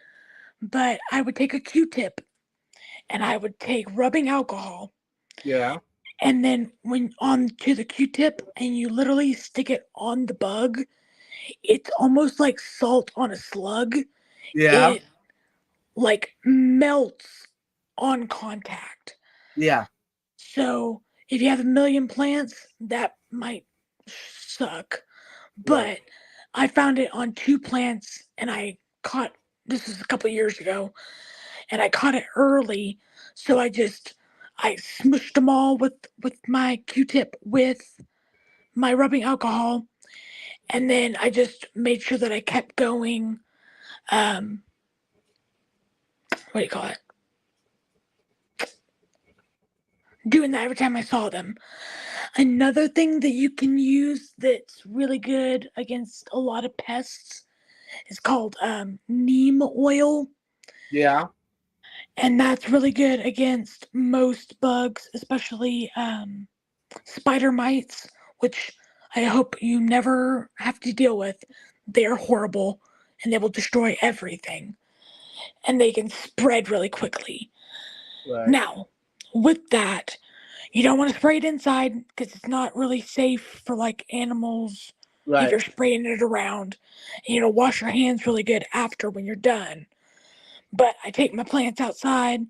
but I would take a Q-tip and I would take rubbing alcohol. Yeah. And then when onto the Q-tip and you literally stick it on the bug, it's almost like salt on a slug. Yeah. It melts on contact. Yeah. So if you have a million plants, that might suck. But I found it on 2 plants and I caught this was a couple years ago and I caught it early. So I smushed them all with my Q-tip with my rubbing alcohol, and then I just made sure that I kept going. What do you call it? doing that every time I saw them. Another thing that you can use that's really good against a lot of pests is called neem oil. Yeah. And that's really good against most bugs, especially spider mites, which I hope you never have to deal with. They're horrible and they will destroy everything. And they can spread really quickly. Right. Now, with that, you don't want to spray it inside because it's not really safe for like animals if Right. you're spraying it around. And, wash your hands really good after when you're done. But I take my plants outside,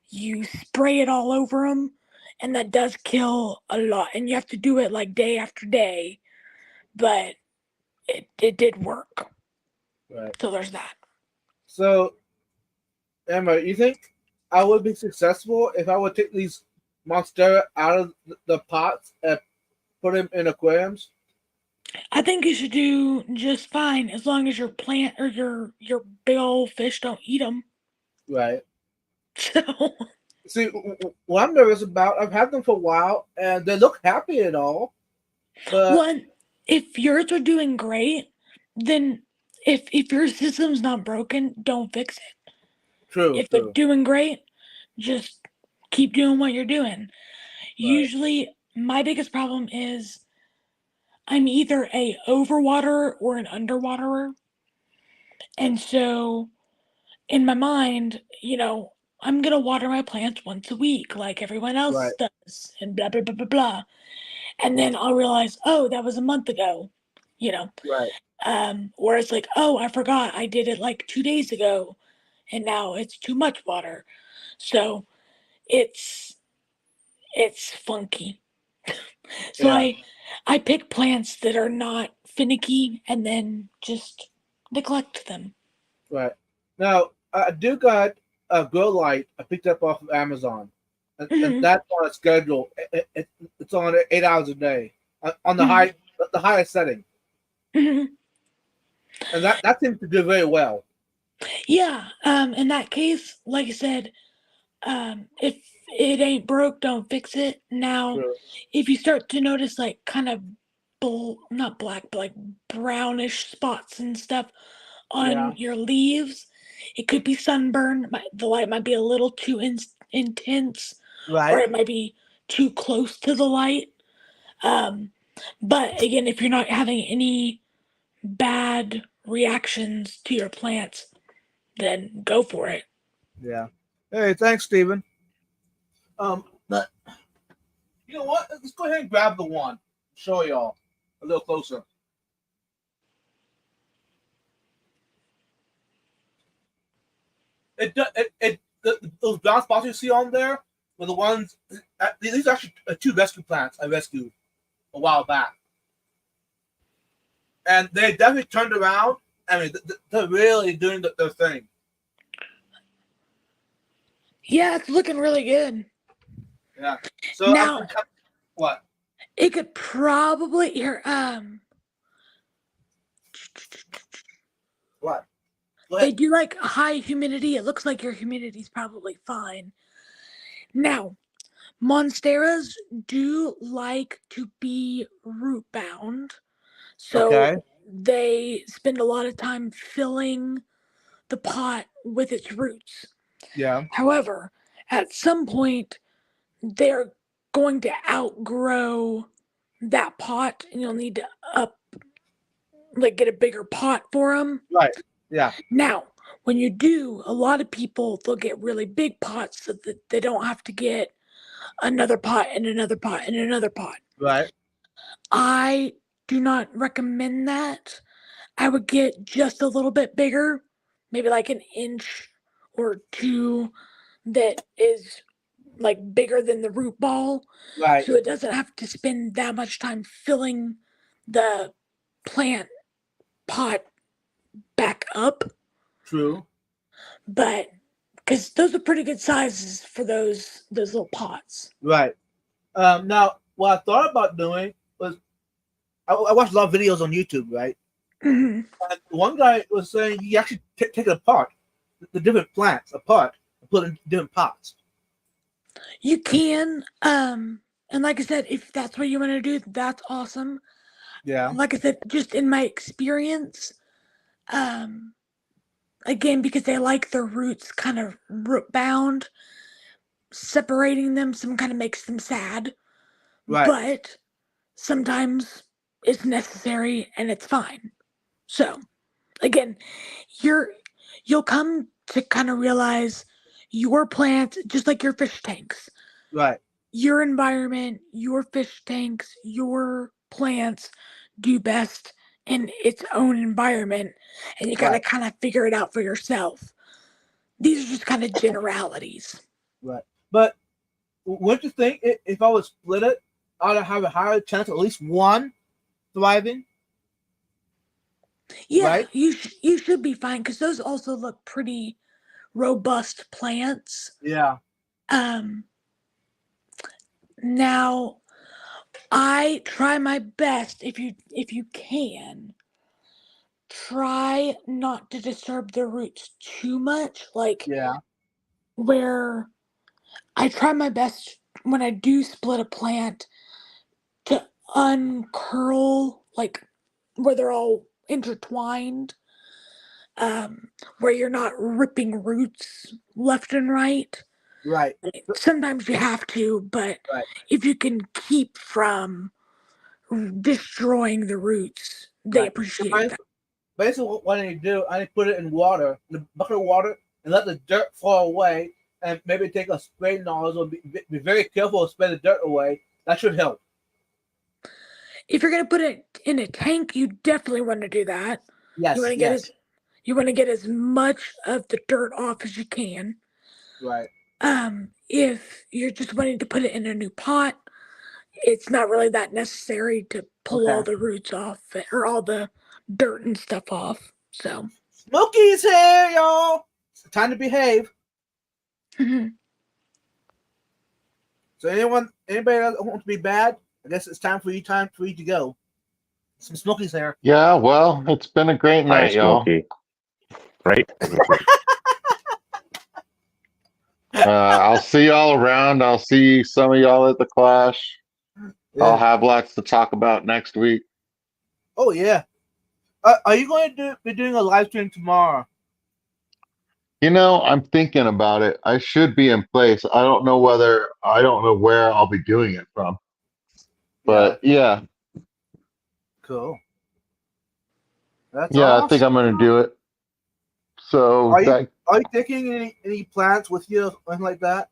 you spray it all over them, and that does kill a lot. And you have to do it like day after day, but it did work. Right. So there's that. So, Emma, you think I would be successful if I would take these monstera out of the pots and put them in aquariums? I think you should do just fine as long as your plant or your big old fish don't eat them. Right. So See, what I'm nervous about, I've had them for a while, and they look happy and all, but one, if yours are doing great, then if your system's not broken, don't fix it. true, If they're true. doing great, just keep doing what you're doing. Right. Usually, my biggest problem is I'm either a overwaterer or an underwaterer. And so in my mind, I'm going to water my plants once a week like everyone else Right. does and blah, blah, blah, blah, blah. And then I'll realize, oh, that was a month ago, Right. Or it's like, oh, I forgot I did it like 2 days ago and now it's too much water. So it's funky. So Yeah. I pick plants that are not finicky and then just neglect them. Right. Now, I do got a grow light I picked up off of Amazon, and Mhm. that's on a schedule. It's on 8 hours a day on the Mhm. the highest setting, Mhm. and that seems to do very well. Yeah. In that case, like I said, if it ain't broke, don't fix it. Now, True. if you start to notice like kind of not black, but like brownish spots and stuff Yeah. on your leaves, it could be sunburn. The light might be a little too intense, or Right. it might be too close to the light. Um, but again, if you're not having any bad reactions to your plants, then go for it. Yeah. Hey, thanks, Stephen. But you know what? Let's go ahead and grab the one. Show y'all a little closer. Those brown spots you see on there were the ones. These are actually two rescue plants I rescued a while back, and they definitely turned around. I mean, they're really doing their thing. Yeah, it's looking really good. Yeah. So Now, what? it could probably here. What? Go They ahead. do like high humidity. It looks like your humidity's probably fine. Now, monsteras do like to be root bound, so Okay. they spend a lot of time filling the pot with its roots. Yeah. However, at some point, they're going to outgrow that pot, and you'll need to get a bigger pot for them. Right. Yeah. Now, when you do, a lot of people they'll get really big pots so that they don't have to get another pot and another pot and another pot. Right. I do not recommend that. I would get just a little bit bigger, maybe like an inch or two that is like bigger than the root ball, Right. so it doesn't have to spend that much time filling the plant pot back up. True. But because those are pretty good sizes for those little pots. Right. Now, what I thought about doing was I watched a lot of videos on YouTube, right? Mhm. And one guy was saying you actually take it apart, the different plants apart, and put in different pots. You can, and like I said, if that's what you want to do, that's awesome. Yeah. Like I said, just in my experience, um, again, because they like their roots kind of root bound, separating them some kind of makes them sad. Right. But sometimes it's necessary and it's fine. So again, you'll come to kind of realize your plants, just like your fish tanks, Right. your environment, your fish tanks, your plants do best in its own environment, and you gotta Right. kind of figure it out for yourself. These are just kind of generalities. Right. But wouldn't you think if I would split it, I'd have a higher chance of at least one thriving? Yeah, Right. you should be fine because those also look pretty robust plants. Yeah. Um, Now I try my best if you can try not to disturb the roots too much, like Yeah. where I try my best when I do split a plant to uncurl, like where they're all intertwined, where you're not ripping roots left and right. Right. Sometimes you have to, but Right. if you can keep from destroying the roots, they Right. appreciate that. Basically, what I need to do, I need to put it in water, in a bucket of water, and let the dirt fall away, and maybe take a spray nozzle. Be very careful to spray the dirt away. That should help. If you're gonna put it in a tank, you definitely want to do that. Yes. You want to Yes. you want to get as much of the dirt off as you can. Right. If you're just wanting to put it in a new pot, it's not really that necessary to pull all Okay. the roots off or all the dirt and stuff off. So Smokey's here, y'all. It's time to behave. mhm. So anybody else want to be bad? I guess it's time for you to go. Some Smokey's here. Yeah, well, it's been a great Hi, night, y'all. Smokey. Right? I'll see y'all around. I'll see some of y'all at the Clash. I'll Yeah. have lots to talk about next week. Oh yeah. Are you going to be doing a live stream tomorrow? You know, I'm thinking about it. I should be in place. I don't know where I'll be doing it from. But yeah, Cool. That's I think awesome. I'm gonna do it. So Are you that are you taking any plants with you or anything like that?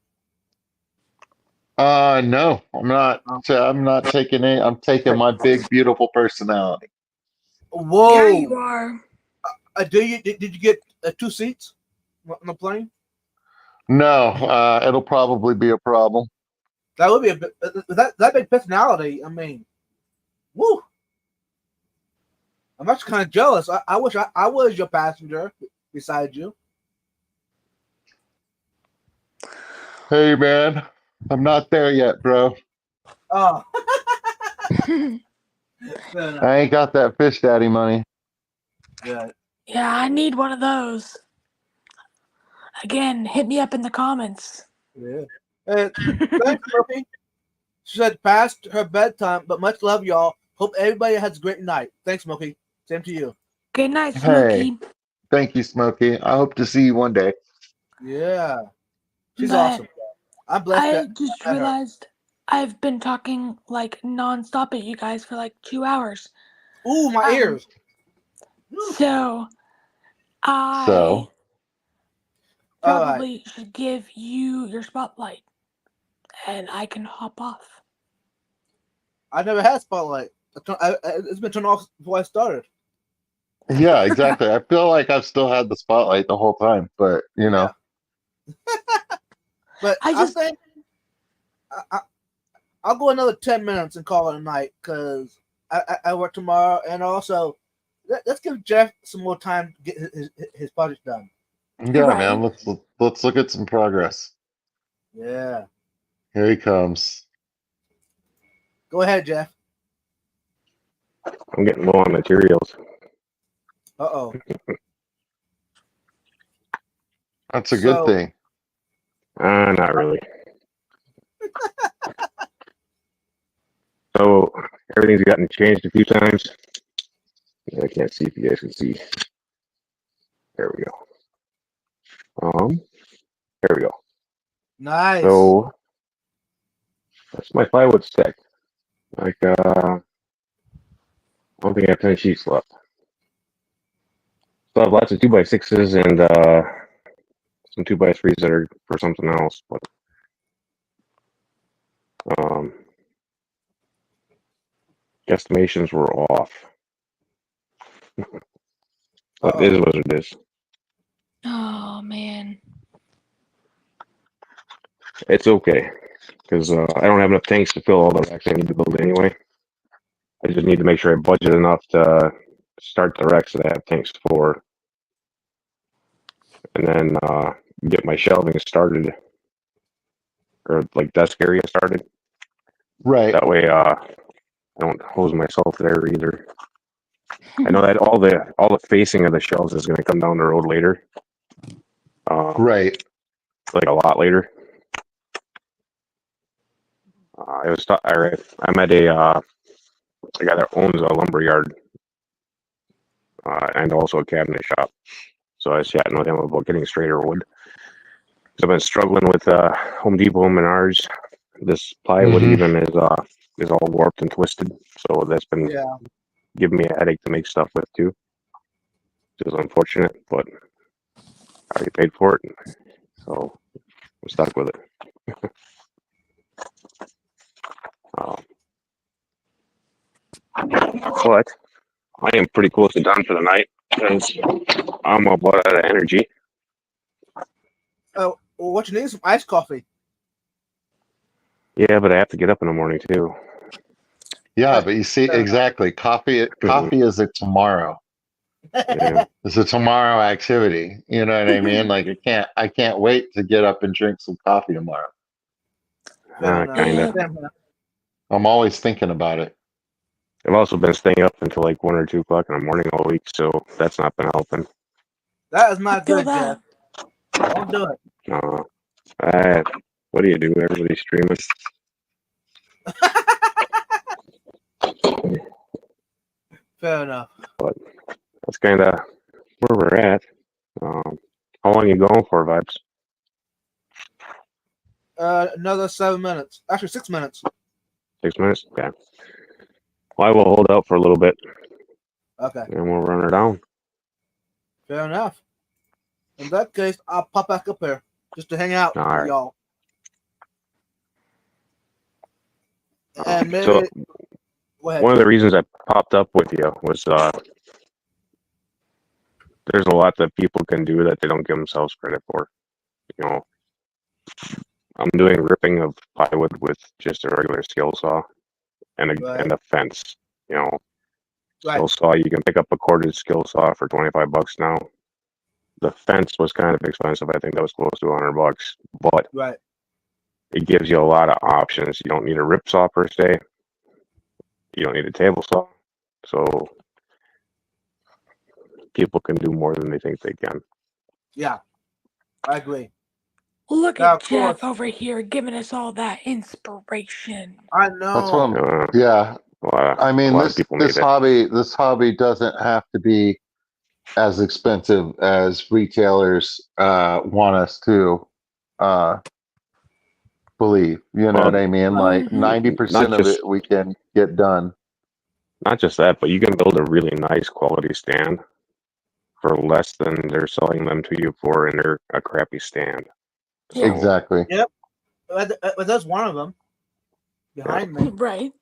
no, I'm not. I'm not taking any. I'm taking my big, beautiful personality. Whoa. Yeah, you are. Did you get 2 seats on the plane? No, it'll probably be a problem. That would be a bit, that big personality. I mean, woo. I'm actually kind of jealous. I wish I was your passenger beside you. Hey, man, I'm not there yet, bro. Oh, no, no. I ain't got that fish daddy money. Yeah. Yeah, I need one of those. Again, hit me up in the comments. Yeah. Thanks, Murphy. She said past her bedtime, but much love, y'all. Hope everybody has a great night. Thanks, Smokey. Same to you. Good night, Smokey. Hey, thank you, Smokey. I hope to see you one day. Yeah. She's But awesome. I'm blessed. I just realized I've been talking like nonstop at you guys for like 2 hours. Ooh, my ears. So I So, probably should give you your spotlight and I can hop off. I never had spotlight. It's been turned off before I started. yeah, exactly. I feel like I've still had the spotlight the whole time, but you know. But I just- think I'll go another 10 minutes and call it a night because I work tomorrow, and also let's give Jeff some more time to get his project done. Yeah, Right. man. Let's look at some progress. Yeah. Here he comes. Go ahead, Jeff. I'm getting low on materials. Uh-oh. That's a good So- thing. Not really. everything's gotten changed a few times. I can't see if you guys can see. There we go. There we go. Nice. So that's my plywood stack. Like, I don't think I have 10 sheets left. Still have lots of 2x6s and some 2x3s that are for something else, but estimations were off. But it is what it is. Oh man. It's okay, because I don't have enough tanks to fill all the racks I need to build anyway. I just need to make sure I budget enough to start the racks that I have tanks for, and then get my shelving started, or like desk area started. Right. That way, I don't hose myself there either. I know that all the facing of the shelves is going to come down the road later. Right. Like a lot later. I met a guy that owns a lumber yard and also a cabinet shop. So I was chatting with him about getting straighter wood. So I've been struggling with Home Depot and Menards. This plywood even is all warped and twisted. So that's been giving me a headache to make stuff with too. Which is unfortunate, but I already paid for it. So I'm stuck with it. But I am pretty close to done for the night because I'm about out of energy. Oh, well, what you need is some iced coffee. Yeah, but I have to get up in the morning too. Yeah, but you see, exactly. Coffee is a tomorrow. Yeah. It's a tomorrow activity. You know what I mean? Like I can't wait to get up and drink some coffee tomorrow. Kind of. I'm always thinking about it. I've also been staying up until like 1 or 2 o'clock in the morning all week, so that's not been helping. That is not Feel good, that. Jeff. Don't do it. What do you do? Everybody's streaming. Fair enough. But that's kind of where we're at. How long are you going for, Vibes? Another 7 minutes. Actually, 6 minutes. 6 minutes? Okay. Well, I will hold out for a little bit. Okay. And we'll run her down. Fair enough. In that case, I'll pop back up here just to hang out All with right. y'all. And maybe So, go ahead. one of the reasons I popped up with you was there's a lot that people can do that they don't give themselves credit for. You know, I'm doing ripping of plywood with just a regular skill saw and a fence. You know, skill saw, you can pick up a corded skill saw for $25 now. The fence was kind of expensive. I think that was close to $100, but it gives you a lot of options. You don't need a rip saw per se. You don't need a table saw. So people can do more than they think they can. Yeah, I agree. Look at Jeff over here giving us all that inspiration. I know. That's what I'm, yeah. I mean, this hobby doesn't have to be as expensive as retailers want us to believe. You know what I mean? Like 90% of it we can get done. Not just that, but you can build a really nice quality stand for less than they're selling them to you for in a crappy stand. So, exactly. Yep. But that's one of them behind me. Right.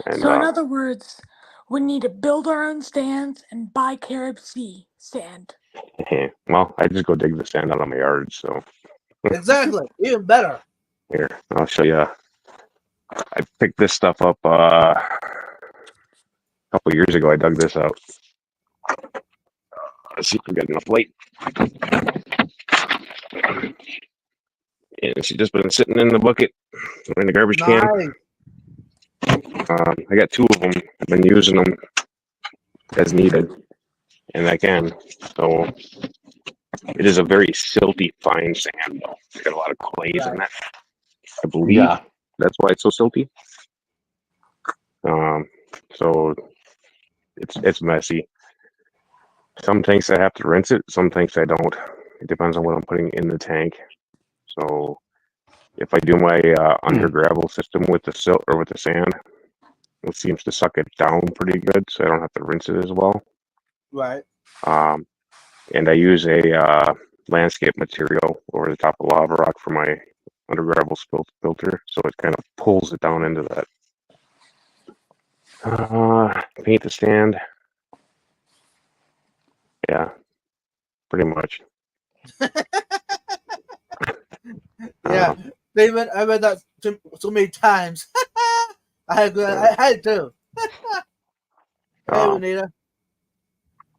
And, so in other words, we need to build our own stands and buy Carib Sea sand. Well, I just go dig the sand out of my yard, so. Exactly. Even better. Here, I'll show you. I picked this stuff up a couple years ago. I dug this out. Let's see if we got enough light. And she's just been sitting in the bucket or in the garbage can. I got 2 of them. I've been using them as needed, and I can. So it is a very silty, fine sand, though. It's got a lot of clays in it. I believe that's why it's so silty. So it's messy. Some tanks I have to rinse it. Some tanks I don't. It depends on what I'm putting in the tank. So if I do my under gravel system with the silt or with the sand, it seems to suck it down pretty good, so I don't have to rinse it as well. Right. And I use a landscape material over the top of lava rock for my under gravel filter, so it kind of pulls it down into that. Paint the stand. Yeah, pretty much. Yeah, David, I read that so many times. I had to. Hey, Um, Renita.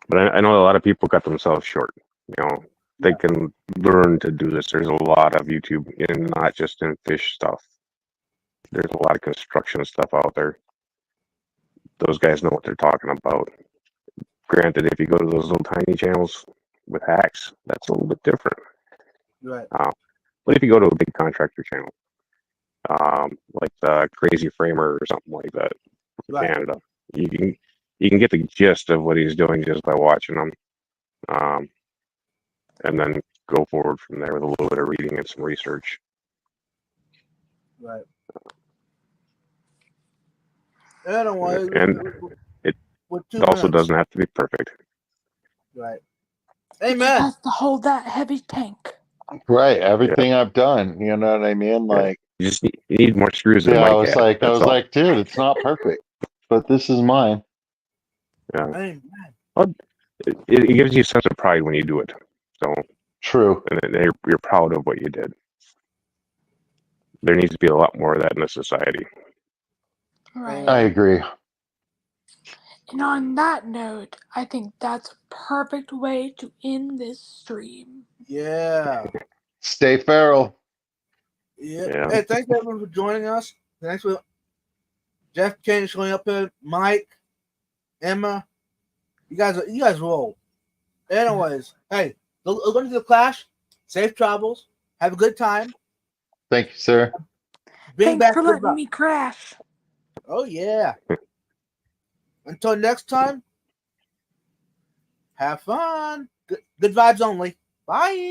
but I know a lot of people cut themselves short. You know, they can learn to do this. There's a lot of YouTube, and not just in fish stuff. There's a lot of construction stuff out there. Those guys know what they're talking about. Granted, if you go to those little tiny channels with hacks, that's a little bit different. Right. But if you go to a big contractor channel, like the Crazy Framer or something like that from Right. Canada, you can get the gist of what he's doing just by watching him, and then go forward from there with a little bit of reading and some research. Anyways, And it with 2 also minutes. doesn't have to be perfect. Right. It just Amen. has to hold that heavy tank. Right. Everything I've done, you know what I mean? Yeah. Like, You need more screws than yeah, I Mike was had. like, That's all. dude, it's not perfect, but this is mine. Yeah. Amen. It gives you a sense of pride when you do it. So, True. and you're proud of what you did. There needs to be a lot more of that in the society. Right. I agree. And on that note, I think that's a perfect way to end this stream. Yeah. Stay feral. Yeah. Hey, thanks everyone for joining us. Thanks for Jeff Kane showing up here, Mike, Emma. You guys roll. Anyways, hey, go to the Clash. Safe travels. Have a good time. Thank you, sir. Bring Thanks back for good letting luck. me crash. Oh yeah. Until next time, have fun. Good vibes only. Bye.